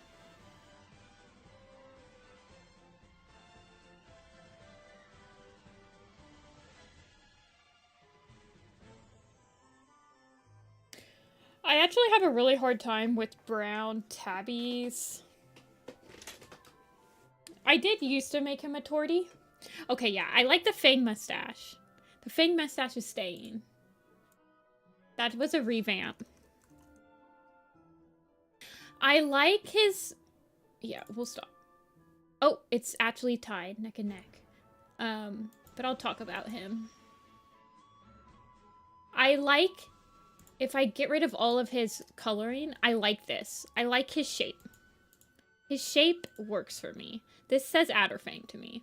I actually have a really hard time with brown tabbies. I did used to make him a tortie. Okay, yeah, I like the fang mustache. The fang mustache is staying. That was a revamp. I like his... Yeah, we'll stop. Oh, it's actually tied neck and neck. But I'll talk about him. I like... If I get rid of all of his coloring, I like this. I like his shape. His shape works for me. This says Adderfang to me.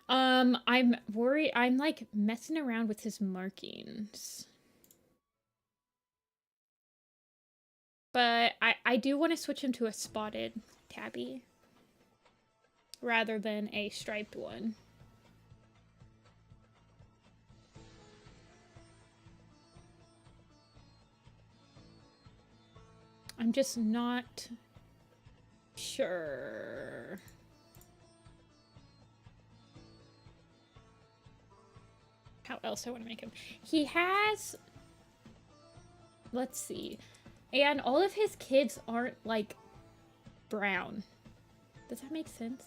I'm worried. I'm like messing around with his markings. But I do want to switch him to a spotted tabby rather than a striped one. I'm just not sure. How else I want to make him? He has... Let's see. And all of his kids aren't, like, brown. Does that make sense?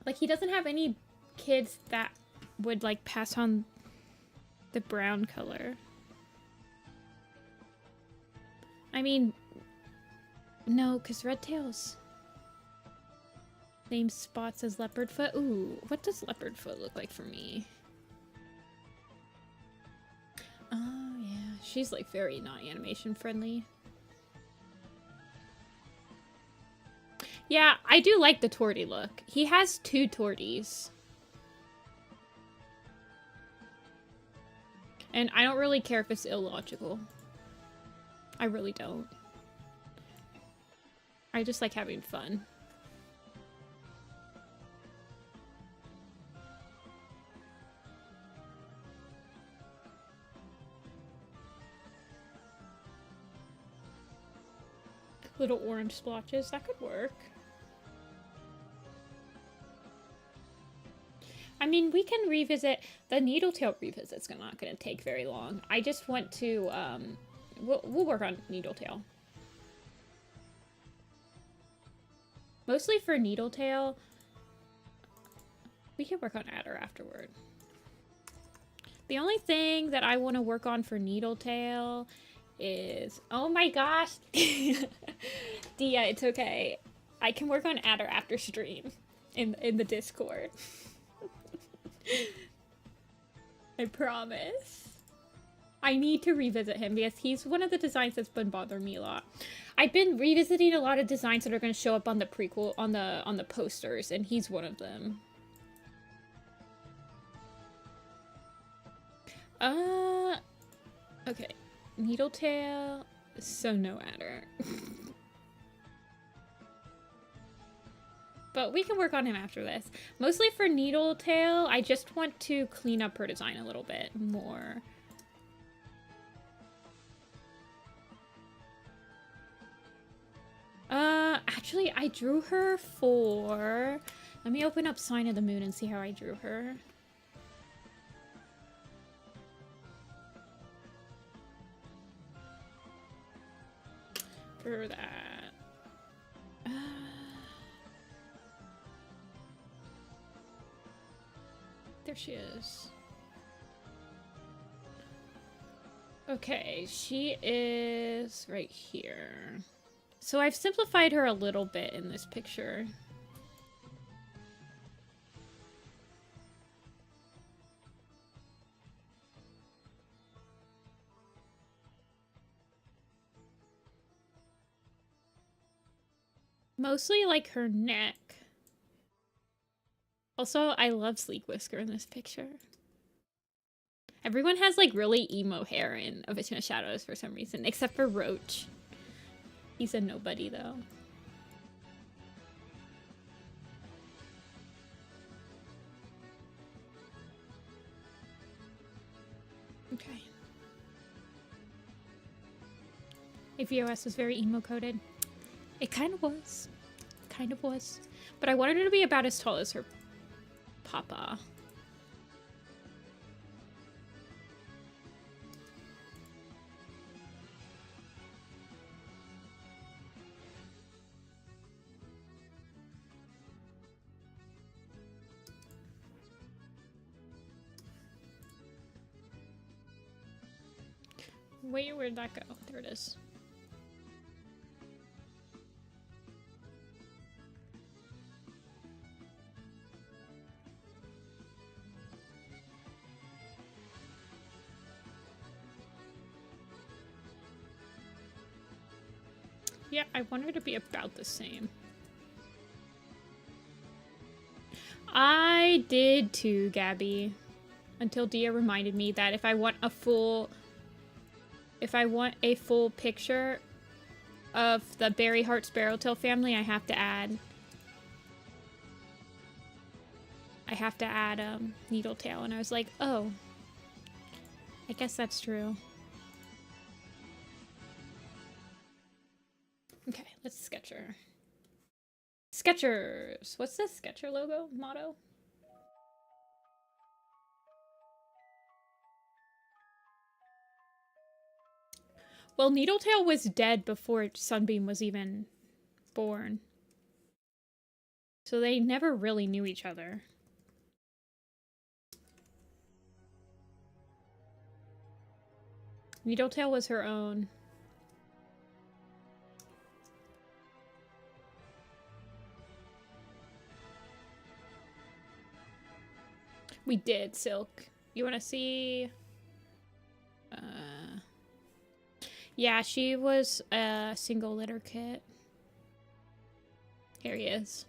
Like, he doesn't have any kids that would, like, pass on the brown color. I mean, no, because Redtail's name spots as Leopardfoot. Ooh, what does Leopardfoot look like for me? Oh, yeah. She's, like, very not animation friendly. Yeah, I do like the tortie look. He has 2 torties. And I don't really care if it's illogical. I really don't. I just like having fun. Little orange splotches, that could work. I mean, we can revisit the NeedleTail revisit's not going to take very long. I just want to we'll work on NeedleTail. Mostly for NeedleTail, we can work on Adder afterward. The only thing that I want to work on for NeedleTail is... Oh my gosh! Dia, it's okay. I can work on Adder after stream in the Discord. I promise. I need to revisit him because he's one of the designs that's been bothering me a lot. I've been revisiting a lot of designs that are going to show up on the prequel, on the posters, and he's one of them. Okay. NeedleTail, so no Adder. But we can work on him after this. Mostly for NeedleTail, I just want to clean up her design a little bit more. Actually, I drew her for... Let me open up Sign of the Moon and see how I drew her. For that. There she is. Okay, she is right here. So I've simplified her a little bit in this picture. Mostly like her neck. Also, I love Sleek Whisker in this picture. Everyone has like really emo hair in A Vision of Shadows for some reason, except for Roach. He's a nobody though. Okay. AVOS was very emo coded. It kind of was. Kind of was. But I wanted her to be about as tall as her papa. Wait, where'd that go? There it is. Yeah, I want her to be about the same. I did too, Gabby. Until Dia reminded me that if I want a full picture of the Berryheart Sparrowtail family, I have to add NeedleTail, and I was like, oh, I guess that's true. Okay, let's sketch her. Sketchers! What's this Sketcher logo? Motto? Well, NeedleTail was dead before Sunbeam was even born. So they never really knew each other. NeedleTail was her own. We did, Silk. You want to see? Yeah, she was a single litter kit. Here he is.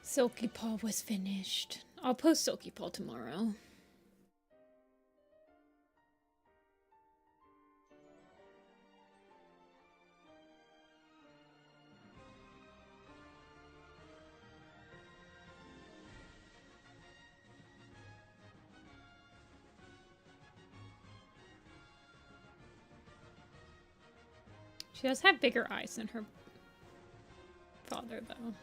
Silkypaw was finished. I'll post Silkypaw tomorrow. She does have bigger eyes than her father, though.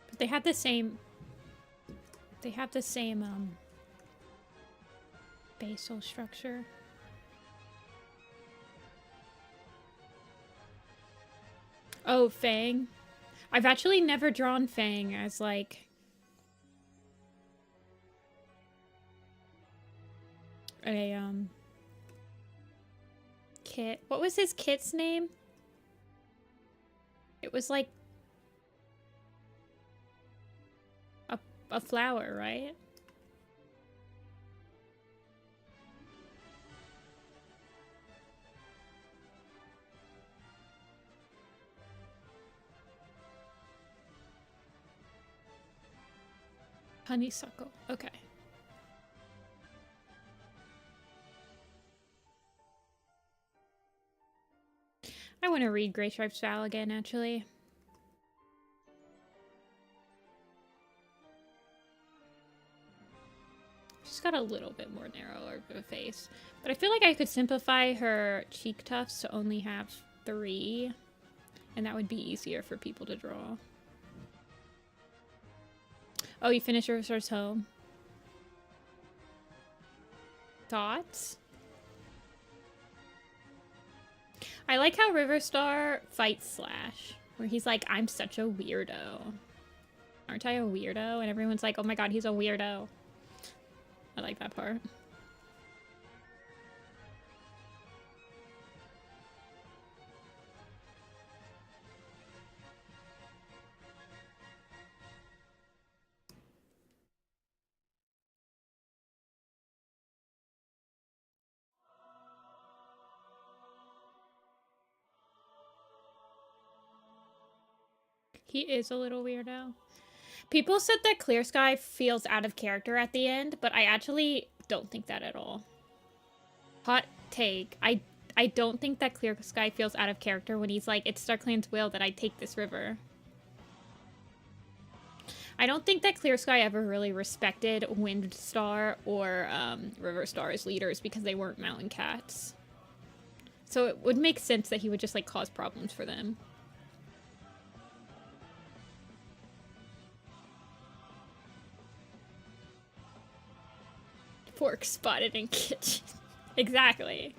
But they have the same... basal structure. Oh, Fang. I've actually never drawn Fang as, like... a, kit. What was his kit's name? It was, like... a flower, right? Honeysuckle. Okay. I want to read Gray Stripes Val again, actually. Just just got a little bit more narrower of a face. But I feel like I could simplify her cheek tufts to only have 3. And that would be easier for people to draw. Oh, you finished your resource home? Thoughts? I like how Riverstar fights Slash, where he's like, I'm such a weirdo. Aren't I a weirdo? And everyone's like, oh my god, he's a weirdo. I like that part. He is a little weirdo. People said that Clear Sky feels out of character at the end, but I actually don't think that at all. Hot take. I don't think that Clear Sky feels out of character when he's like, it's StarClan's will that I take this river. I don't think that Clear Sky ever really respected Windstar or Riverstar as leaders because they weren't mountain cats. So it would make sense that he would just like cause problems for them. Fork spotted in kitchen. Exactly.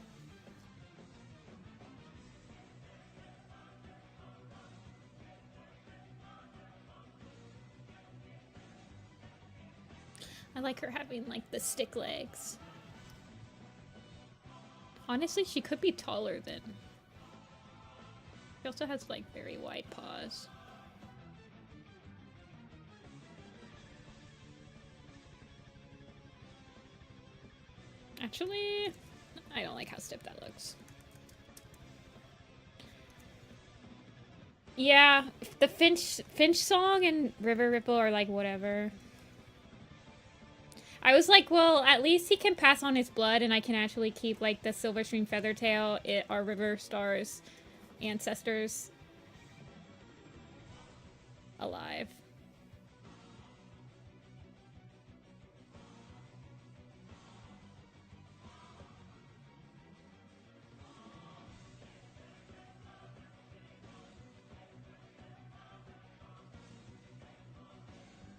I like her having like the stick legs. Honestly, she could be taller than. She also has like very wide paws. Actually, I don't like how stiff that looks. Yeah, the Finch song and River Ripple are like whatever. I was like, well, at least he can pass on his blood and I can actually keep like the Silverstream Feathertail, our Riverstar's ancestors alive.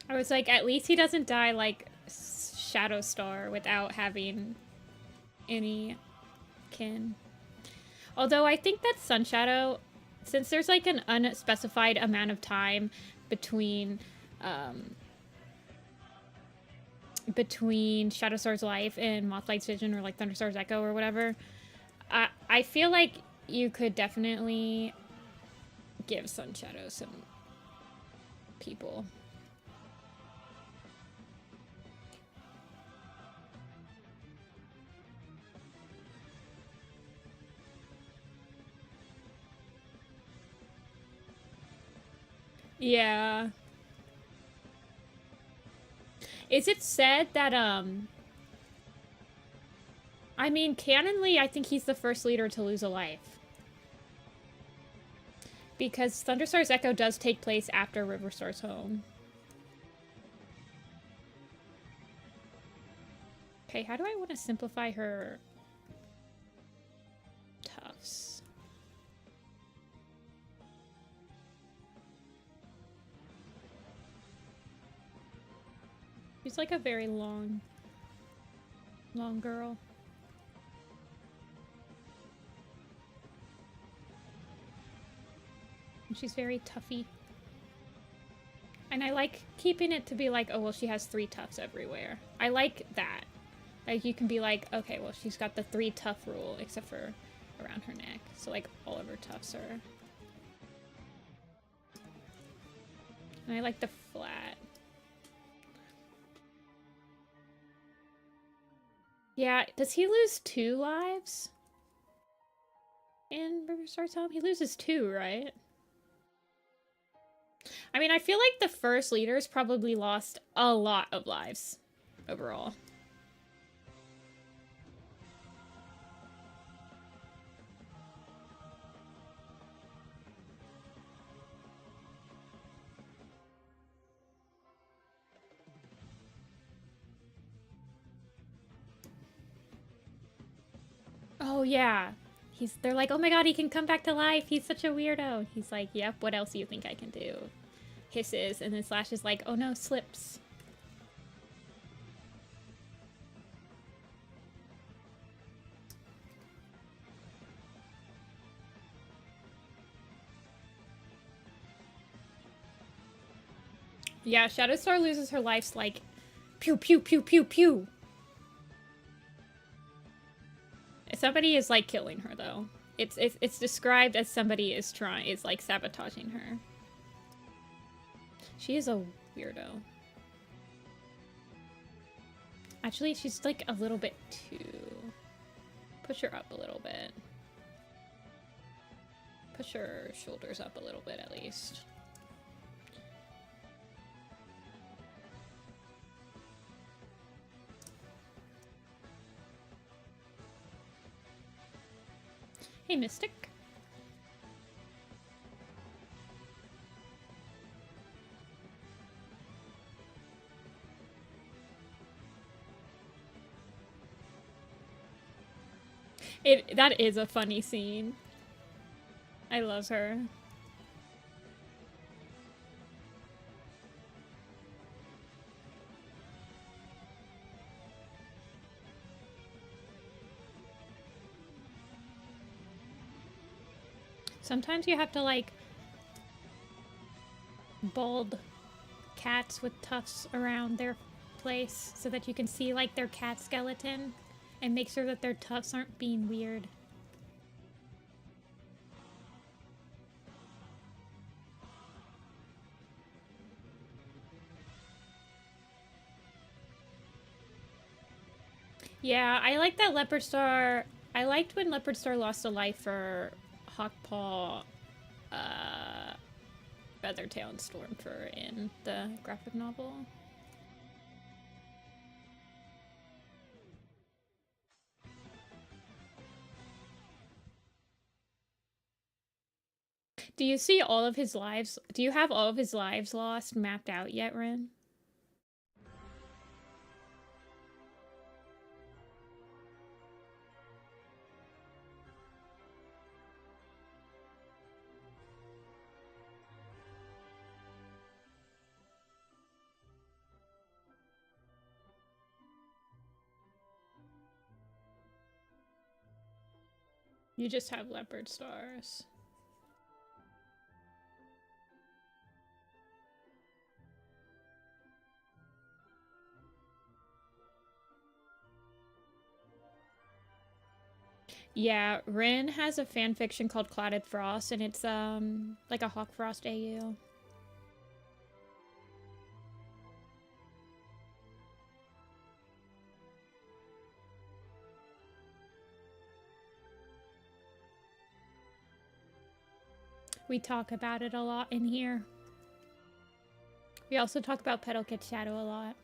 I was like, at least he doesn't die like Shadowstar without having any kin. Although I think that Sunshadow, since there's like an unspecified amount of time between Shadowstar's life and Mothlight's vision or like Thunderstar's echo or whatever, I feel like you could definitely give Sunshadow some people. Yeah. Is it said that, I mean, canonly, I think he's the first leader to lose a life. Because Thunderstar's Echo does take place after Riverstar's home. Okay, how do I want to simplify her tufts? She's like a very long girl. And she's very toughy. And I like keeping it to be like, oh, well, she has 3 tufts everywhere. I like that. Like, you can be like, okay, well, she's got the 3 tuft rule, except for around her neck. So, like, all of her tufts are... And I like the flat. Yeah, does he lose 2 lives? In Riverstar's home? He loses 2, right? I mean, I feel like the first leaders probably lost a lot of lives overall. yeah. They're like, oh my god, he can come back to life. He's such a weirdo. He's like, yep, what else do you think I can do? Hisses, and then Slash is like, oh no, slips. Yeah, Shadowstar loses her life's like, pew pew pew pew pew. Somebody is like killing her though. It's described as somebody is like sabotaging her. She is a weirdo. Actually, she's like a little bit too... Push her up a little bit. Push her shoulders up a little bit at least. Hey, Mystic. That is a funny scene. I love her. Sometimes you have to like bald cats with tufts around their place so that you can see like their cat skeleton and make sure that their tufts aren't being weird. Yeah, I like that Leopard Star. I liked when Leopard Star lost a life for Hawkpaw, Feathertail, and Stormfur in the graphic novel. Do you see all of his lives? Do you have all of his lives lost mapped out yet, Rin? You just have leopard stars. Yeah, Rin has a fan fiction called Clouded Frost, and it's like a Hawk Frost AU. We talk about it a lot in here. We also talk about Petalkit Shadow a lot.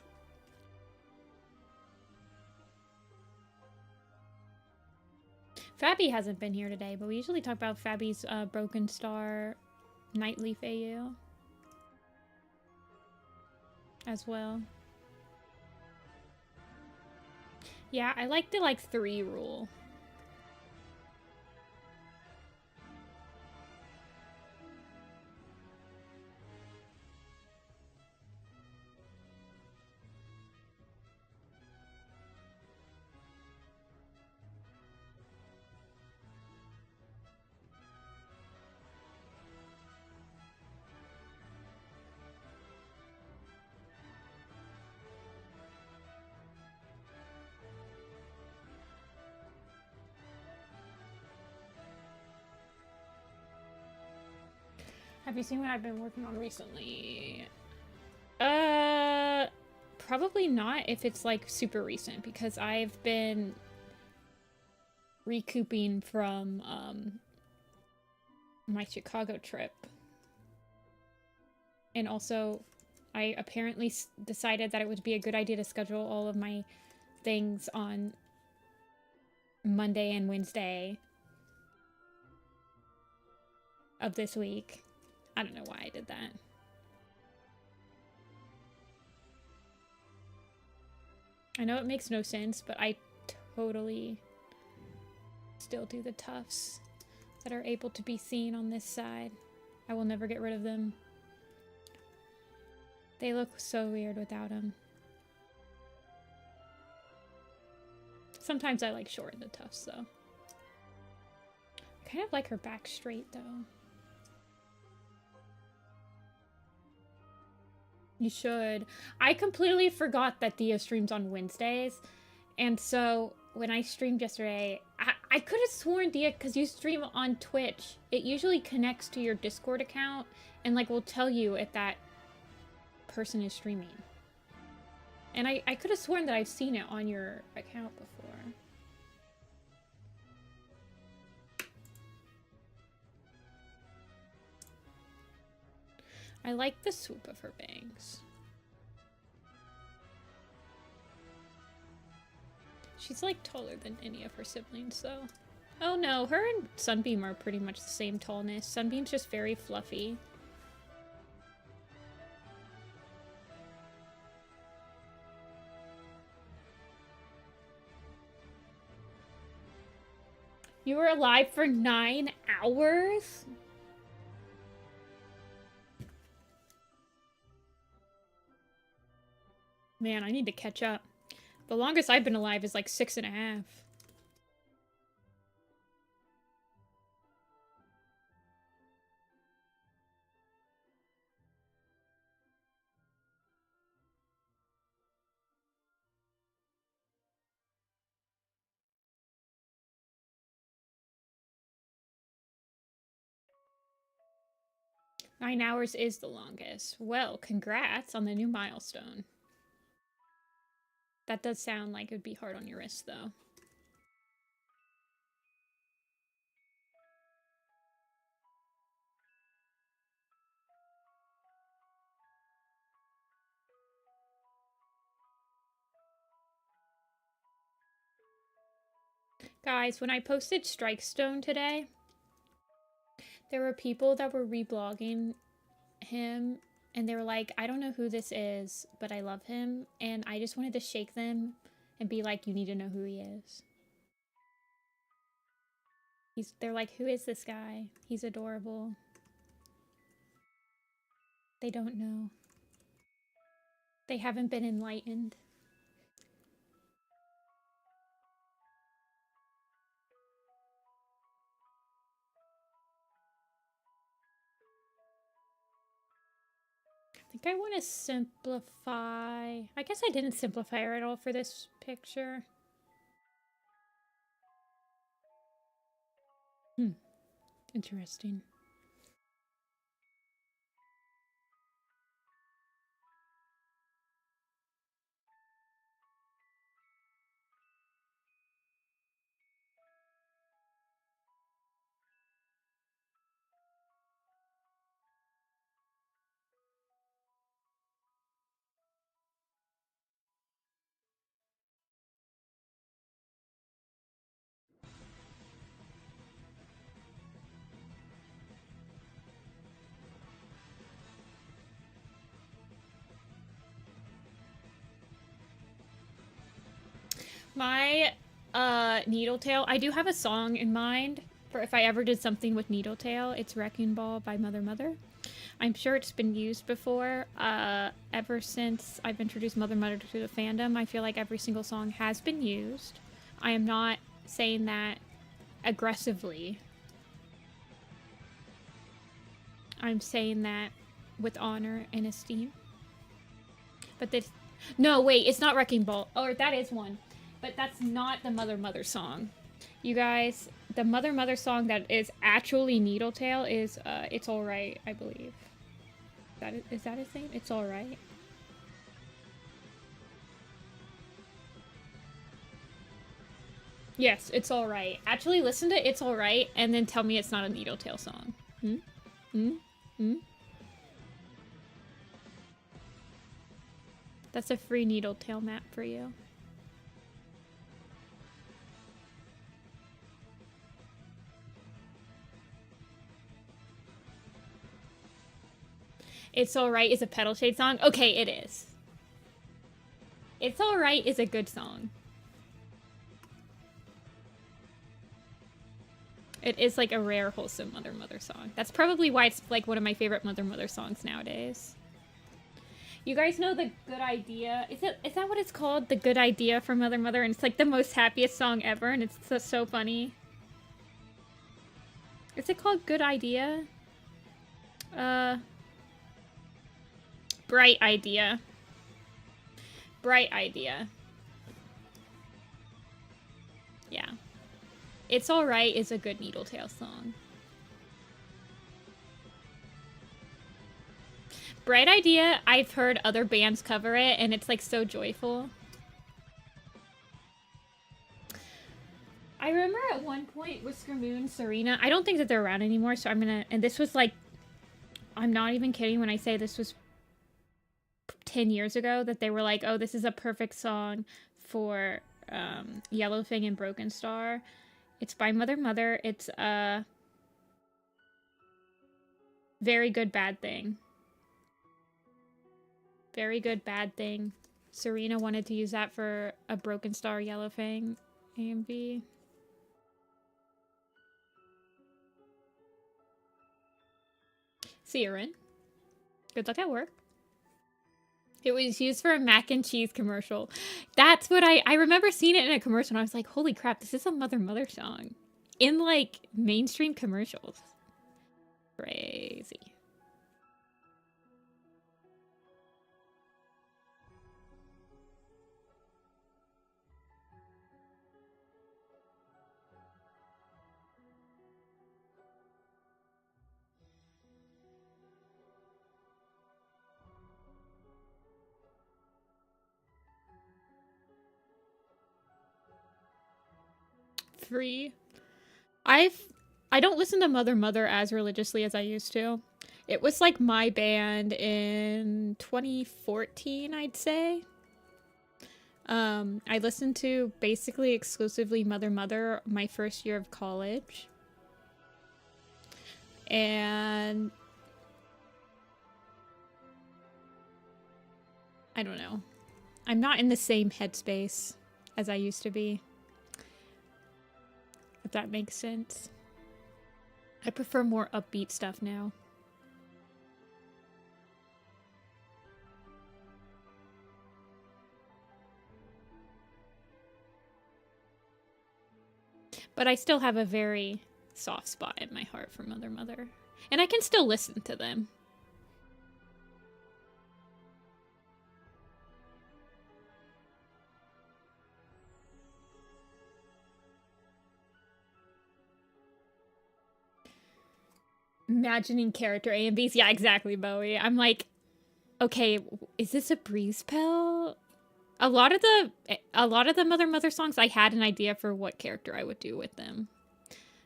Fabby hasn't been here today, but we usually talk about Fabby's Broken Star Nightleaf AU as well. Yeah, I like the 3 rule. Have you seen what I've been working on recently? Probably not if it's super recent, because I've been recouping from my Chicago trip. And also, I apparently decided that it would be a good idea to schedule all of my things on Monday and Wednesday of this week. I don't know why I did that. I know it makes no sense, but I totally Still do the tufts that are able to be seen on this side. I will never get rid of them. They look so weird without them. Sometimes I like shorten the tufts though. I kind of like her back straight though. You should. I completely forgot that Thea streams on Wednesdays. And so when I streamed yesterday, I could have sworn, Thea, because you stream on Twitch, it usually connects to your Discord account and like will tell you if that person is streaming. And I could have sworn that I've seen it on your account before. I like the swoop of her bangs. She's like taller than any of her siblings though. Oh no, her and Sunbeam are pretty much the same tallness. Sunbeam's just very fluffy. You were alive for 9 hours? Man, I need to catch up. The longest I've been alive is like 6.5. Nine hours is the longest. Well, congrats on the new milestone. That does sound like it would be hard on your wrist, though. Guys, when I posted Strikestone today, there were people that were reblogging him, and they were like, I don't know who this is, but I love him, and I just wanted to shake them and be like, you need to know who he is. They're like, who is this guy? He's adorable. They don't know. They haven't been enlightened. I think I want to simplify. I guess I didn't simplify her at all for this picture. Interesting. My NeedleTail, I do have a song in mind for if I ever did something with NeedleTail. It's Wrecking Ball by Mother Mother. I'm sure it's been used before. Ever since I've introduced Mother Mother to the fandom, I feel like every single song has been used. I am not saying that aggressively. I'm saying that with honor and esteem. But this... No, wait, it's not Wrecking Ball. Or that is one. But that's not the Mother Mother song. You guys, the Mother Mother song that is actually NeedleTail is It's Alright, I believe. Is that his name? It's Alright. Yes, It's Alright. Actually, listen to It's Alright and then tell me it's not a NeedleTail song. That's a free NeedleTail map for you. It's Alright is a Petal Shade song? Okay, it is. It's Alright is a good song. It is like a rare, wholesome mother song. That's probably why it's like one of my favorite mother songs nowadays. You guys know the Good Idea? Is that what it's called? The Good Idea for Mother? And it's like the most happiest song ever, and it's so funny. Is it called Good Idea? Bright Idea. Bright Idea. Yeah. It's Alright is a good NeedleTail song. Bright Idea, I've heard other bands cover it, and it's like so joyful. I remember at one point Whisker Moon, Serena, I don't think that they're around anymore, so I'm gonna, and this was like, I'm not even kidding when I say this was 10 years ago, that they were like, oh, this is a perfect song for Yellowfang and Broken Star. It's by Mother. It's a Very Good Bad Thing. Very Good Bad Thing. Serena wanted to use that for a Broken Star Yellowfang AMV. See you, Rin. Good luck at work. It was used for a mac and cheese commercial. That's what I remember seeing it in a commercial, and I was like, holy crap, this is a Mother song. In, like, mainstream commercials. Crazy. Free. I don't listen to Mother as religiously as I used to. It was like my band in 2014, I'd say. I listened to basically exclusively Mother my first year of college. And I don't know. I'm not in the same headspace as I used to be. If that makes sense. I prefer more upbeat stuff now. But I still have a very soft spot in my heart for Mother. And I can still listen to them. Imagining character AMVs. Yeah, exactly, Bowie. I'm like, okay, is this a breeze pill? A lot of the Mother songs, I had an idea for what character I would do with them.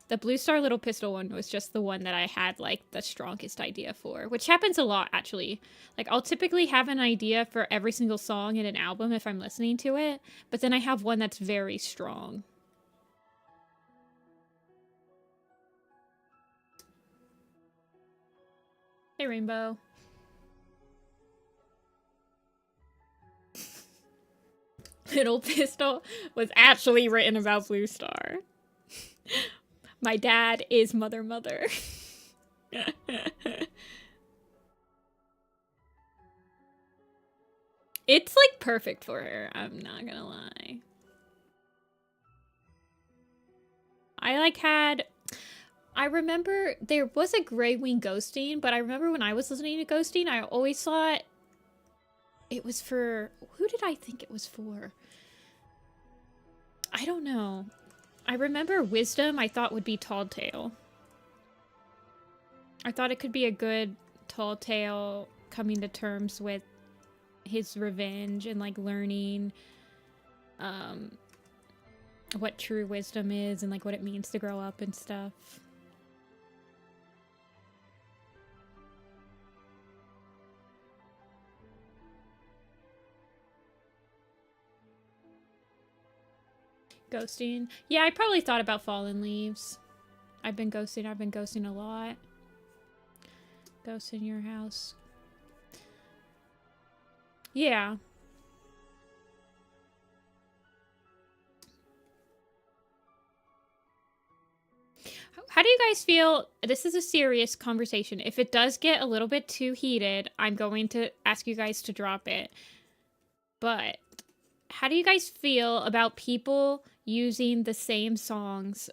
The Blue Star Little Pistol one was just the one that I had, like, the strongest idea for, which happens a lot, actually. Like, I'll typically have an idea for every single song in an album if I'm listening to it, but then I have one that's very strong. Hey, Rainbow. Little Pistol was actually written about Blue Star. My dad is Mother. It's like perfect for her, I'm not gonna lie. I remember there was a Grey Wing Ghosting, but I remember when I was listening to Ghosting, I always thought it was for, who did I think it was for? I don't know. I remember Wisdom I thought would be Tall Tale. I thought it could be a good Tall Tale coming to terms with his revenge and like learning what true wisdom is and like what it means to grow up and stuff. Ghosting. Yeah, I probably thought about Fallen Leaves. I've been ghosting a lot. Ghost in your house. Yeah. How do you guys feel? This is a serious conversation. If it does get a little bit too heated, I'm going to ask you guys to drop it. But how do you guys feel about people using the same songs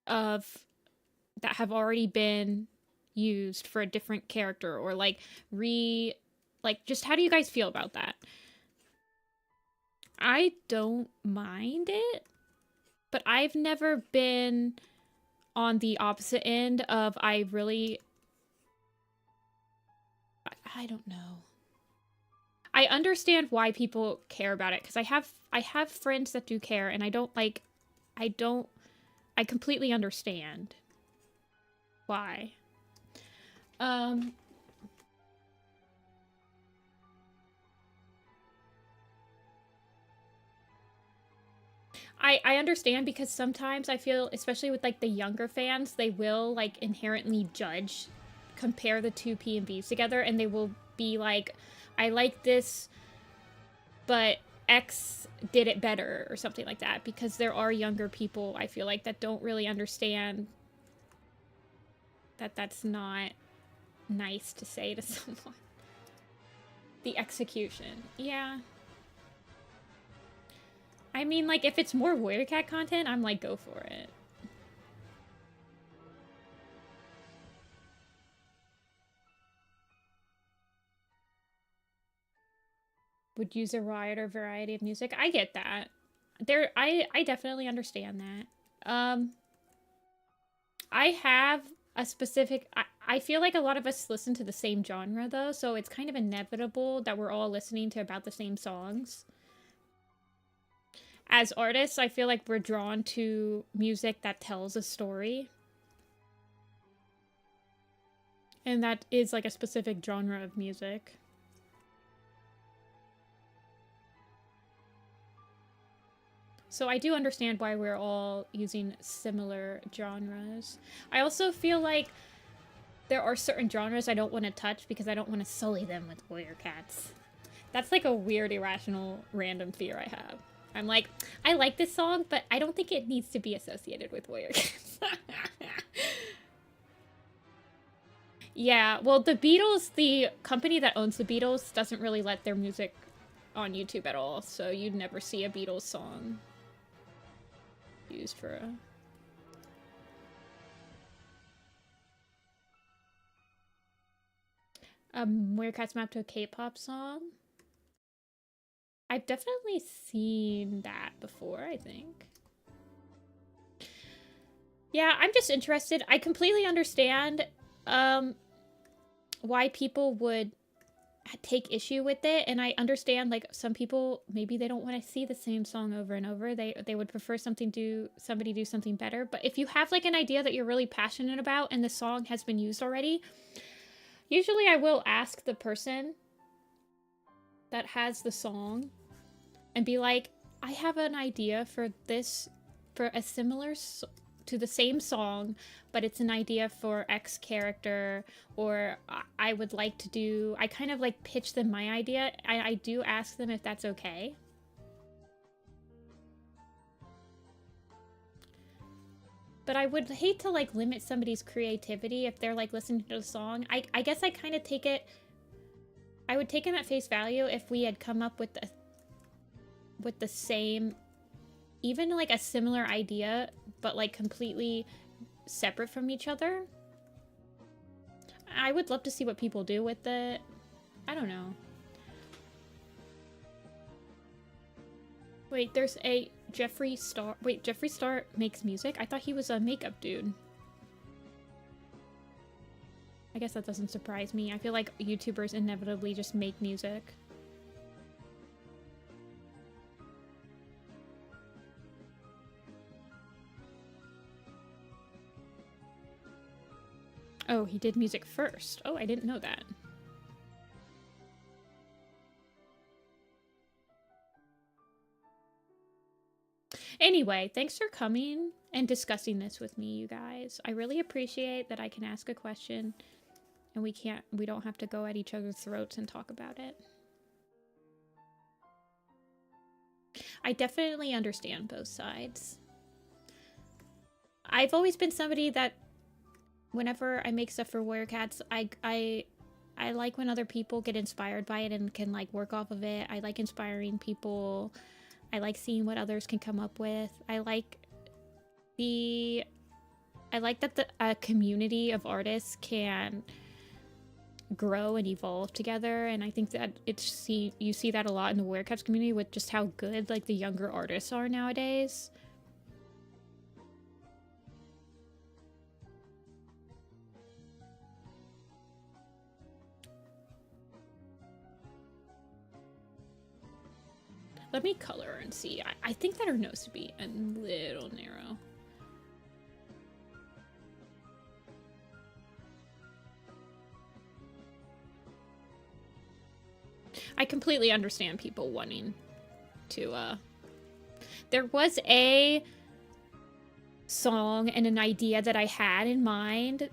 that have already been used for a different character, or like just how do you guys feel about that? I don't mind it, but I've never been on the opposite end of I don't know. I understand why people care about it, because I have friends that do care, and I completely understand why. I understand, because sometimes I feel, especially with like the younger fans, they will like inherently compare the two P and Bs together, and they will be like, I like this, but X did it better, or something like that, because there are younger people, I feel like, that don't really understand that that's not nice to say to someone. The execution. Yeah. I mean, like, if it's more Warrior Cat content, I'm like, go for it. Would use a wider variety of music. I get that. I definitely understand that. I have a specific... I feel like a lot of us listen to the same genre, though, so it's kind of inevitable that we're all listening to about the same songs. As artists, I feel like we're drawn to music that tells a story. And that is like a specific genre of music. So I do understand why we're all using similar genres. I also feel like there are certain genres I don't want to touch because I don't want to sully them with warrior cats. That's like a weird, irrational, random fear I have. I'm like, I like this song, but I don't think it needs to be associated with warrior cats. Yeah, well, the Beatles, the company that owns the Beatles, doesn't really let their music on YouTube at all, so you'd never see a Beatles song used for a Warrior Cats map to a K-pop song. I've definitely seen that before, I think. Yeah, I'm just interested. I completely understand why people would take issue with it, and I understand, like, some people, maybe they don't want to see the same song over and over. They would prefer somebody do something better. But if you have like an idea that you're really passionate about and the song has been used already, usually I will ask the person that has the song and be like, I have an idea for this, for a similar to the same song, but it's an idea for X character, or I would like to do, I kind of like pitch them my idea. I do ask them if that's okay. But I would hate to like limit somebody's creativity if they're like listening to the song. I guess I kind of take it, I would take them at face value if we had come up with the same, even like a similar idea, but like completely separate from each other. I would love to see what people do with it. I don't know. Wait, there's a Jeffree Star. Wait, Jeffree Star makes music? I thought he was a makeup dude. I guess that doesn't surprise me. I feel like YouTubers inevitably just make music. Oh, he did music first. Oh, I didn't know that. Anyway, thanks for coming and discussing this with me, you guys. I really appreciate that I can ask a question and we don't have to go at each other's throats and talk about it. I definitely understand both sides. I've always been somebody that whenever I make stuff for Warrior Cats, I like when other people get inspired by it and can like work off of it. I like inspiring people. I like seeing what others can come up with. I like that a community of artists can grow and evolve together, and I think that you see that a lot in the Warrior Cats community with just how good like the younger artists are nowadays. Let me color and see. I think that her nose would be a little narrow. I completely understand people wanting to, there was a song and an idea that I had in mind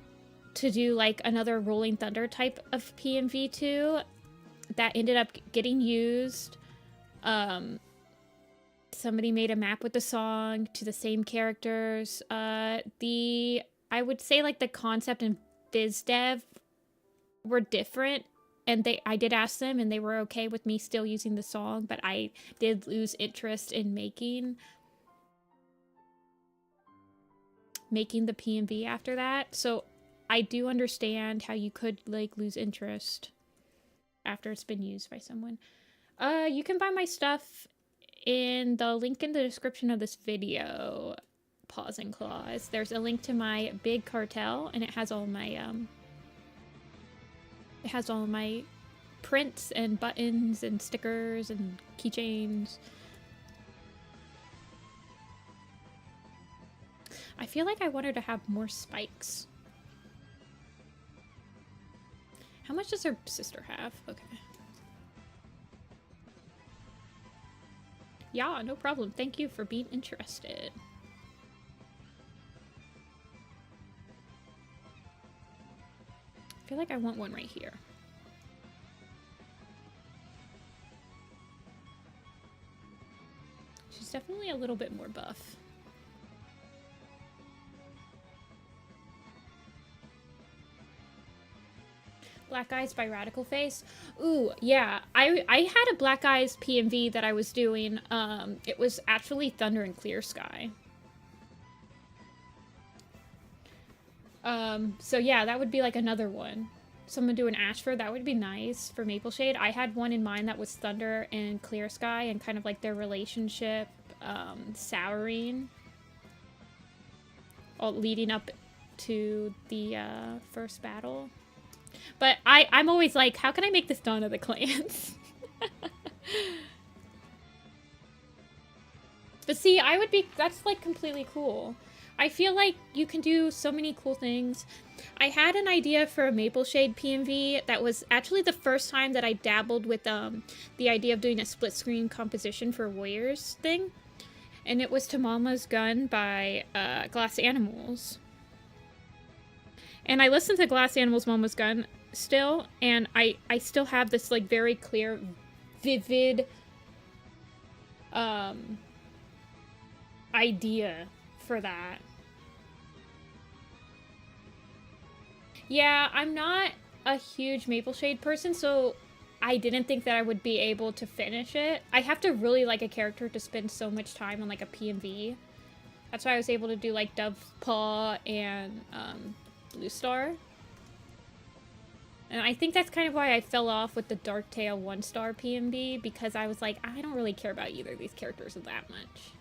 to do like another Rolling Thunder type of PMV too that ended up getting used. Somebody made a map with the song to the same characters. I would say like the concept and biz dev were different, and I did ask them and they were okay with me still using the song, but I did lose interest in making the PMV after that. So I do understand how you could like lose interest after it's been used by someone. You can buy my stuff in the link in the description of this video, Paws and Claws. There's a link to my big cartel, and it has all my prints and buttons and stickers and keychains. I feel like I want her to have more spikes. How much does her sister have? Okay. Yeah, no problem. Thank you for being interested. I feel like I want one right here. She's definitely a little bit more buff. Black Eyes by Radical Face. Ooh, yeah. I had a Black Eyes PMV that I was doing. It was actually Thunder and Clear Sky. So yeah, that would be like another one. Someone do an Ashford, that would be nice for Maple Shade. I had one in mind that was Thunder and Clear Sky and kind of like their relationship souring. All leading up to the first battle. But I'm always like, how can I make this Dawn of the Clans? But see, that's like completely cool. I feel like you can do so many cool things. I had an idea for a Maple Shade PMV that was actually the first time that I dabbled with the idea of doing a split screen composition for Warriors thing. And it was To Mama's Gun by Glass Animals. And I listened to Glass Animals' Mama's Gun still, and I still have this like very clear, vivid idea for that. Yeah, I'm not a huge Maple Shade person, so I didn't think that I would be able to finish it. I have to really like a character to spend so much time on like a PMV. That's why I was able to do like Dovepaw and Blue Star. And I think that's kind of why I fell off with the Darktail 1-star PMV, because I was like, I don't really care about either of these characters that much.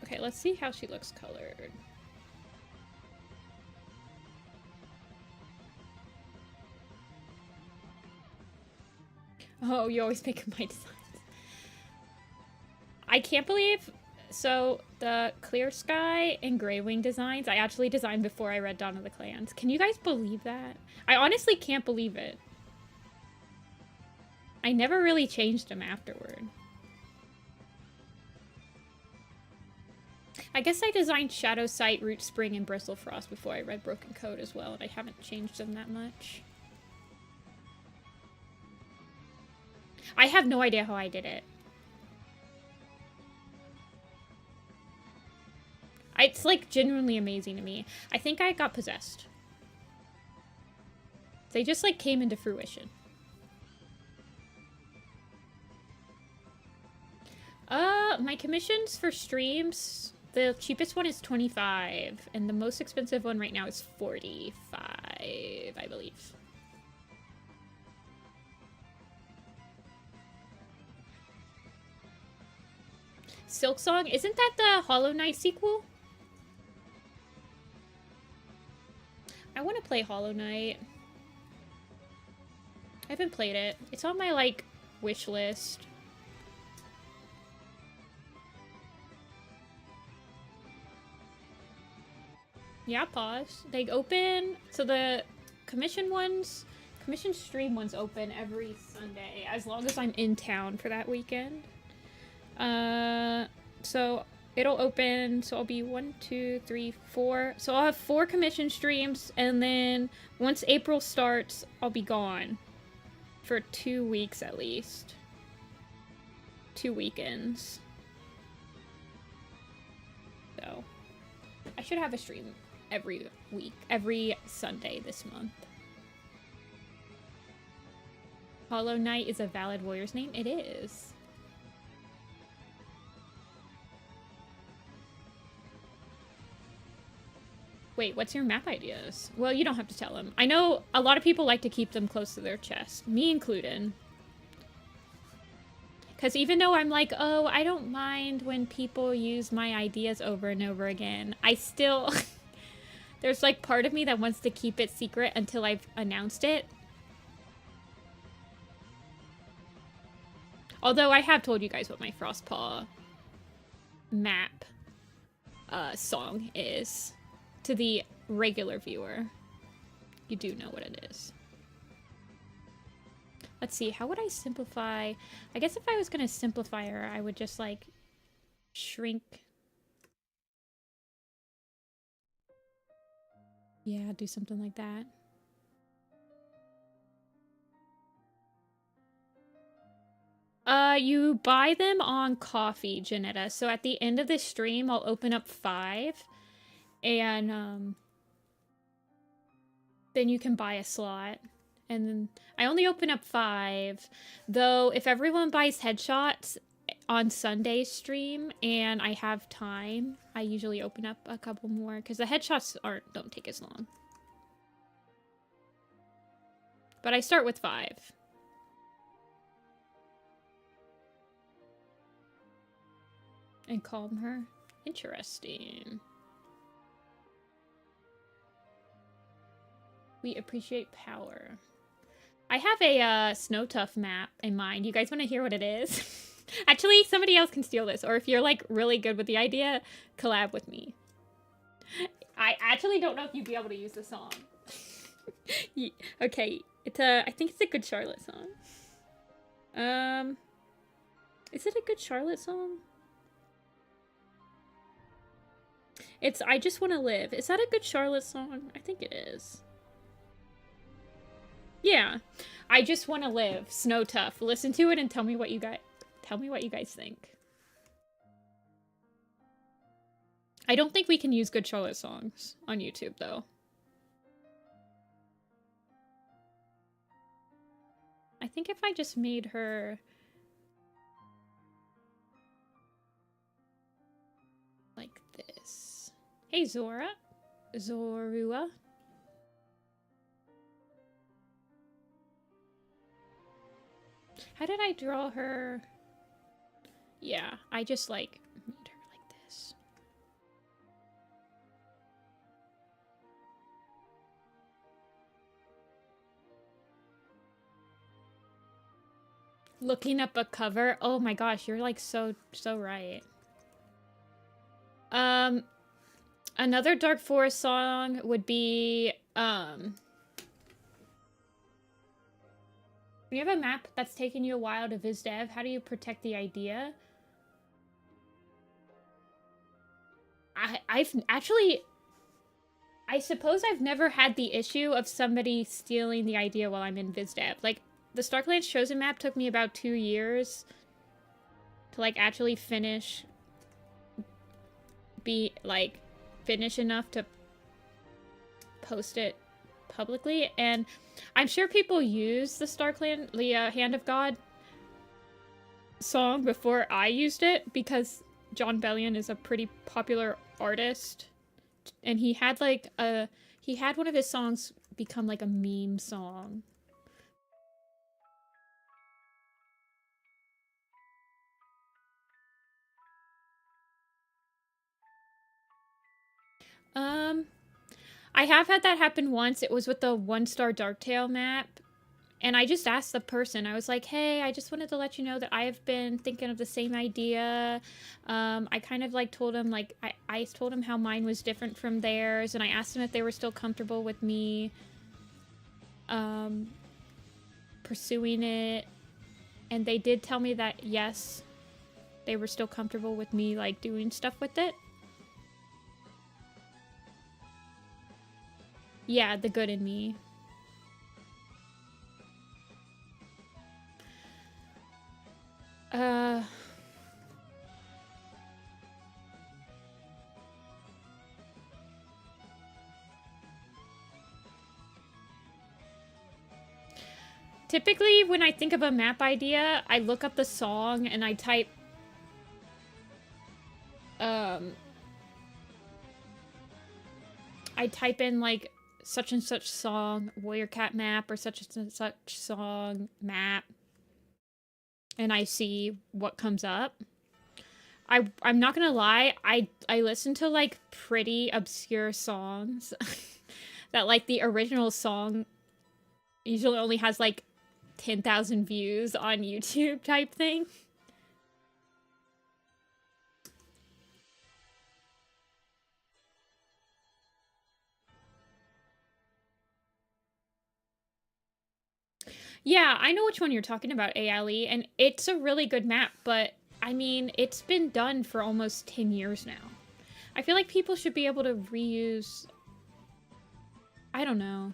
Okay, let's see how she looks colored. Oh, you always make my designs. I can't believe... So, the Clear Sky and Grey Wing designs, I actually designed before I read Dawn of the Clans. Can you guys believe that? I honestly can't believe it. I never really changed them afterward. I guess I designed Shadowsight, Root Spring, and Bristlefrost before I read Broken Code as well, and I haven't changed them that much. I have no idea how I did it. It's like genuinely amazing to me. I think I got possessed. They just like came into fruition. My commissions for streams, the cheapest one is 25, and the most expensive one right now is 45, I believe. Silksong, isn't that the Hollow Knight sequel? I want to play Hollow Knight. I haven't played it. It's on my, like, wish list. Yeah, pause. They open, so the commission stream ones open every Sunday, as long as I'm in town for that weekend. So it'll open, so I'll be 1, 2, 3, 4. So I'll have 4 commission streams, and then once April starts, I'll be gone for 2 weeks at least. 2 weekends. So I should have a stream every week, every Sunday this month. Hollow Knight is a valid warrior's name? It is. Wait, what's your map ideas? Well, you don't have to tell them. I know a lot of people like to keep them close to their chest, me included. Because even though I'm like, oh, I don't mind when people use my ideas over and over again, I still... There's like part of me that wants to keep it secret until I've announced it. Although I have told you guys what my Frostpaw map song is. To the regular viewer. You do know what it is. Let's see, how would I simplify? I guess if I was gonna simplify her, I would just like shrink. Yeah, do something like that. You buy them on Coffee, Janetta. So at the end of this stream, I'll open up 5. And, then you can buy a slot. And then I only open up 5. Though, if everyone buys headshots on Sunday's stream and I have time, I usually open up a couple more. Because the headshots don't take as long. But I start with 5. And calm her. Interesting. We appreciate power. I have a Snow Tuff map in mind. You guys want to hear what it is? Actually, somebody else can steal this. Or if you're like really good with the idea, collab with me. I actually don't know if you'd be able to use the song. Okay, it's I think it's a Good Charlotte song. Is it a Good Charlotte song? It's I Just Want to Live. Is that a Good Charlotte song? I think it is. Yeah. I Just Want to Live. Snow Tuff. Listen to it and tell me what you guys think. I don't think we can use Good Charlotte songs on YouTube though. I think if I just made her like this. Hey, Zora. Zorua. How did I draw her? Yeah, I just like made her like this. Looking up a cover. Oh my gosh, you're like so right. Another Dark Forest song would be, when you have a map that's taken you a while to viz dev, how do you protect the idea? I've actually, I suppose I've never had the issue of somebody stealing the idea while I'm in viz dev. Like, the Starklands Chosen map took me about 2 years to like actually finish enough to post it publicly, and I'm sure people use the the Hand of God song before I used it because John Bellion is a pretty popular artist, and he had one of his songs become like a meme song. I have had that happen once. It was with the 1-star Darktail map. And I just asked the person, I was like, hey, I just wanted to let you know that I have been thinking of the same idea. I kind of like told him, like, I told him how mine was different from theirs. And I asked them if they were still comfortable with me pursuing it. And they did tell me that, yes, they were still comfortable with me, like, doing stuff with it. Yeah, the good in me. Typically, when I think of a map idea, I look up the song and I type in like such and such song, Warrior Cat map, or such and such song map, and I see what comes up. I'm not gonna lie, I listen to like pretty obscure songs that like the original song usually only has like 10,000 views on YouTube type thing. Yeah, I know which one you're talking about, ALE, and it's a really good map, but I mean, it's been done for almost 10 years now. I feel like people should be able to reuse... I don't know.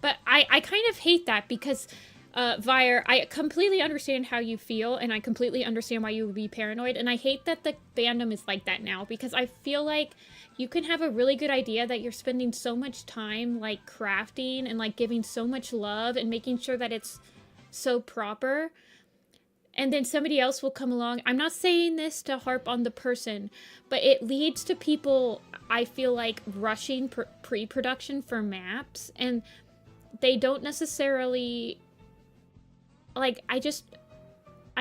But I kind of hate that because, Vire, I completely understand how you feel, and I completely understand why you would be paranoid, and I hate that the fandom is like that now, because I feel like you can have a really good idea that you're spending so much time, like, crafting and, like, giving so much love and making sure that it's so proper, and then somebody else will come along. I'm not saying this to harp on the person, but it leads to people, I feel like, rushing pre-production for maps, and they don't necessarily, like, I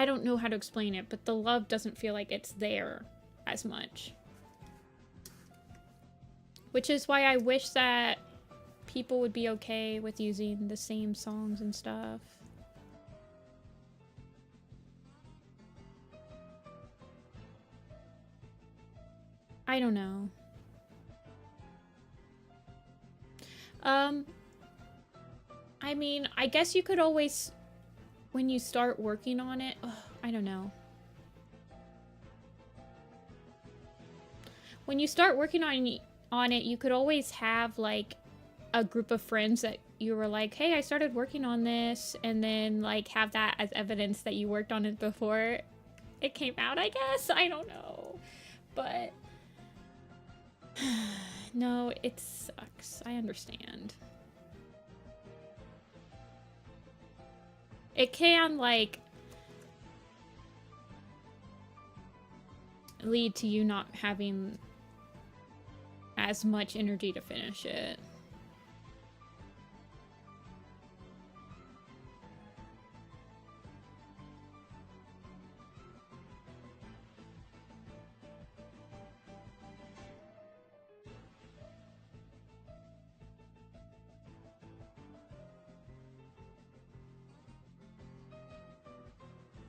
don't know how to explain it, but the love doesn't feel like it's there as much. Which is why I wish that people would be okay with using the same songs and stuff. I don't know. I mean, I guess you could always, when you start working on it, I don't know. When you start working on it, you could always have, like, a group of friends that you were like, hey, I started working on this, and then, like, have that as evidence that you worked on it before it came out, I guess? I don't know. But... no, it sucks. I understand. It can, like, lead to you not having as much energy to finish it.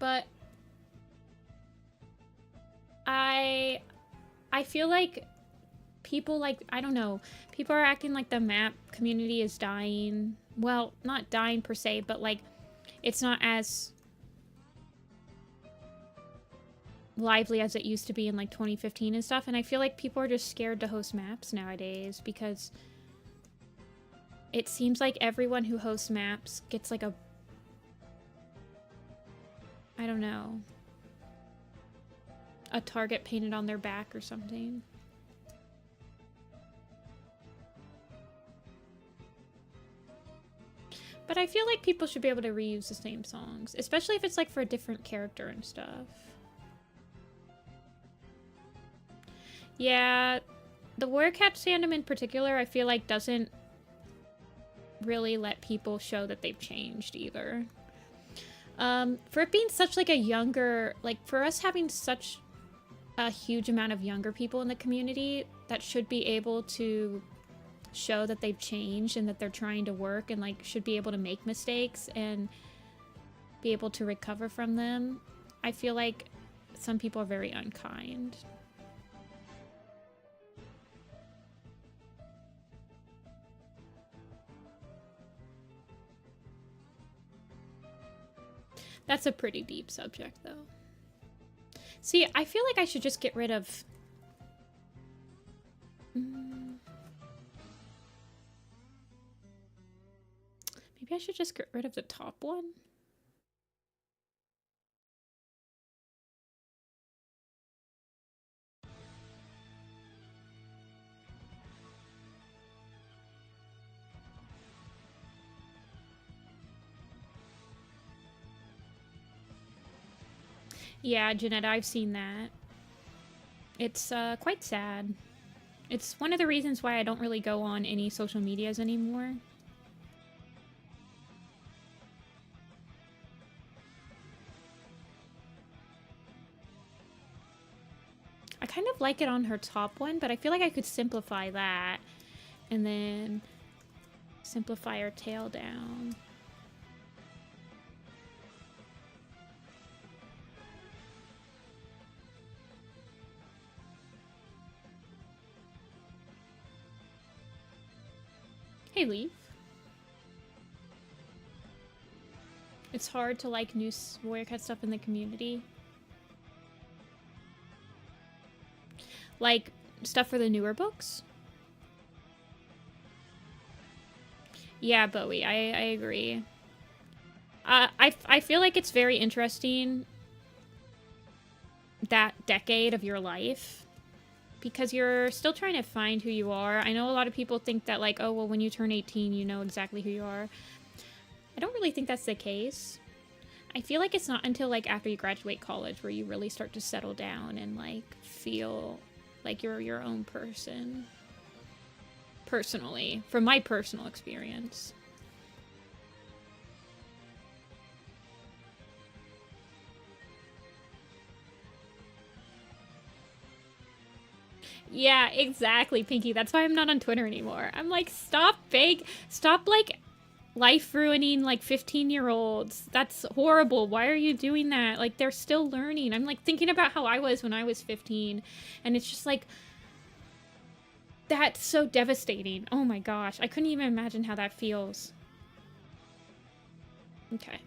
But I feel like people, like, I don't know, people are acting like the map community is dying. Well, not dying per se, but, like, it's not as lively as it used to be in like 2015 and stuff, and I feel like people are just scared to host maps nowadays because it seems like everyone who hosts maps gets like a, I don't know, a target painted on their back or something. But I feel like people should be able to reuse the same songs, especially if it's like for a different character and stuff. Yeah, the Warrior Cats fandom in particular, I feel like doesn't really let people show that they've changed either. For it being such like a younger, like for us having such a huge amount of younger people in the community that should be able to show that they've changed and that they're trying to work and like should be able to make mistakes and be able to recover from them. I feel like some people are very unkind. That's a pretty deep subject, though. See, I feel like I should just get rid of... Maybe I should just get rid of the top one? Yeah, Jeanette, I've seen that. It's quite sad. It's one of the reasons why I don't really go on any social medias anymore. I kind of like it on her top one, but I feel like I could simplify that and then simplify her tail down. Hey, Leaf. It's hard to like new Warrior Cat stuff in the community. Like, stuff for the newer books? Yeah, Bowie, I agree. I feel like it's very interesting, that decade of your life, because you're still trying to find who you are. I know a lot of people think that, like, oh, well, when you turn 18, you know exactly who you are. I don't really think that's the case. I feel like it's not until, like, after you graduate college where you really start to settle down and, like, feel like you're your own person. Personally, from my personal experience. Yeah, exactly, Pinky. That's why I'm not on Twitter anymore. I'm like, stop like, life ruining, like, 15-year-olds. That's horrible. Why are you doing that? Like, they're still learning. I'm, like, thinking about how I was when I was 15, and it's just, like, that's so devastating. Oh my gosh. I couldn't even imagine how that feels. Okay.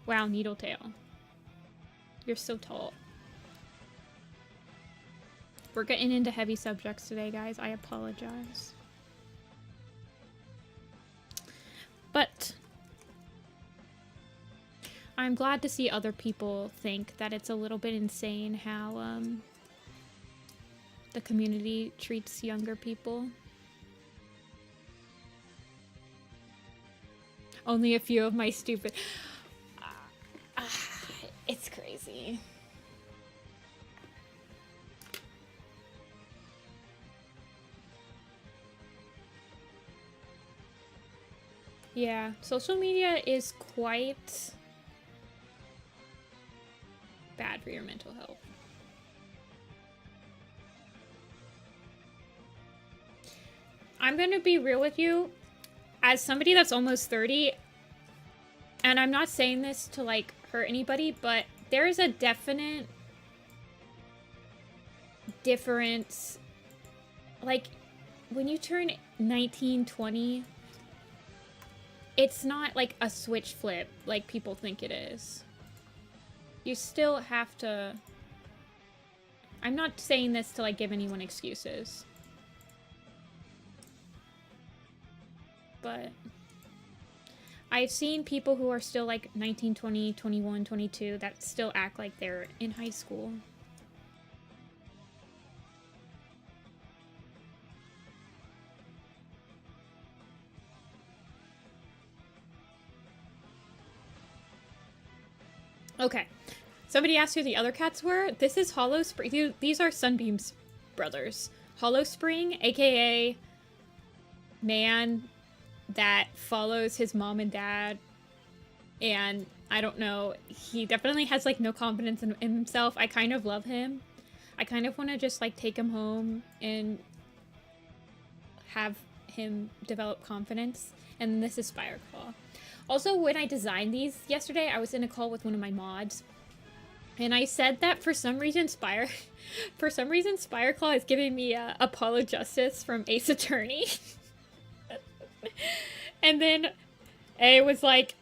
Wow, NeedleTail. You're so tall. We're getting into heavy subjects today, guys. I apologize. But I'm glad to see other people think that it's a little bit insane how the community treats younger people. Only a few of my stupid... it's crazy. Yeah, social media is quite bad for your mental health. I'm going to be real with you. As somebody that's almost 30, and I'm not saying this to, like, hurt anybody, but there is a definite difference. Like, when you turn 19, 20, it's not like a switch flip like people think it is. You still have to I'm not saying this to, like, give anyone excuses. But I've seen people who are still, like, 19, 20, 21, 22 that still act like they're in high school. Okay. Somebody asked who the other cats were. This is Hollow Spring. These are Sunbeam's brothers. Hollow Spring, aka man that follows his mom and dad. And I don't know, he definitely has, like, no confidence in himself. I kind of love him. I kind of want to just, like, take him home and have him develop confidence. And this is Spireclaw. Also, when I designed these yesterday, I was in a call with one of my mods. And I said that for some reason Spireclaw is giving me Apollo Justice from Ace Attorney. And then A was like,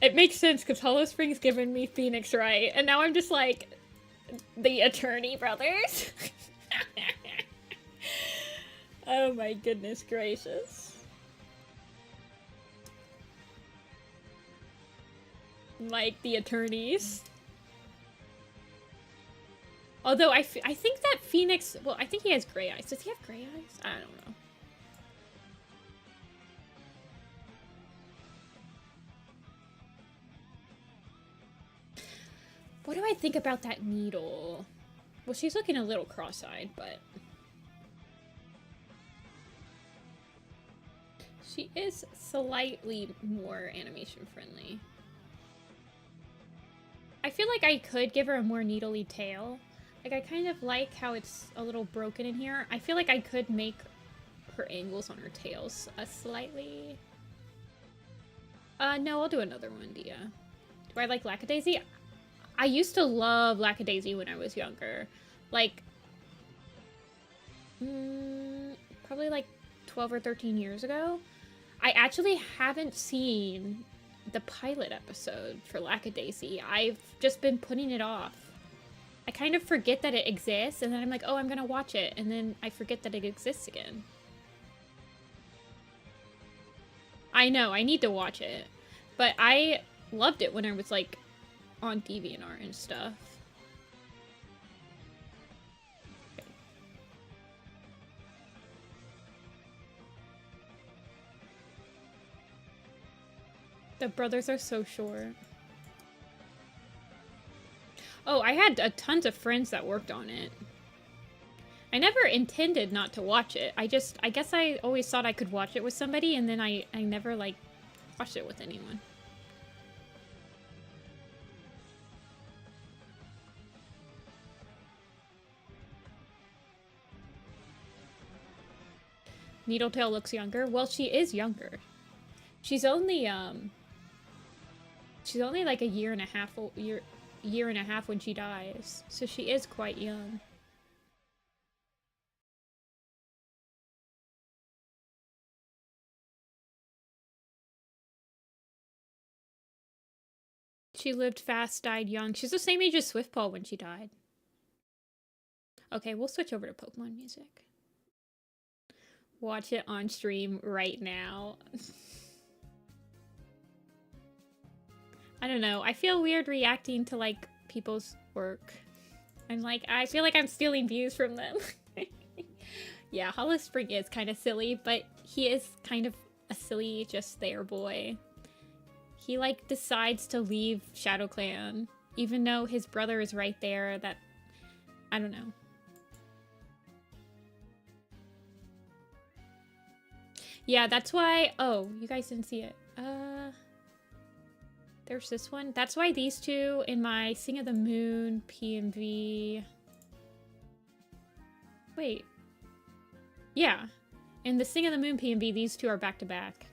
it makes sense because Hollow Spring's given me Phoenix Wright. And now I'm just like, the Attorney brothers? Oh my goodness gracious. Like the attorneys. Although I think that Phoenix, well, I think he has gray eyes. Does he have gray eyes? I don't know. What do I think about that needle? Well, she's looking a little cross-eyed, but she is slightly more animation friendly. I feel like I could give her a more needly tail. Like, I kind of like how it's a little broken in here. I feel like I could make her angles on her tails slightly... no, I'll do another one, Dia. Do I like Lackadaisy? I used to love Lackadaisy when I was younger. Like, probably like 12 or 13 years ago. I actually haven't seen the pilot episode for Lackadaisy. I've just been putting it off. I kind of forget that it exists, and then I'm like, oh, I'm gonna watch it, and then I forget that it exists again. I know, I need to watch it. But I loved it when I was, like, on DeviantArt and stuff. The brothers are so short. Oh, I had tons of friends that worked on it. I never intended not to watch it. I guess I always thought I could watch it with somebody, and then I never, like, watched it with anyone. NeedleTail looks younger. Well, she is younger. She's only like a year and a half when she dies. So she is quite young. She lived fast, died young. She's the same age as Swiftpaw when she died. Okay, we'll switch over to Pokemon music. Watch it on stream right now. I don't know. I feel weird reacting to, like, people's work. I'm like, I feel like I'm stealing views from them. Yeah, Hollow Spring is kind of silly, but he is kind of a silly just there boy. He, like, decides to leave ShadowClan, even though his brother is right there. That, I don't know. Yeah, that's why... Oh, you guys didn't see it. There's this one. That's why these two in my Sing of the Moon PMV... Wait. Yeah. In the Sing of the Moon PMV, these two are back to back.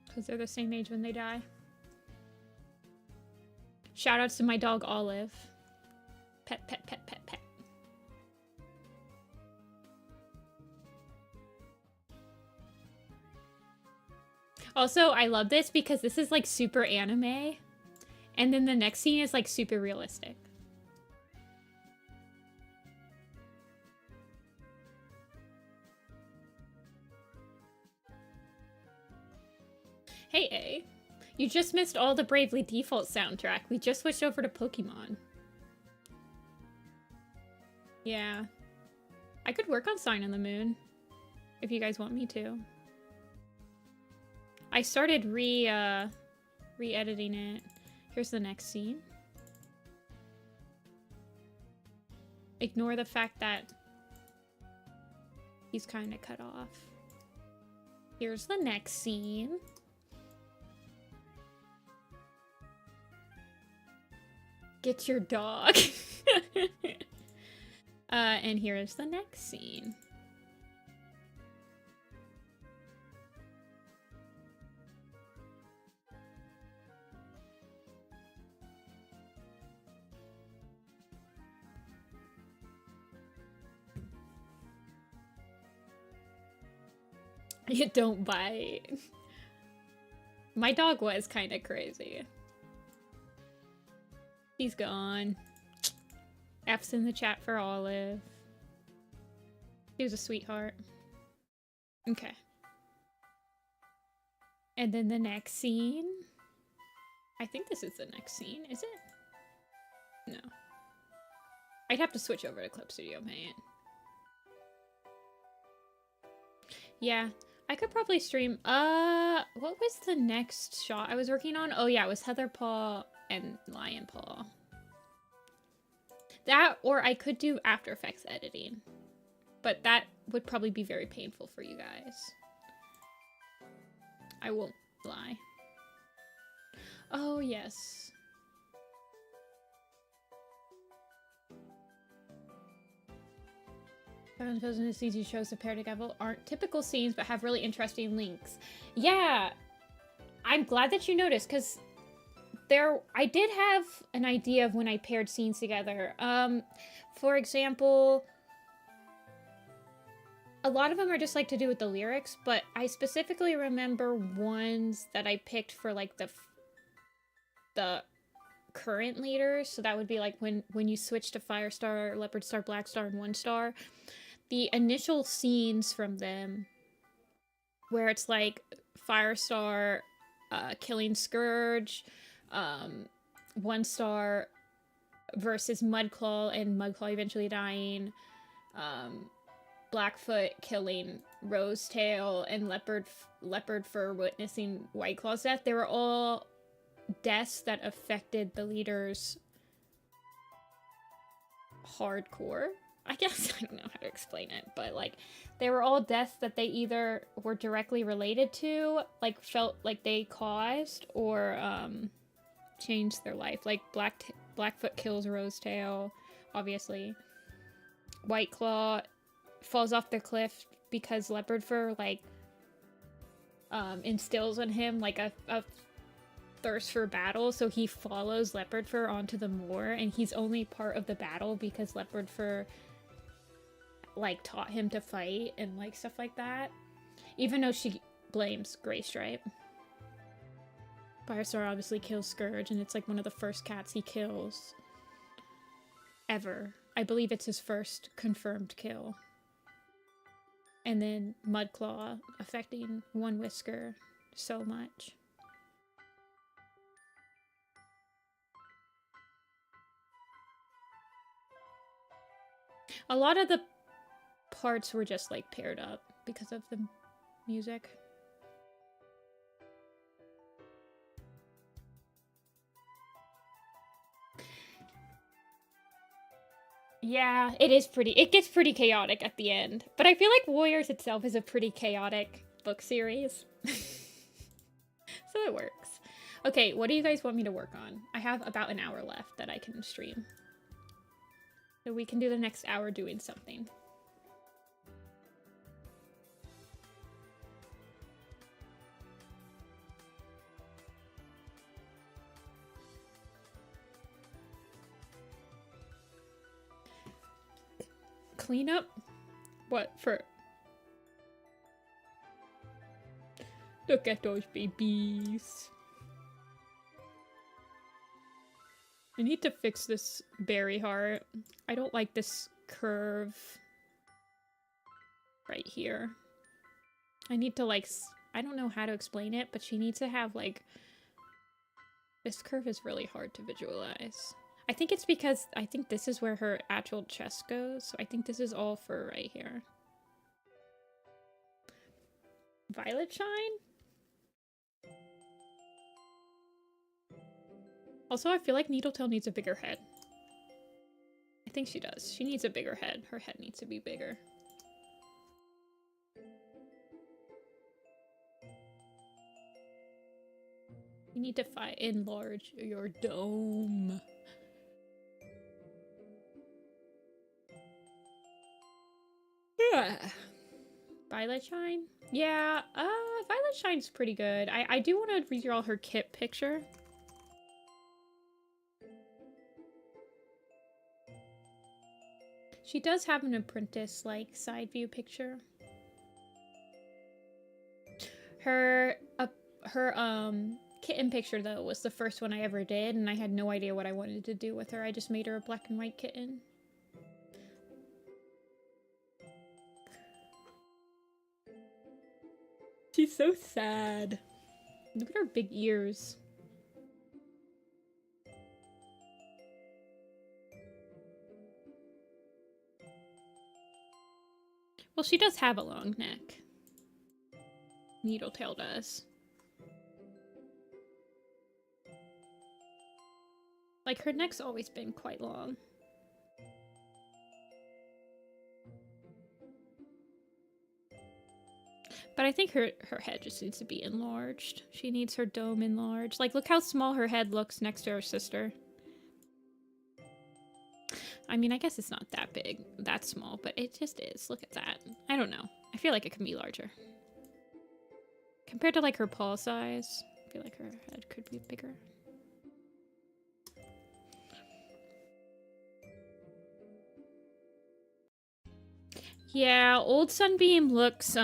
Because they're the same age when they die. Shoutouts to my dog Olive. Pet, pet, pet, pet, pet. Also, I love this because this is like super anime. And then the next scene is like super realistic. Hey, A. You just missed all the Bravely Default soundtrack. We just switched over to Pokemon. Yeah. I could work on Sign on the Moon. If you guys want me to. I started re-editing it. Here's the next scene. Ignore the fact that he's kind of cut off. Here's the next scene. Get your dog. And here's the next scene. You don't bite. My dog was kind of crazy. He's gone. F's in the chat for Olive. He was a sweetheart. Okay. And then the next scene. I think this is the next scene, is it? No. I'd have to switch over to Clip Studio Paint. Yeah, I could probably stream. What was the next shot I was working on? Oh yeah, it was Heatherpaw and Lionpaw. That, or I could do After Effects editing. But that would probably be very painful for you guys. I won't lie. Oh, yes. Those in the scenes you chose to pair together aren't typical scenes, but have really interesting links. Yeah, I'm glad that you noticed, because I did have an idea of when I paired scenes together. For example, a lot of them are just like to do with the lyrics, but I specifically remember ones that I picked for like the current leaders. So that would be like when you switch to Firestar, Leopard Star, Black Star, and One Star. The initial scenes from them, where it's like Firestar killing Scourge, One Star versus Mudclaw and Mudclaw eventually dying, Blackfoot killing Rosetail, and Leopard for witnessing Whiteclaw's death. They were all deaths that affected the leaders hardcore, I guess. I don't know how to explain it, but like they were all deaths that they either were directly related to, like felt like they caused, or changed their life. Like Blackfoot kills Rosetail, obviously. Whiteclaw falls off the cliff because Leopard Fur like instills in him like a thirst for battle, so he follows Leopard Fur onto the moor, and he's only part of the battle because Leopard Fur like taught him to fight and like stuff like that, even though she blames Greystripe. Firestar obviously kills Scourge, and it's like one of the first cats he kills ever. I believe it's his first confirmed kill. And then Mudclaw affecting One Whisker so much. A lot of the parts were just like paired up because of the music. Yeah, it gets pretty chaotic at the end. But I feel like Warriors itself is a pretty chaotic book series. So it works. Okay, what do you guys want me to work on? I have about an hour left that I can stream. So we can do the next hour doing something. Cleanup? What for? Look at those babies. I need to fix this berry heart. I don't like this curve right here. I need to like, I don't know how to explain it, but she needs to have like, this curve is really hard to visualize. I think it's because I think this is where her actual chest goes. So I think this is all fur right here. Violet shine? Also, I feel like NeedleTail needs a bigger head. I think she does. She needs a bigger head. Her head needs to be bigger. You need to enlarge your dome. Yeah. Violet shine? Yeah, Violet shine's pretty good. I do want to redraw her kit picture. She does have an Apprentice, like, side view picture. Her kitten picture, though, was the first one I ever did, and I had no idea what I wanted to do with her. I just made her a black and white kitten. She's so sad. Look at her big ears. Well, she does have a long neck. NeedleTail does. Like, her neck's always been quite long. But I think her head just needs to be enlarged. She needs her dome enlarged. Like, look how small her head looks next to her sister. I mean, I guess it's not that big, that small, but it just is. Look at that. I don't know. I feel like it can be larger. Compared to, like, her paw size, I feel like her head could be bigger. Yeah, old Sunbeam looks,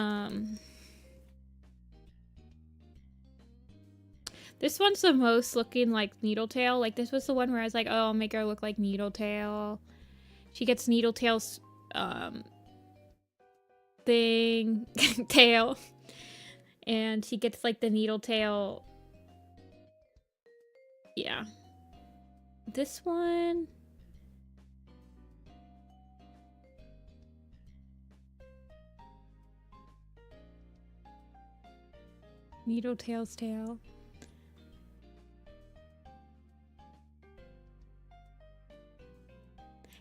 this one's the most looking like NeedleTail. Like, this was the one where I was like, oh, I'll make her look like NeedleTail. She gets NeedleTail's, tail. And she gets, like, the NeedleTail. Yeah. This one... NeedleTail's tail.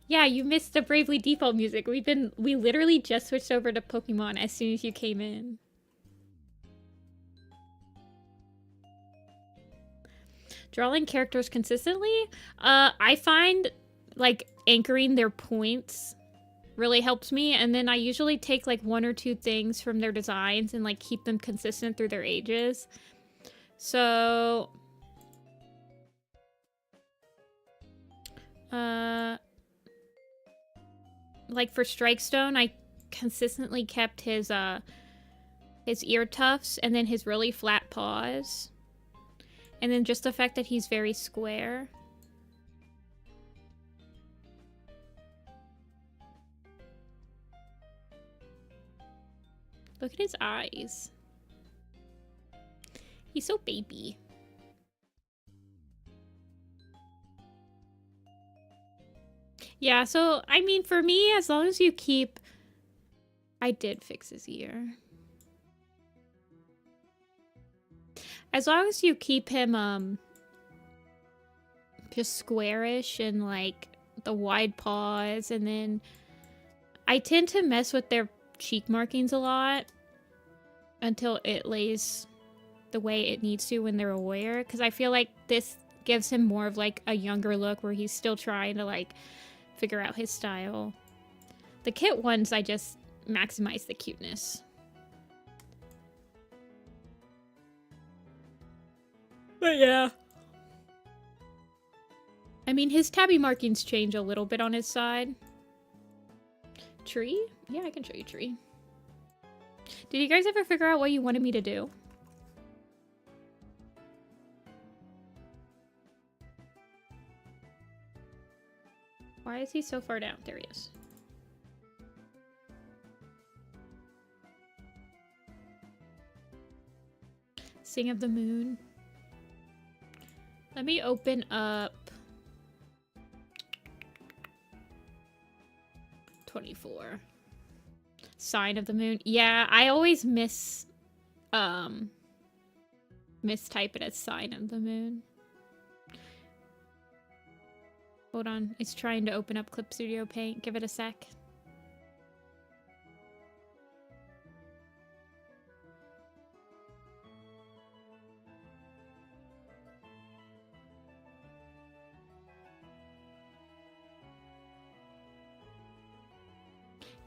Yeah, you missed the Bravely Default music. We literally just switched over to Pokemon as soon as you came in. Drawing characters consistently? I find, like, anchoring their points really helps me, and then I usually take, like, one or two things from their designs and, like, keep them consistent through their ages. So... like, for Strikestone, I consistently kept his ear tufts and then his really flat paws. And then just the fact that he's very square. Look at his eyes. He's so baby. Yeah, so, I mean, for me, as long as you keep... I did fix his ear. As long as you keep him, just squarish and, like, the wide paws, and then... I tend to mess with their cheek markings a lot until it lays the way it needs to when they're aware, because I feel like this gives him more of, like, a younger look where he's still trying to, like... figure out his style. The kit ones, I just maximize the cuteness. But yeah. I mean, his tabby markings change a little bit on his side. Tree? Yeah, I can show you tree. Did you guys ever figure out what you wanted me to do? Why is he so far down? There he is. Sing of the Moon. Let me open up 24. Sign of the Moon. Yeah, I always mistype it as Sign of the Moon. Hold on, it's trying to open up Clip Studio Paint. Give it a sec.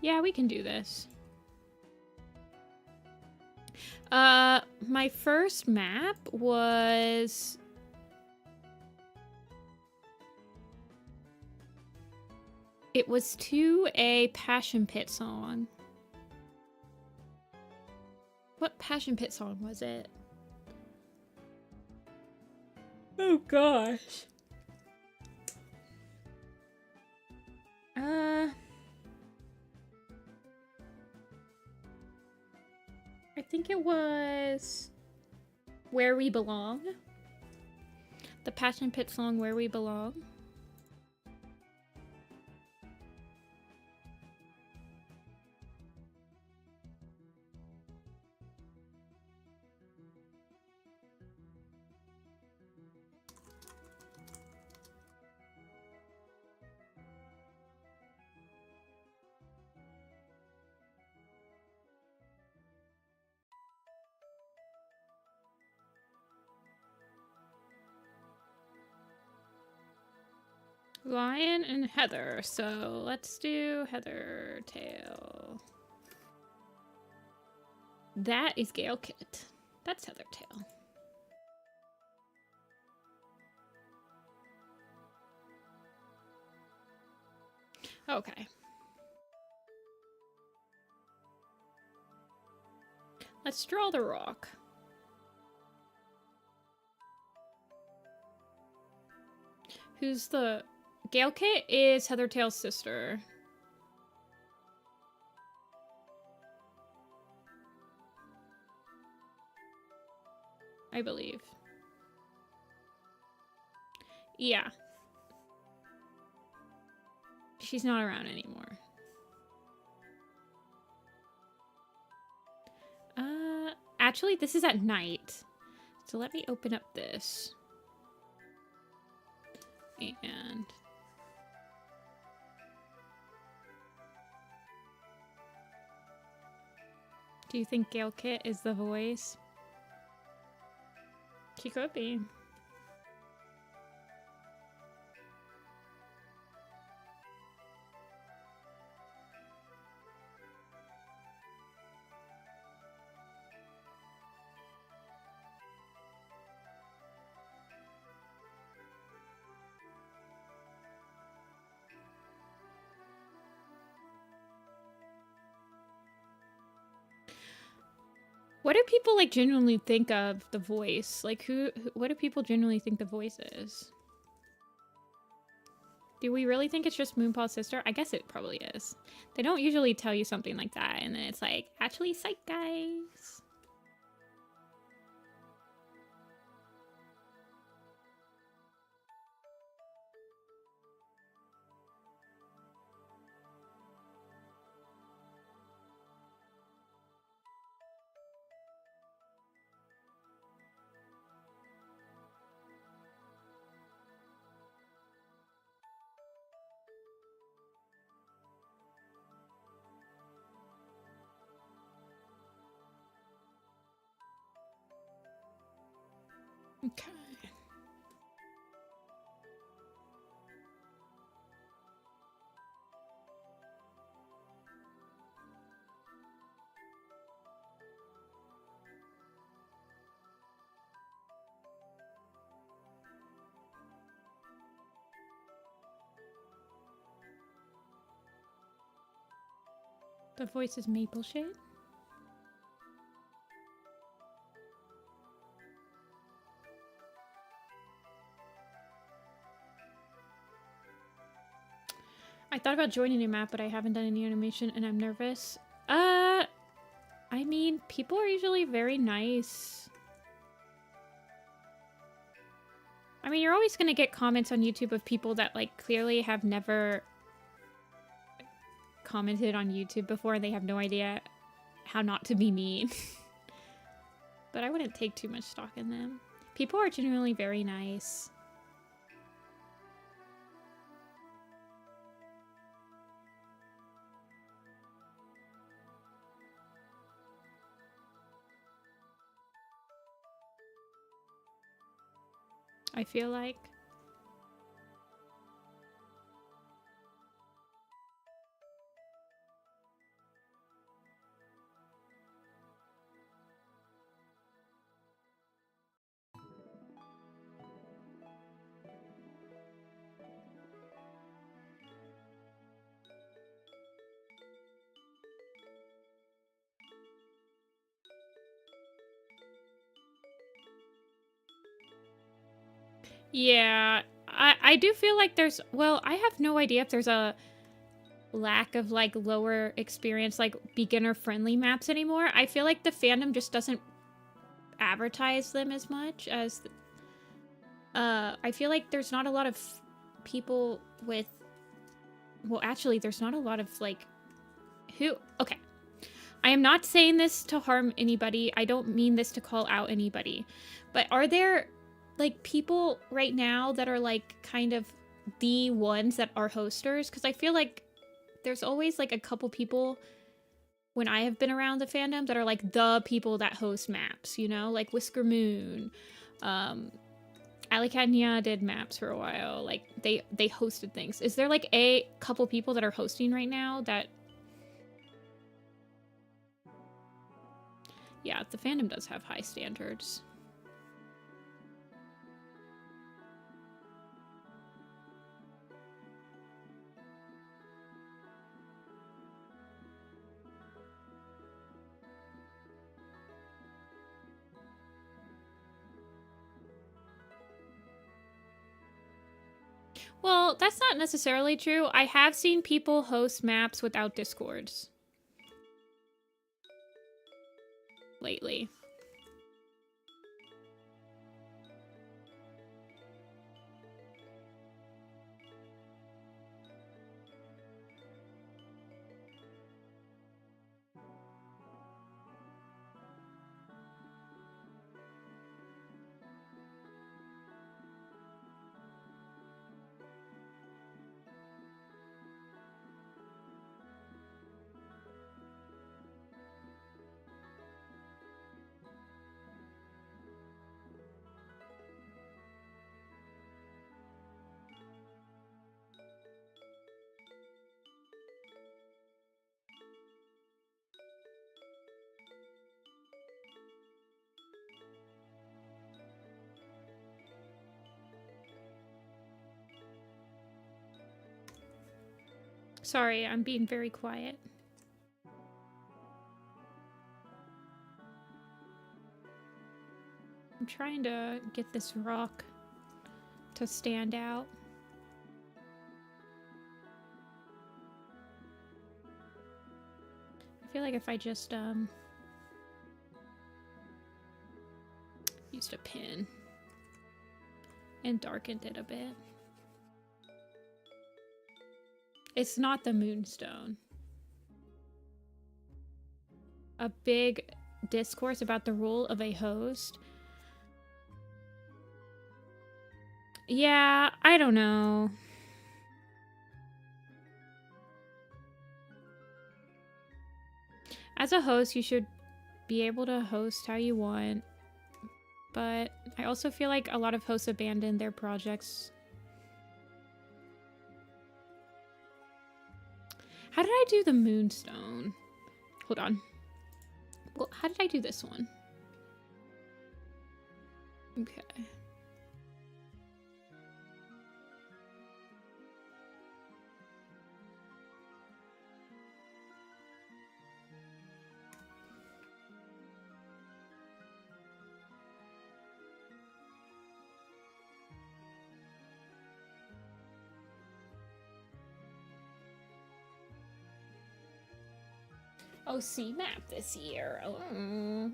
Yeah, we can do this. My first map was... It was to a Passion Pit song. What Passion Pit song was it? Oh gosh. I think it was Where We Belong. The Passion Pit song Where We Belong. Lion and Heather. So let's do Heathertail. That is Silkykit. That's Heathertail. Okay. Let's draw the rock. Who's the... Silkykit is Heathertail's sister. I believe. Yeah. She's not around anymore. Actually, this is at night. So let me open up this. And... Do you think Silkykit is the voice? She could be. What do people like genuinely think of the voice? Like what do people genuinely think the voice is? Do we really think it's just Moonpaw's sister? I guess it probably is. They don't usually tell you something like that and then it's like, actually, psych, guys. Okay. The voice is Maple Shade? I thought about joining a map, but I haven't done any animation and I'm nervous. I mean, people are usually very nice. I mean, you're always gonna get comments on YouTube of people that, like, clearly have never commented on YouTube before and they have no idea how not to be mean. But I wouldn't take too much stock in them. People are genuinely very nice. I feel like. Yeah, I do feel like there's, well, I have no idea if there's a lack of, like, lower experience, like, beginner-friendly maps anymore. I feel like the fandom just doesn't advertise them as much as, I feel like there's not a lot of people with, well, actually, there's not a lot of, like, okay. I am not saying this to harm anybody. I don't mean this to call out anybody. But are there, like, people right now that are, like, kind of the ones that are hosters? Because I feel like there's always, like, a couple people when I have been around the fandom that are, like, the people that host maps, you know? Like, Whisker Moon. Alicatnia did maps for a while. Like, they hosted things. Is there, like, a couple people that are hosting right now that... Yeah, the fandom does have high standards. Well, that's not necessarily true. I have seen people host maps without Discords lately. Sorry, I'm being very quiet. I'm trying to get this rock to stand out. I feel like if I just used a pin and darkened it a bit. It's not the Moonstone. A big discourse about the role of a host. Yeah, I don't know. As a host, you should be able to host how you want. But I also feel like a lot of hosts abandon their projects. How did I do the Moonstone? Hold on. Well, how did I do this one? Okay. OC map this year. Oh.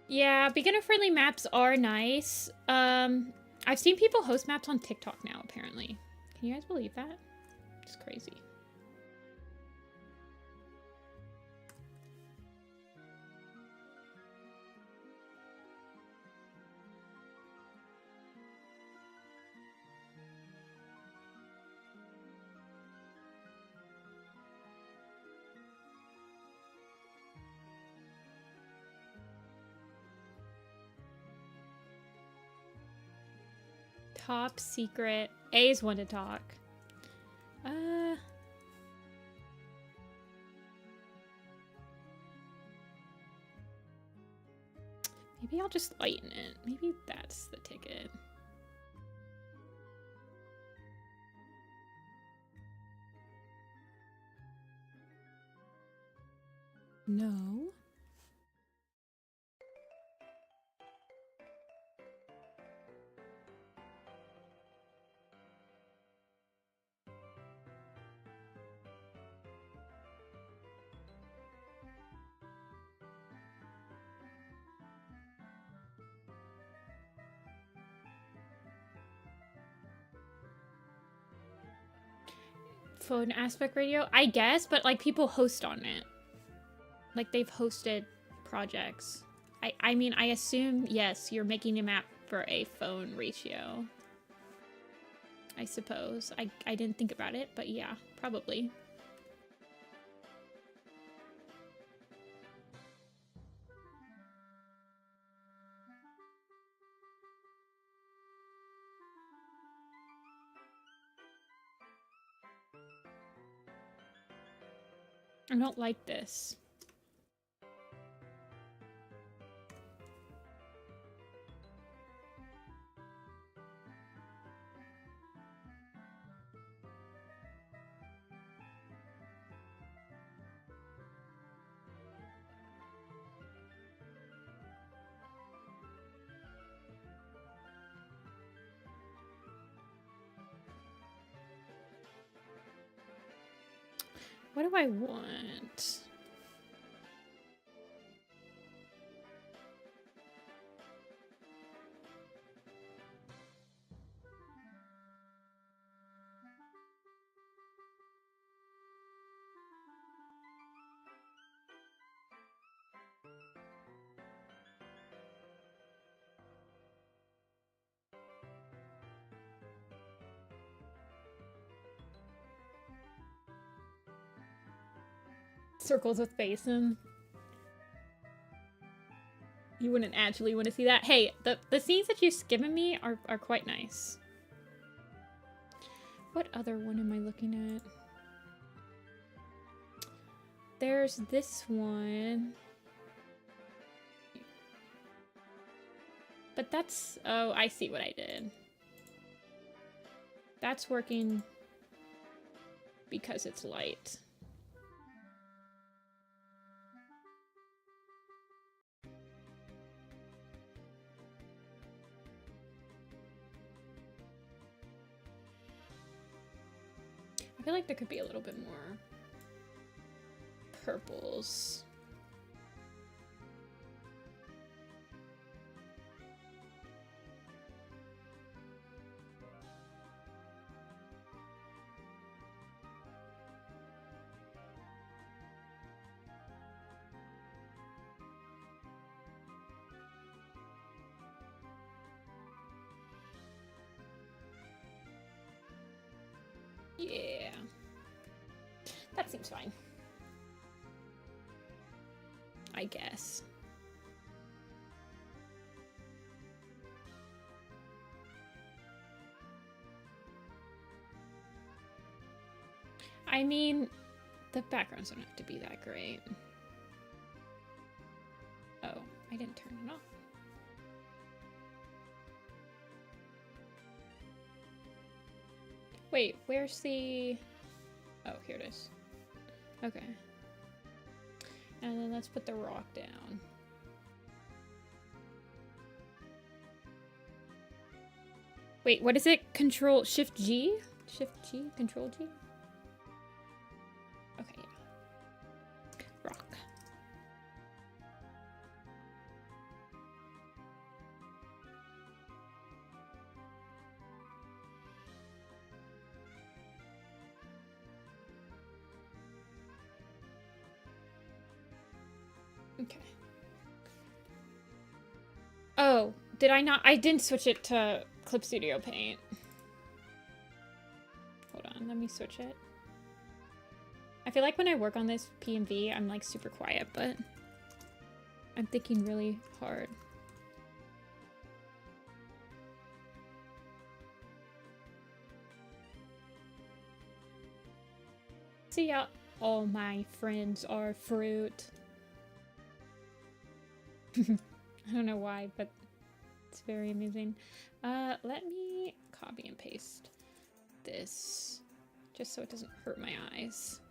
Yeah, beginner-friendly maps are nice. I've seen people host maps on TikTok now, apparently. Can you guys believe that? It's crazy. Top secret. A's one to talk. Maybe I'll just lighten it. Maybe that's the ticket. No. Phone aspect ratio, I guess, but like people host on it. Like they've hosted projects. I mean, I assume, yes, you're making a map for a phone ratio. I suppose. I didn't think about it, but yeah, probably. I don't like this. What do I want? Circles with basin. You wouldn't actually want to see that. Hey, the scenes that you've given me are quite nice. What other one am I looking at? There's this one. But that's... Oh, I see what I did. That's working because it's light. I feel like there could be a little bit more purples. Yeah. That seems fine. I guess. I mean, the backgrounds don't have to be that great. I didn't turn it off. Wait, where's the... Oh, here it is. Okay. And then let's put the rock down. Wait, what is it? Control Shift G? Shift G? Control G? Okay, yeah. Rock. Okay. Oh, did I not? I didn't switch it to Clip Studio Paint. Hold on, let me switch it. I feel like when I work on this PNV, I'm like super quiet, but I'm thinking really hard. See ya. All my friends are fruit. I don't know why, but it's very amazing. Let me copy and paste this just so it doesn't hurt my eyes.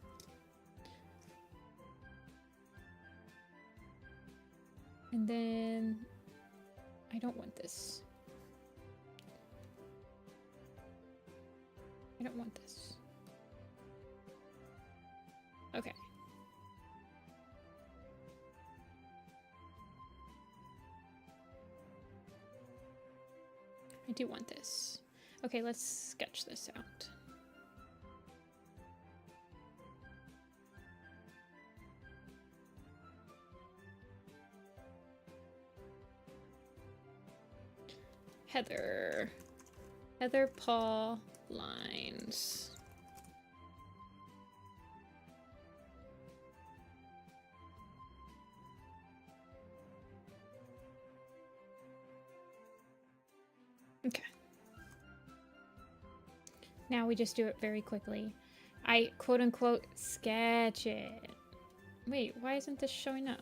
And then I don't want this. I don't want this. Okay. I do want this. Okay, let's sketch this out. Heatherpaw lines. Okay. Now we just do it very quickly. I quote unquote sketch it. Wait, why isn't this showing up?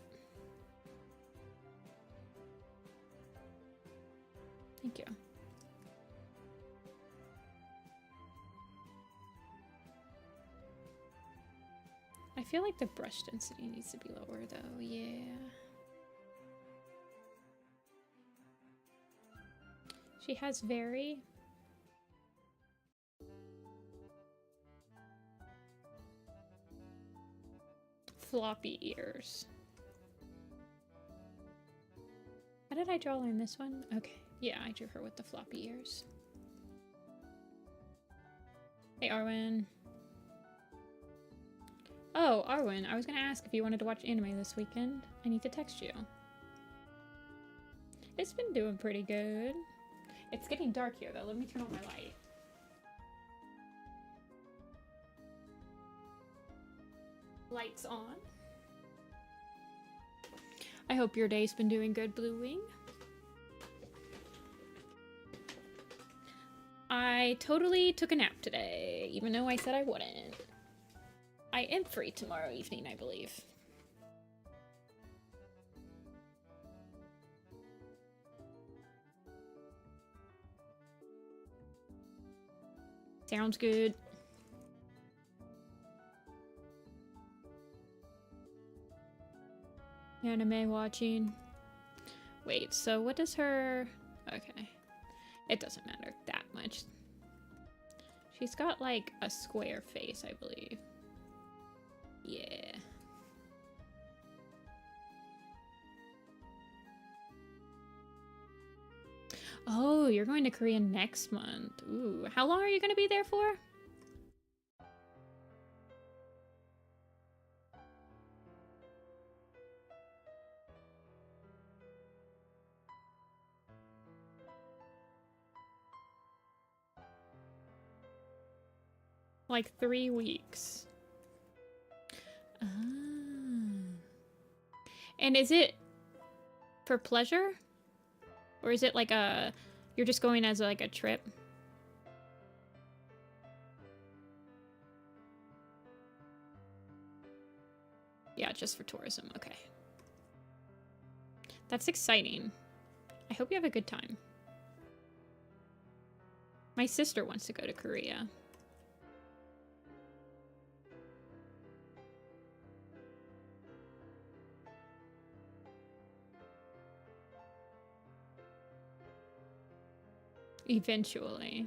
Thank you. I feel like the brush density needs to be lower though, yeah. She has very floppy ears. How did I draw her in this one? Okay, yeah, I drew her with the floppy ears. Hey, Arwen. Oh, Arwen, I was gonna ask if you wanted to watch anime this weekend. I need to text you. It's been doing pretty good. It's getting dark here, though. Let me turn on my light. Lights on. I hope your day's been doing good, Blue Wing. I totally took a nap today, even though I said I wouldn't. I am free tomorrow evening, I believe. Sounds good. Anime watching. Wait, so what does her... Okay. It doesn't matter that much. She's got like a square face, I believe. Yeah. Oh, you're going to Korea next month. Ooh, how long are you going to be there for? Like 3 weeks. Ah. And is it for pleasure? Or is it like a... You're just going as like a trip? Yeah, just for tourism. Okay. That's exciting. I hope you have a good time. My sister wants to go to Korea. Eventually.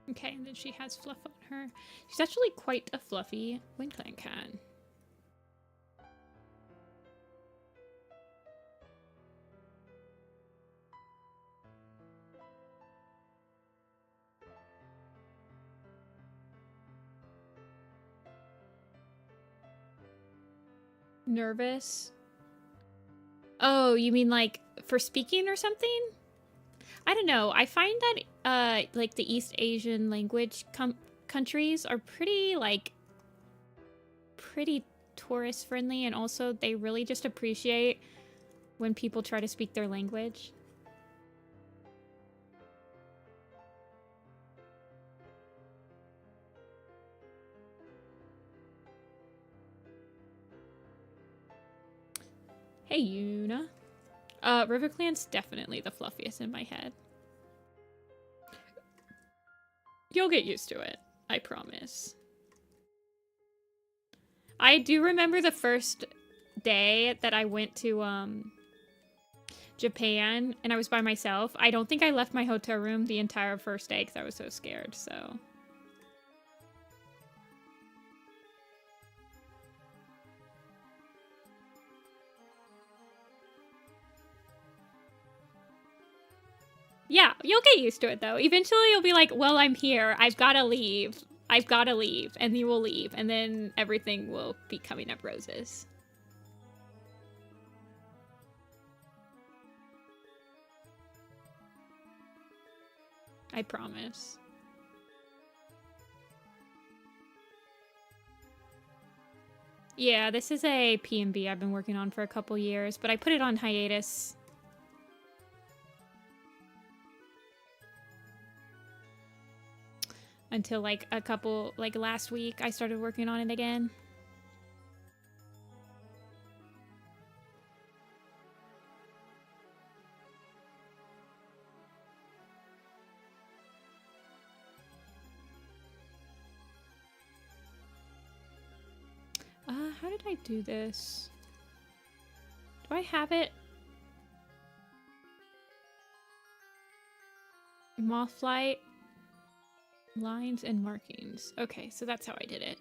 Okay, and then she has fluff on her. She's actually quite a fluffy Winclan cat. Nervous? Oh, you mean like for speaking or something? I don't know. I find that like the East Asian language countries are pretty tourist friendly, and also they really just appreciate when people try to speak their language. Hey, Yuna. RiverClan's definitely the fluffiest in my head. You'll get used to it, I promise. I do remember the first day that I went to Japan and I was by myself. I don't think I left my hotel room the entire first day because I was so scared, so... Yeah, you'll get used to it, though. Eventually, you'll be like, well, I'm here. I've got to leave. I've got to leave. And you will leave. And then everything will be coming up roses. I promise. Yeah, this is a PMB I've been working on for a couple years, but I put it on hiatus. Until like last week I started working on it again. How did I do this? Do I have it? Moth flight. Lines and markings. Okay, so that's how I did it.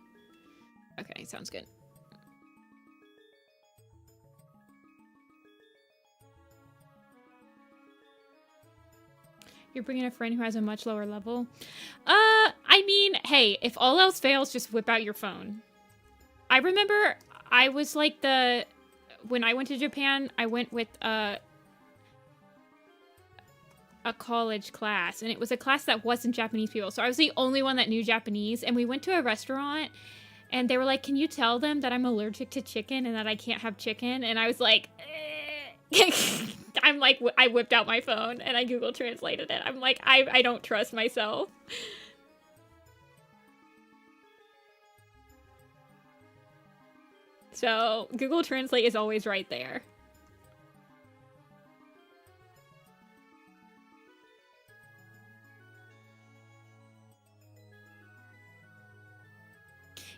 Okay, sounds good. You're bringing a friend who has a much lower level? I mean, hey, if all else fails, just whip out your phone. I remember I was like when I went to Japan, I went with a college class, and it was a class that wasn't Japanese people, so I was the only one that knew Japanese, and we went to a restaurant and they were like, can you tell them that I'm allergic to chicken and that I can't have chicken? And I was like, I'm like, I whipped out my phone and I Google translated it. I'm like, I don't trust myself. So Google Translate is always right there.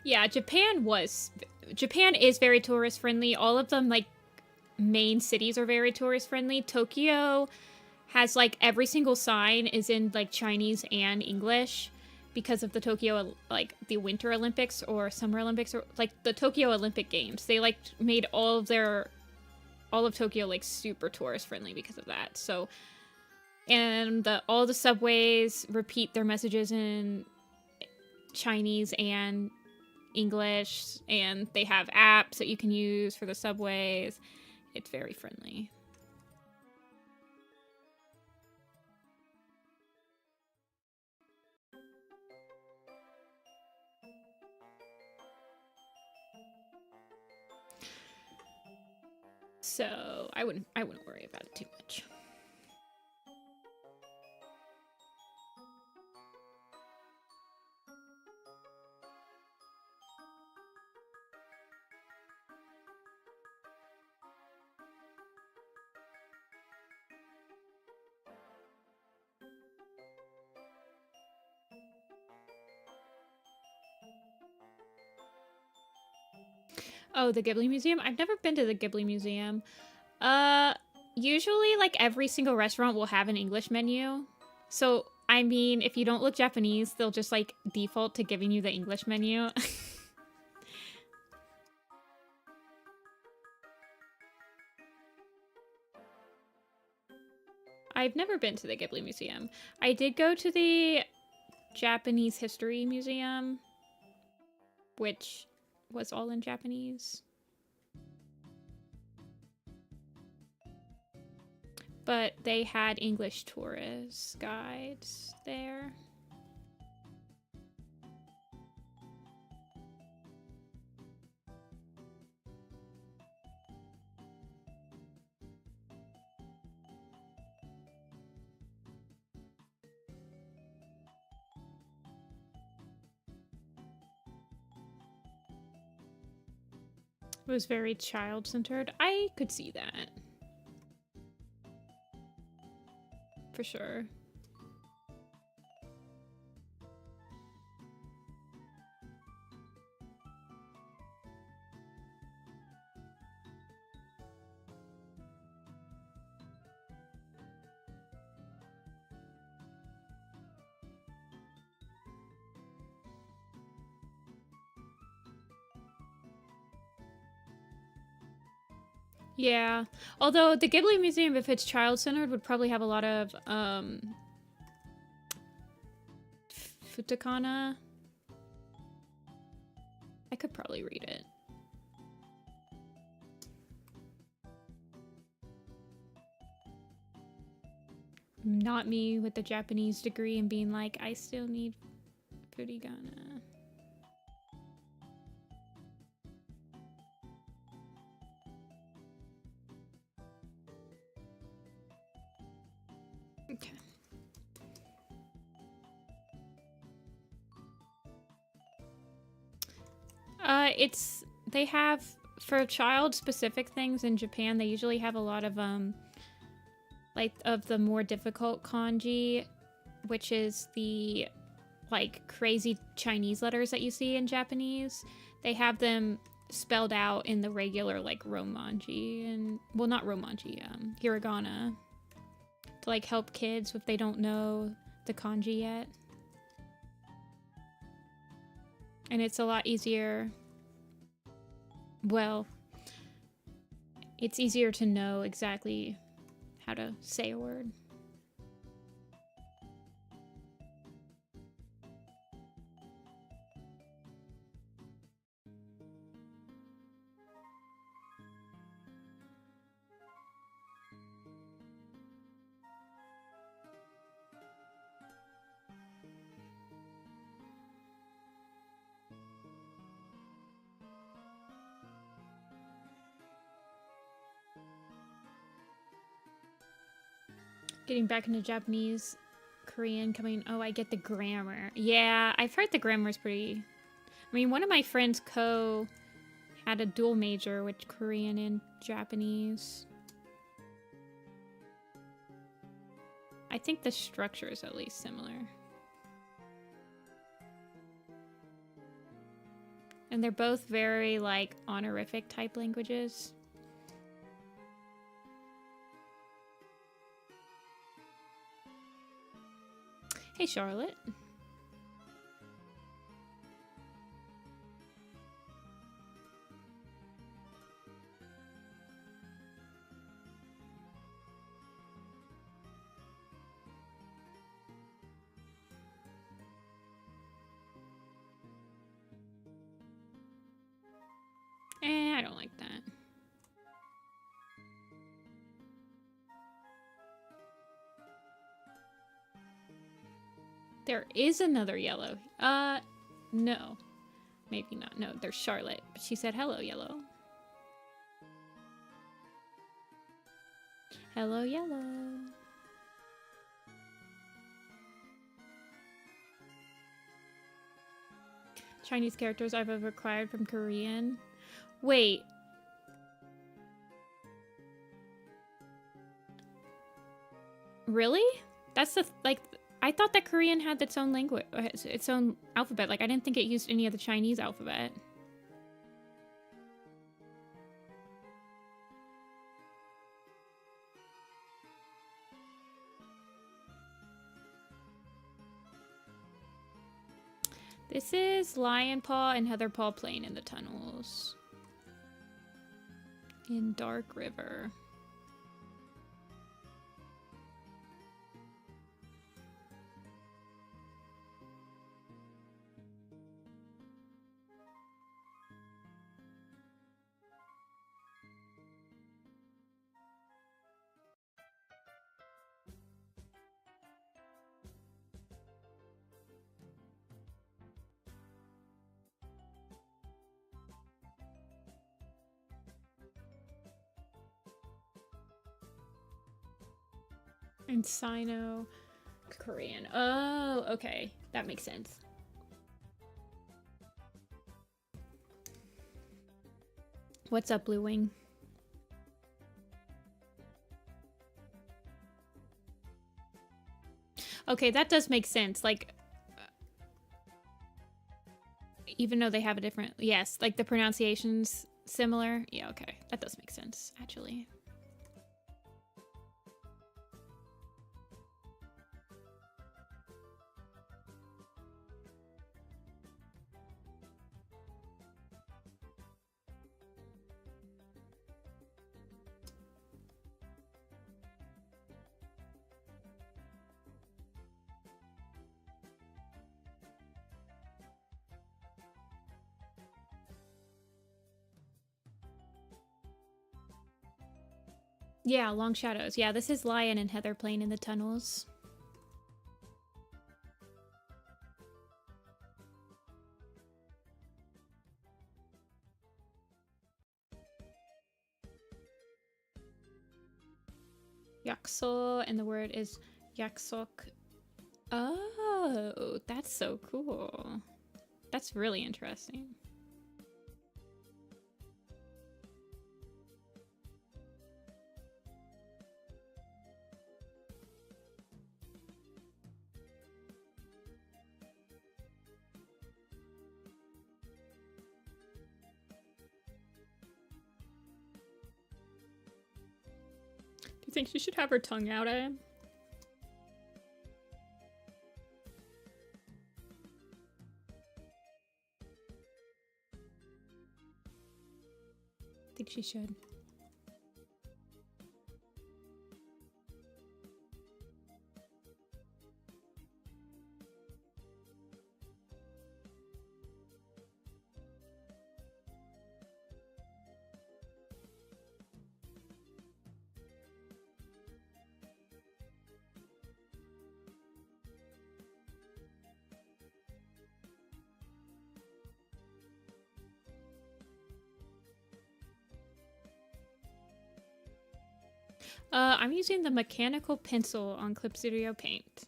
Yeah, Japan is very tourist friendly. All of them, like, main cities are very tourist friendly. Tokyo has, like, every single sign is in, like, Chinese and English because of the Tokyo, like, the Winter Olympics or Summer Olympics, or, like, the Tokyo Olympic Games. They, like, made all of Tokyo, like, super tourist friendly because of that. So, and all the subways repeat their messages in Chinese and English, and they have apps that you can use for the subways. It's very friendly. So I wouldn't worry about it too much. Oh, the Ghibli Museum? I've never been to the Ghibli Museum. Usually, like, every single restaurant will have an English menu. So, I mean, if you don't look Japanese, they'll just, like, default to giving you the English menu. I've never been to the Ghibli Museum. I did go to the Japanese History Museum, which was all in Japanese. But they had English tourist guides there. It was very child-centered. I could see that. For sure. Yeah, although the Ghibli Museum, if it's child-centered, would probably have a lot of futakana. I could probably read it. Not me with the Japanese degree and being like, I still need furigana. Okay. They have, for child-specific things in Japan, they usually have a lot of, like, of the more difficult kanji, which is the, like, crazy Chinese letters that you see in Japanese. They have them spelled out in the regular, like, romanji and, well, not romanji, hiragana, to, like, help kids if they don't know the kanji yet. And it's a lot easier. Well, it's easier to know exactly how to say a word. Getting back into Japanese, Korean coming. Oh, I get the grammar. Yeah, I've heard the grammar's pretty. I mean, one of my friends, Ko, had a dual major with Korean and Japanese. I think the structure is at least similar. And they're both very, like, honorific type languages. Hey, Charlotte. I don't like that. There is another yellow. No. Maybe not. No, there's Charlotte. But she said hello, yellow. Hello, yellow. Chinese characters I've ever acquired from Korean. Wait. Really? That's the, like, I thought that Korean had its own language, its own alphabet. Like, I didn't think it used any of the Chinese alphabet. This is Lionpaw and Heatherpaw playing in the tunnels. In Dark River. And Sino-Korean. Oh, okay. That makes sense. What's up, Blue Wing? Okay, that does make sense. Like, even though they have a different... Yes, like the pronunciation's similar. Yeah, okay. That does make sense, actually. Yeah, Long Shadows. Yeah, this is Lion and Heather playing in the tunnels. Yaksol, and the word is Yaksok. Oh, that's so cool. That's really interesting. Do you think she should have her tongue out at him? I think she should. I'm using the mechanical pencil on Clip Studio Paint.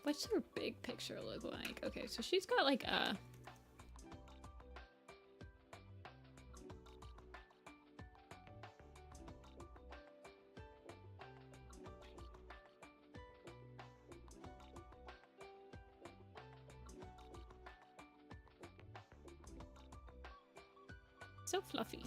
What's her big picture look like? Okay, so she's got like a... So fluffy.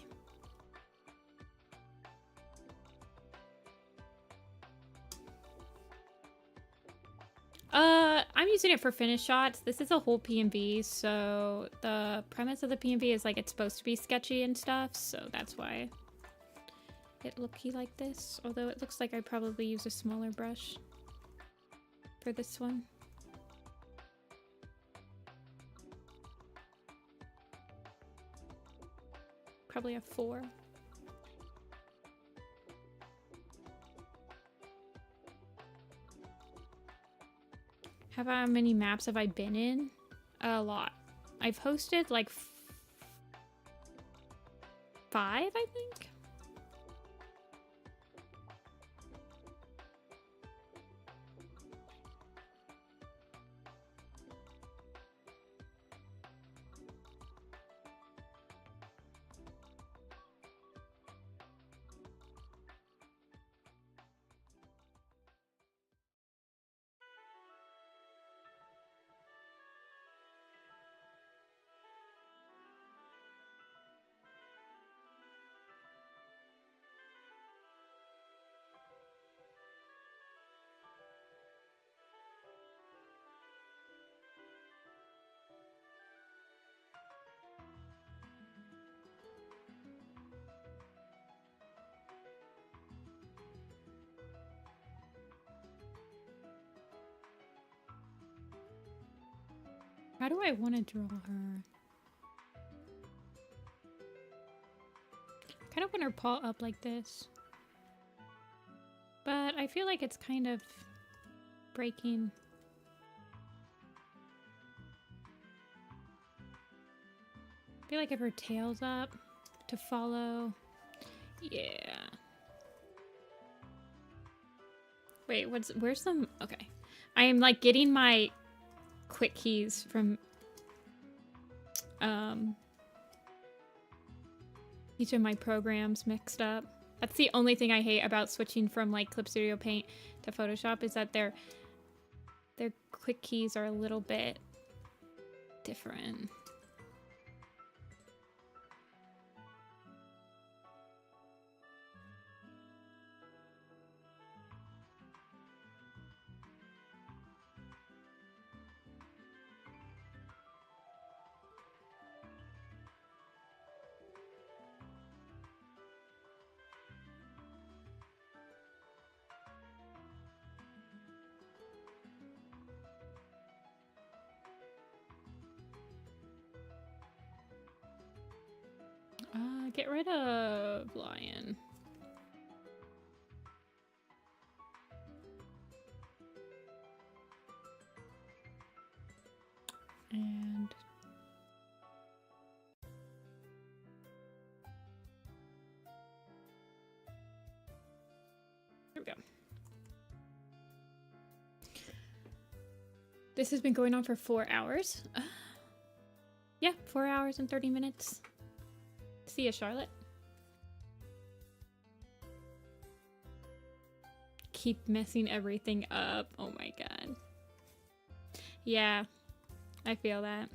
I'm using it for finish shots. This is a whole PNB, so the premise of the PNB is like it's supposed to be sketchy and stuff, so that's why it looky like this. Although it looks like I probably use a smaller brush for this one. Probably a 4. How many maps have I been in? A lot. I've hosted like 5, I think. How do I want to draw her? I kind of want her paw up like this. But I feel like it's kind of breaking. I feel like if her tail's up to follow. Yeah. Wait, where's some, okay. I am like getting my quick keys from each of my programs mixed up. That's the only thing I hate about switching from like Clip Studio Paint to Photoshop is that their quick keys are a little bit different. Get rid of Lion. And there we go. This has been going on for 4 hours. Yeah, 4 hours and 30 minutes. See ya, Charlotte. Keep messing everything up. Oh my god. Yeah, I feel that.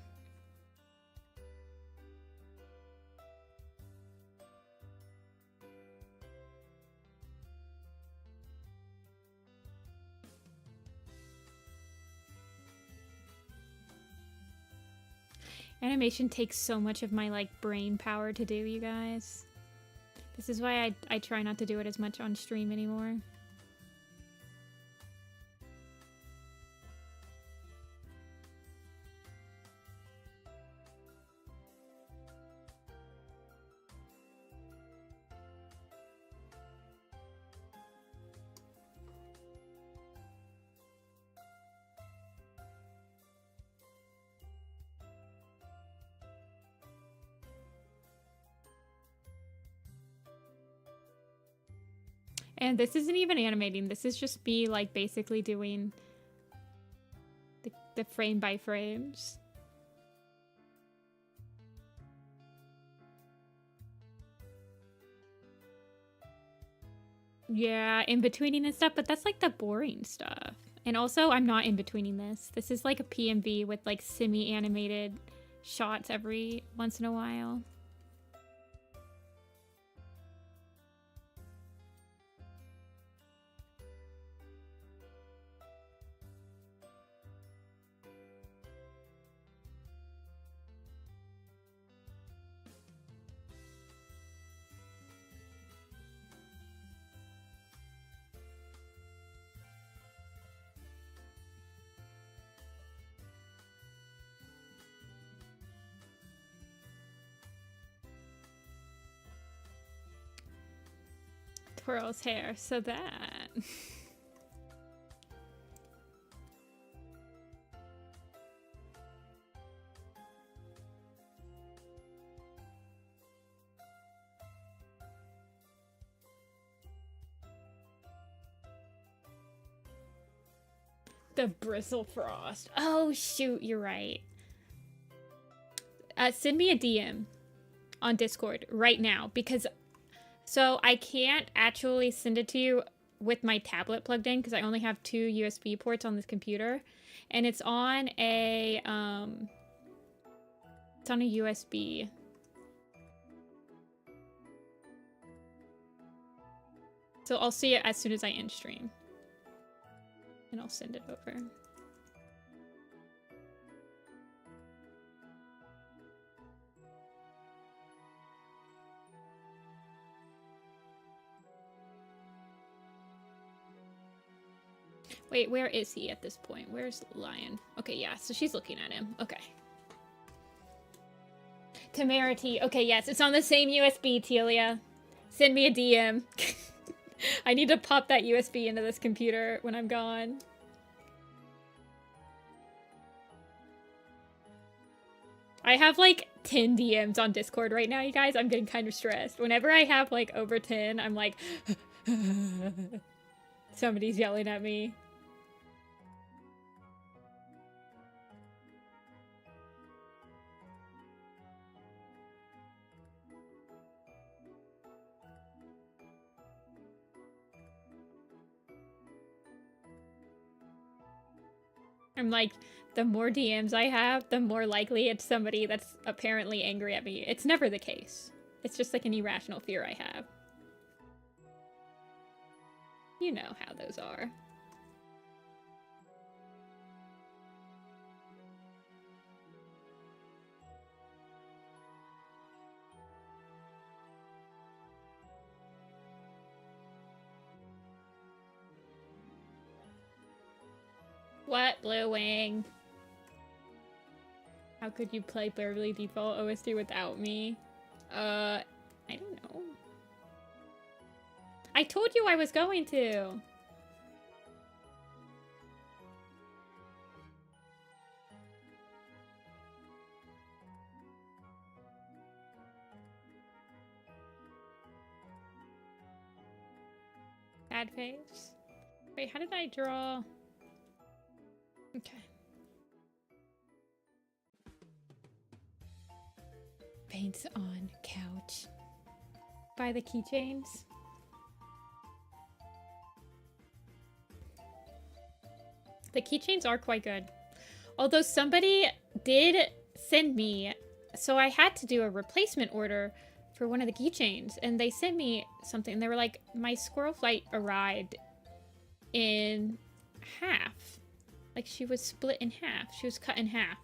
Animation takes so much of my like brain power to do, you guys. This is why I try not to do it as much on stream anymore. And this isn't even animating. This is just me, like, basically doing the frame by frames. Yeah, in-betweening and stuff, but that's, like, the boring stuff. And also, I'm not in-betweening this. This is, like, a PMV with, like, semi-animated shots every once in a while. Twirl's hair, so that. The bristle frost. Oh, shoot, you're right. Send me a DM on Discord right now, because so I can't actually send it to you with my tablet plugged in because I only have 2 USB ports on this computer, and it's on a USB. So I'll see it as soon as I end stream, and I'll send it over. Wait, where is he at this point? Where's Lion? Okay, yeah, so she's looking at him. Okay. Temerity. Okay, yes, it's on the same USB, Telia. Send me a DM. I need to pop that USB into this computer when I'm gone. I have like 10 DMs on Discord right now, you guys. I'm getting kind of stressed. Whenever I have like over 10, I'm like, somebody's yelling at me. I'm like, the more DMs I have, the more likely it's somebody that's apparently angry at me. It's never the case. It's just like an irrational fear I have. You know how those are. What, Blue Wing? How could you play Beverly Default OST without me? I don't know. I told you I was going to. Bad face. Wait, how did I draw? Okay. Paints on couch. Buy the keychains. The keychains are quite good. Although somebody did send me, so I had to do a replacement order for one of the keychains, and they sent me something. They were like, my squirrel flight arrived in half. Like, she was split in half. She was cut in half.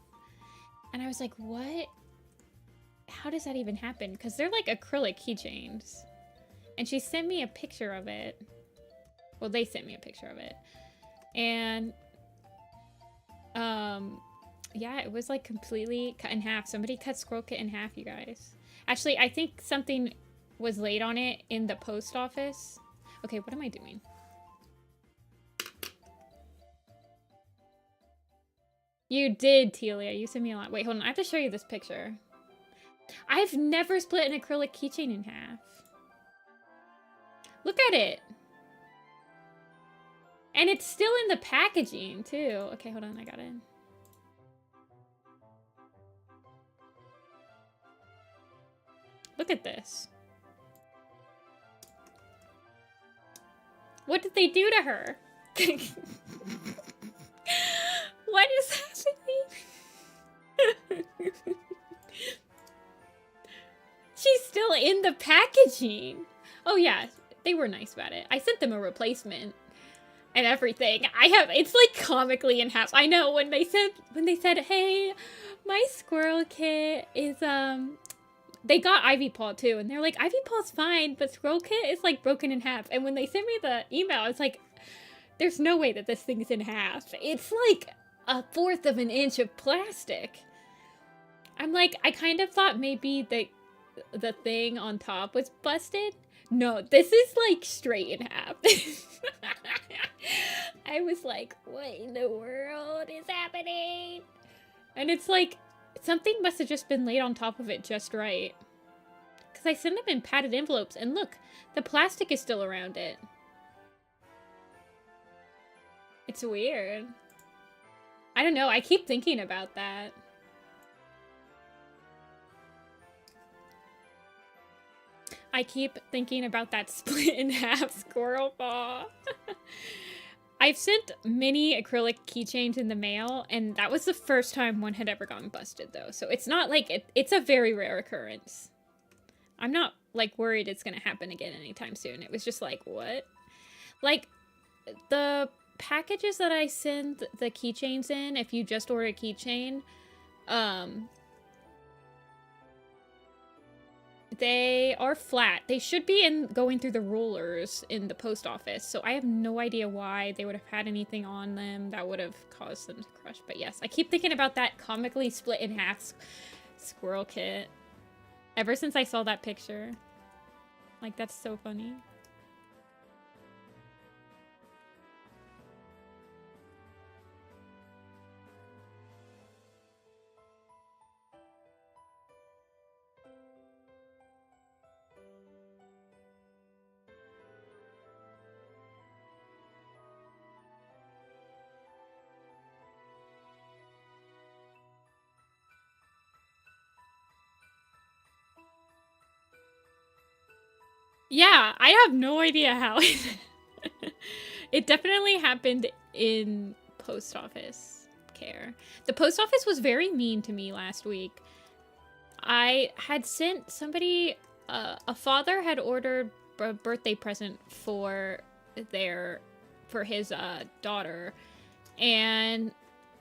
And I was like, what? How does that even happen? Because they're like acrylic keychains. And she sent me a picture of it. Well, they sent me a picture of it. And, yeah, it was like completely cut in half. Somebody cut Squirrelkit in half, you guys. Actually, I think something was laid on it in the post office. Okay, what am I doing? You did, Telia. You sent me a lot. Wait, hold on. I have to show you this picture. I've never split an acrylic keychain in half. Look at it. And it's still in the packaging, too. Okay, hold on. I got it. Look at this. What did they do to her? What is happening? She's still in the packaging. Oh yeah, they were nice about it. I sent them a replacement and everything. It's like comically in half. I know when they said, hey, my squirrel kit is they got Ivy Paw too, and they're like, Ivy Paw's fine, but Squirrel Kit is like broken in half. And when they sent me the email, I was like, there's no way that this thing's in half. It's like 1/4 of an inch of plastic. I'm like, I kind of thought maybe the thing on top was busted. No, this is like straight in half. I was like, what in the world is happening? And it's like, something must have just been laid on top of it just right. Because I sent them in padded envelopes, and look, the plastic is still around it. It's weird. I don't know. I keep thinking about that. I keep thinking about that split in half squirrel paw. I've sent many acrylic keychains in the mail, and that was the first time one had ever gotten busted, though. So it's not like it's a very rare occurrence. I'm not, like, worried it's gonna happen again anytime soon. It was just like, what? Like, the packages that I send the keychains in, if you just order a keychain, they are flat. They should be going through the rollers in the post office, so I have no idea why they would have had anything on them that would have caused them to crush. But yes, I keep thinking about that comically split in half squirrel kit ever since I saw that picture. Like, that's so funny. Yeah, I have no idea how. It definitely happened in post office care. The post office was very mean to me last week. I had sent somebody, a father had ordered a birthday present for his daughter, and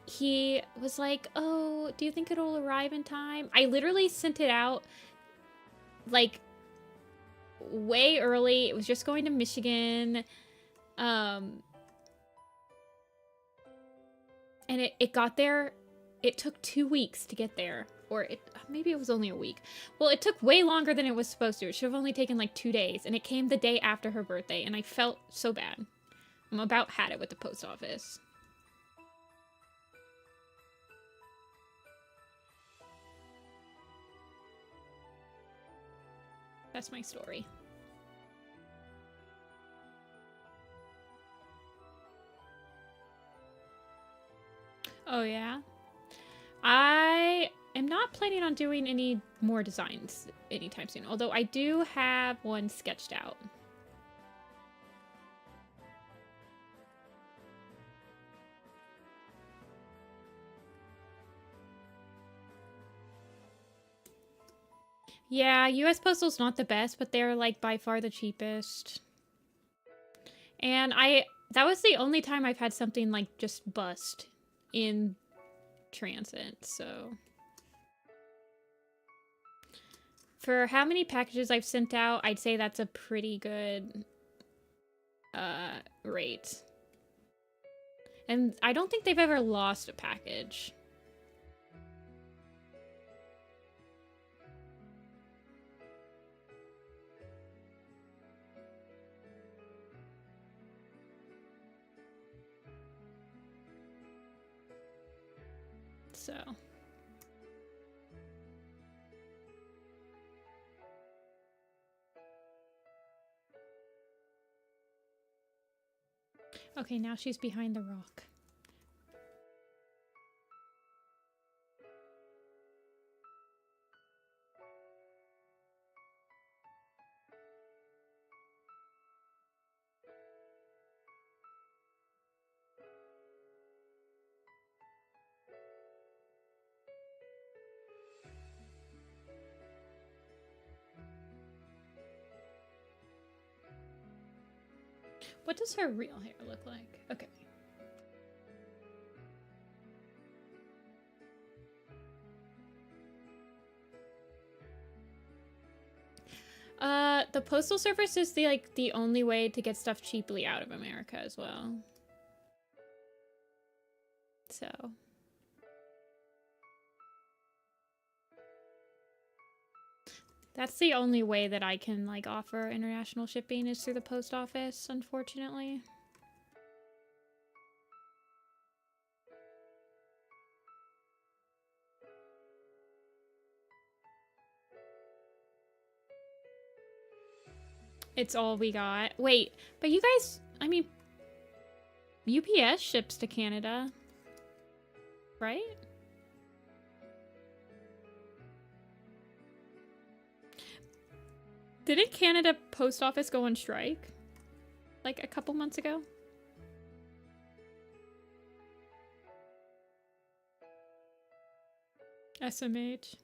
he was like, oh, do you think it'll arrive in time? I literally sent it out, like, way early. It was just going to Michigan. And it got there. It took 2 weeks to get there. Or maybe it was only a week. Well, it took way longer than it was supposed to. It should have only taken like 2 days. And it came the day after her birthday. And I felt so bad. I'm about had it with the post office. That's my story. Oh, yeah? I am not planning on doing any more designs anytime soon, although I do have one sketched out. Yeah, US Postal's not the best, but they're, like, by far the cheapest. And that was the only time I've had something, like, just bust in transit, so. For how many packages I've sent out, I'd say that's a pretty good rate. And I don't think they've ever lost a package. So. Okay, now she's behind the rock. What does her real hair look like? Okay. The Postal Service is the only way to get stuff cheaply out of America as well. So. That's the only way that I can, like, offer international shipping is through the post office, unfortunately. It's all we got. Wait, but you guys, I mean, UPS ships to Canada. right? Didn't Canada Post Office go on strike? Like a couple months ago? SMH.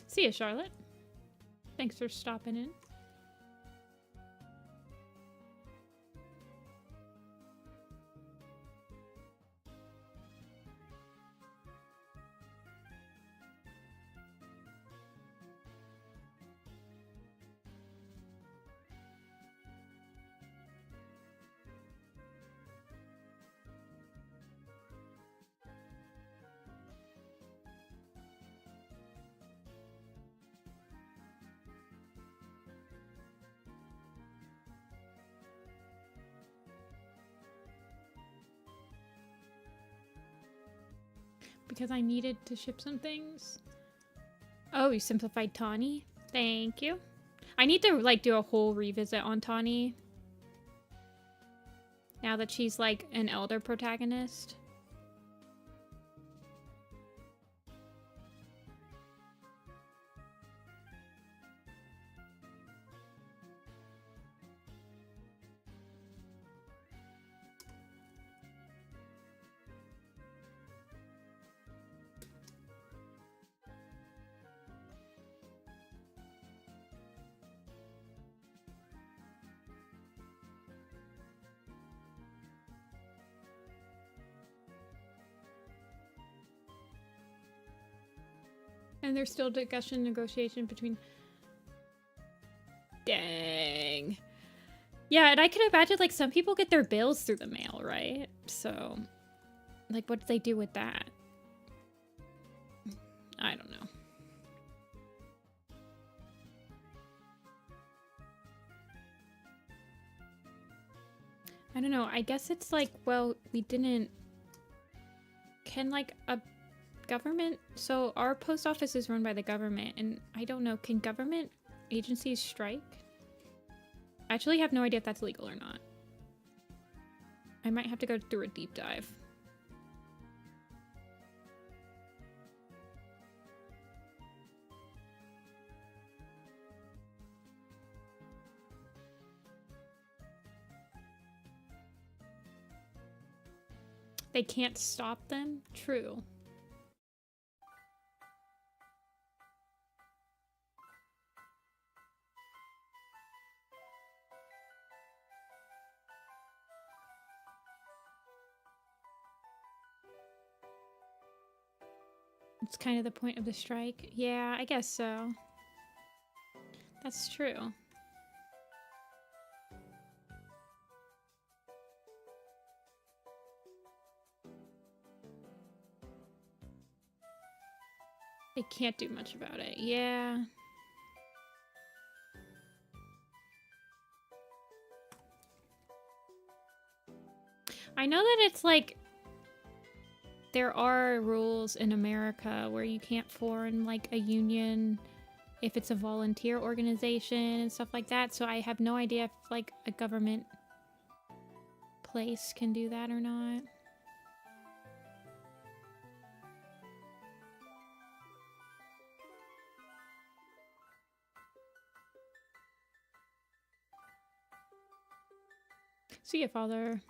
See ya, Charlotte. Thanks for stopping in. Because I needed to ship some things. Oh, you simplified Tawny? Thank you. I need to like do a whole revisit on Tawny. Now that she's like an elder protagonist. And there's still discussion, negotiation between... Dang. Yeah, and I can imagine, like, some people get their bills through the mail, right? So, like, what do they do with that? I don't know. I don't know. I guess it's like, well, we didn't... Can, like, a government... So, our post office is run by the government, and I don't know, can government agencies strike? I actually have no idea if that's legal or not. I might have to go through a deep dive. They can't stop them? True. It's kind of the point of the strike. Yeah, I guess so. That's true. They can't do much about it. Yeah. I know that it's like there are rules in America where you can't form like a union if it's a volunteer organization and stuff like that. So I have no idea if like a government place can do that or not. See ya, Father.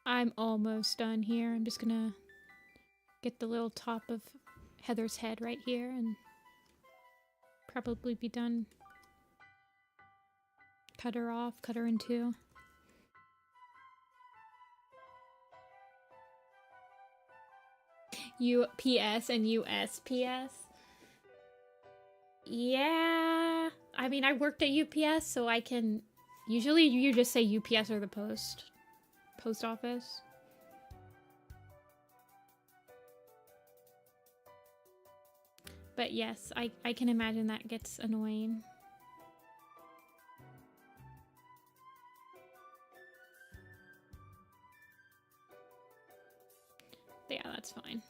I'm almost done here. I'm just gonna get the little top of Heather's head right here and probably be done. Cut her off, cut her in two. UPS and USPS. Yeah. I mean, I worked at UPS, so I can... Usually you just say UPS or the post office. But yes, I can imagine that gets annoying. Yeah, that's fine.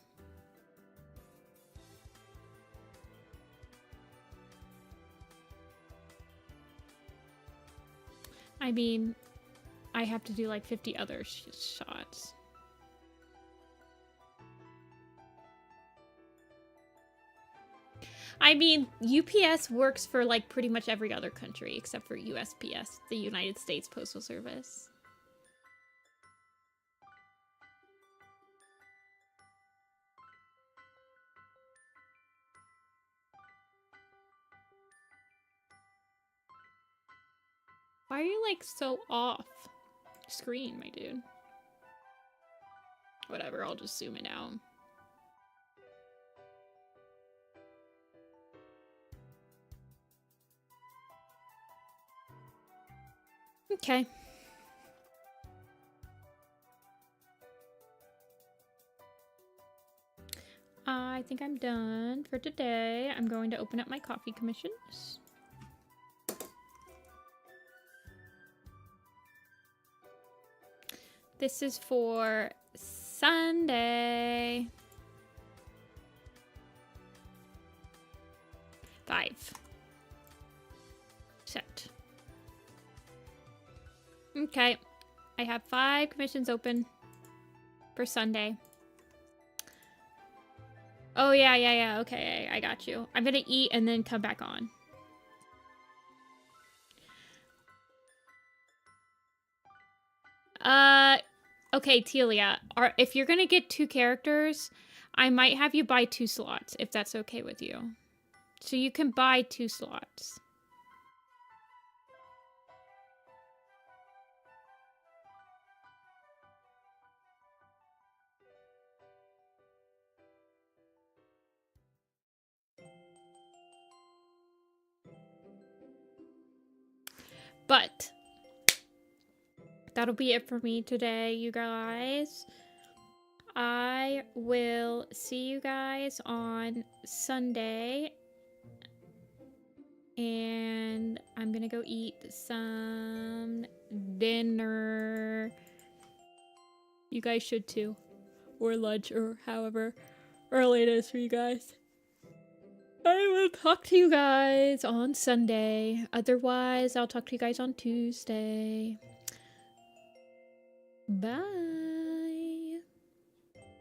I mean, I have to do like 50 other shots. I mean, UPS works for like pretty much every other country except for USPS, the United States Postal Service. Why are you like so off screen, my dude? Whatever, I'll just zoom it out. Okay. I think I'm done for today. I'm going to open up my coffee commissions. This is for Sunday. 5. Set. Okay. I have 5 commissions open for Sunday. Oh, yeah. Okay, I got you. I'm gonna eat and then come back on. Okay, Telia. If you're gonna get 2 characters, I might have you buy 2 slots, if that's okay with you. So you can buy 2 slots. But that'll be it for me today, you guys. I will see you guys on Sunday. And I'm gonna go eat some dinner. You guys should too. Or lunch, or however early it is for you guys. I will talk to you guys on Sunday. Otherwise, I'll talk to you guys on Tuesday. Bye.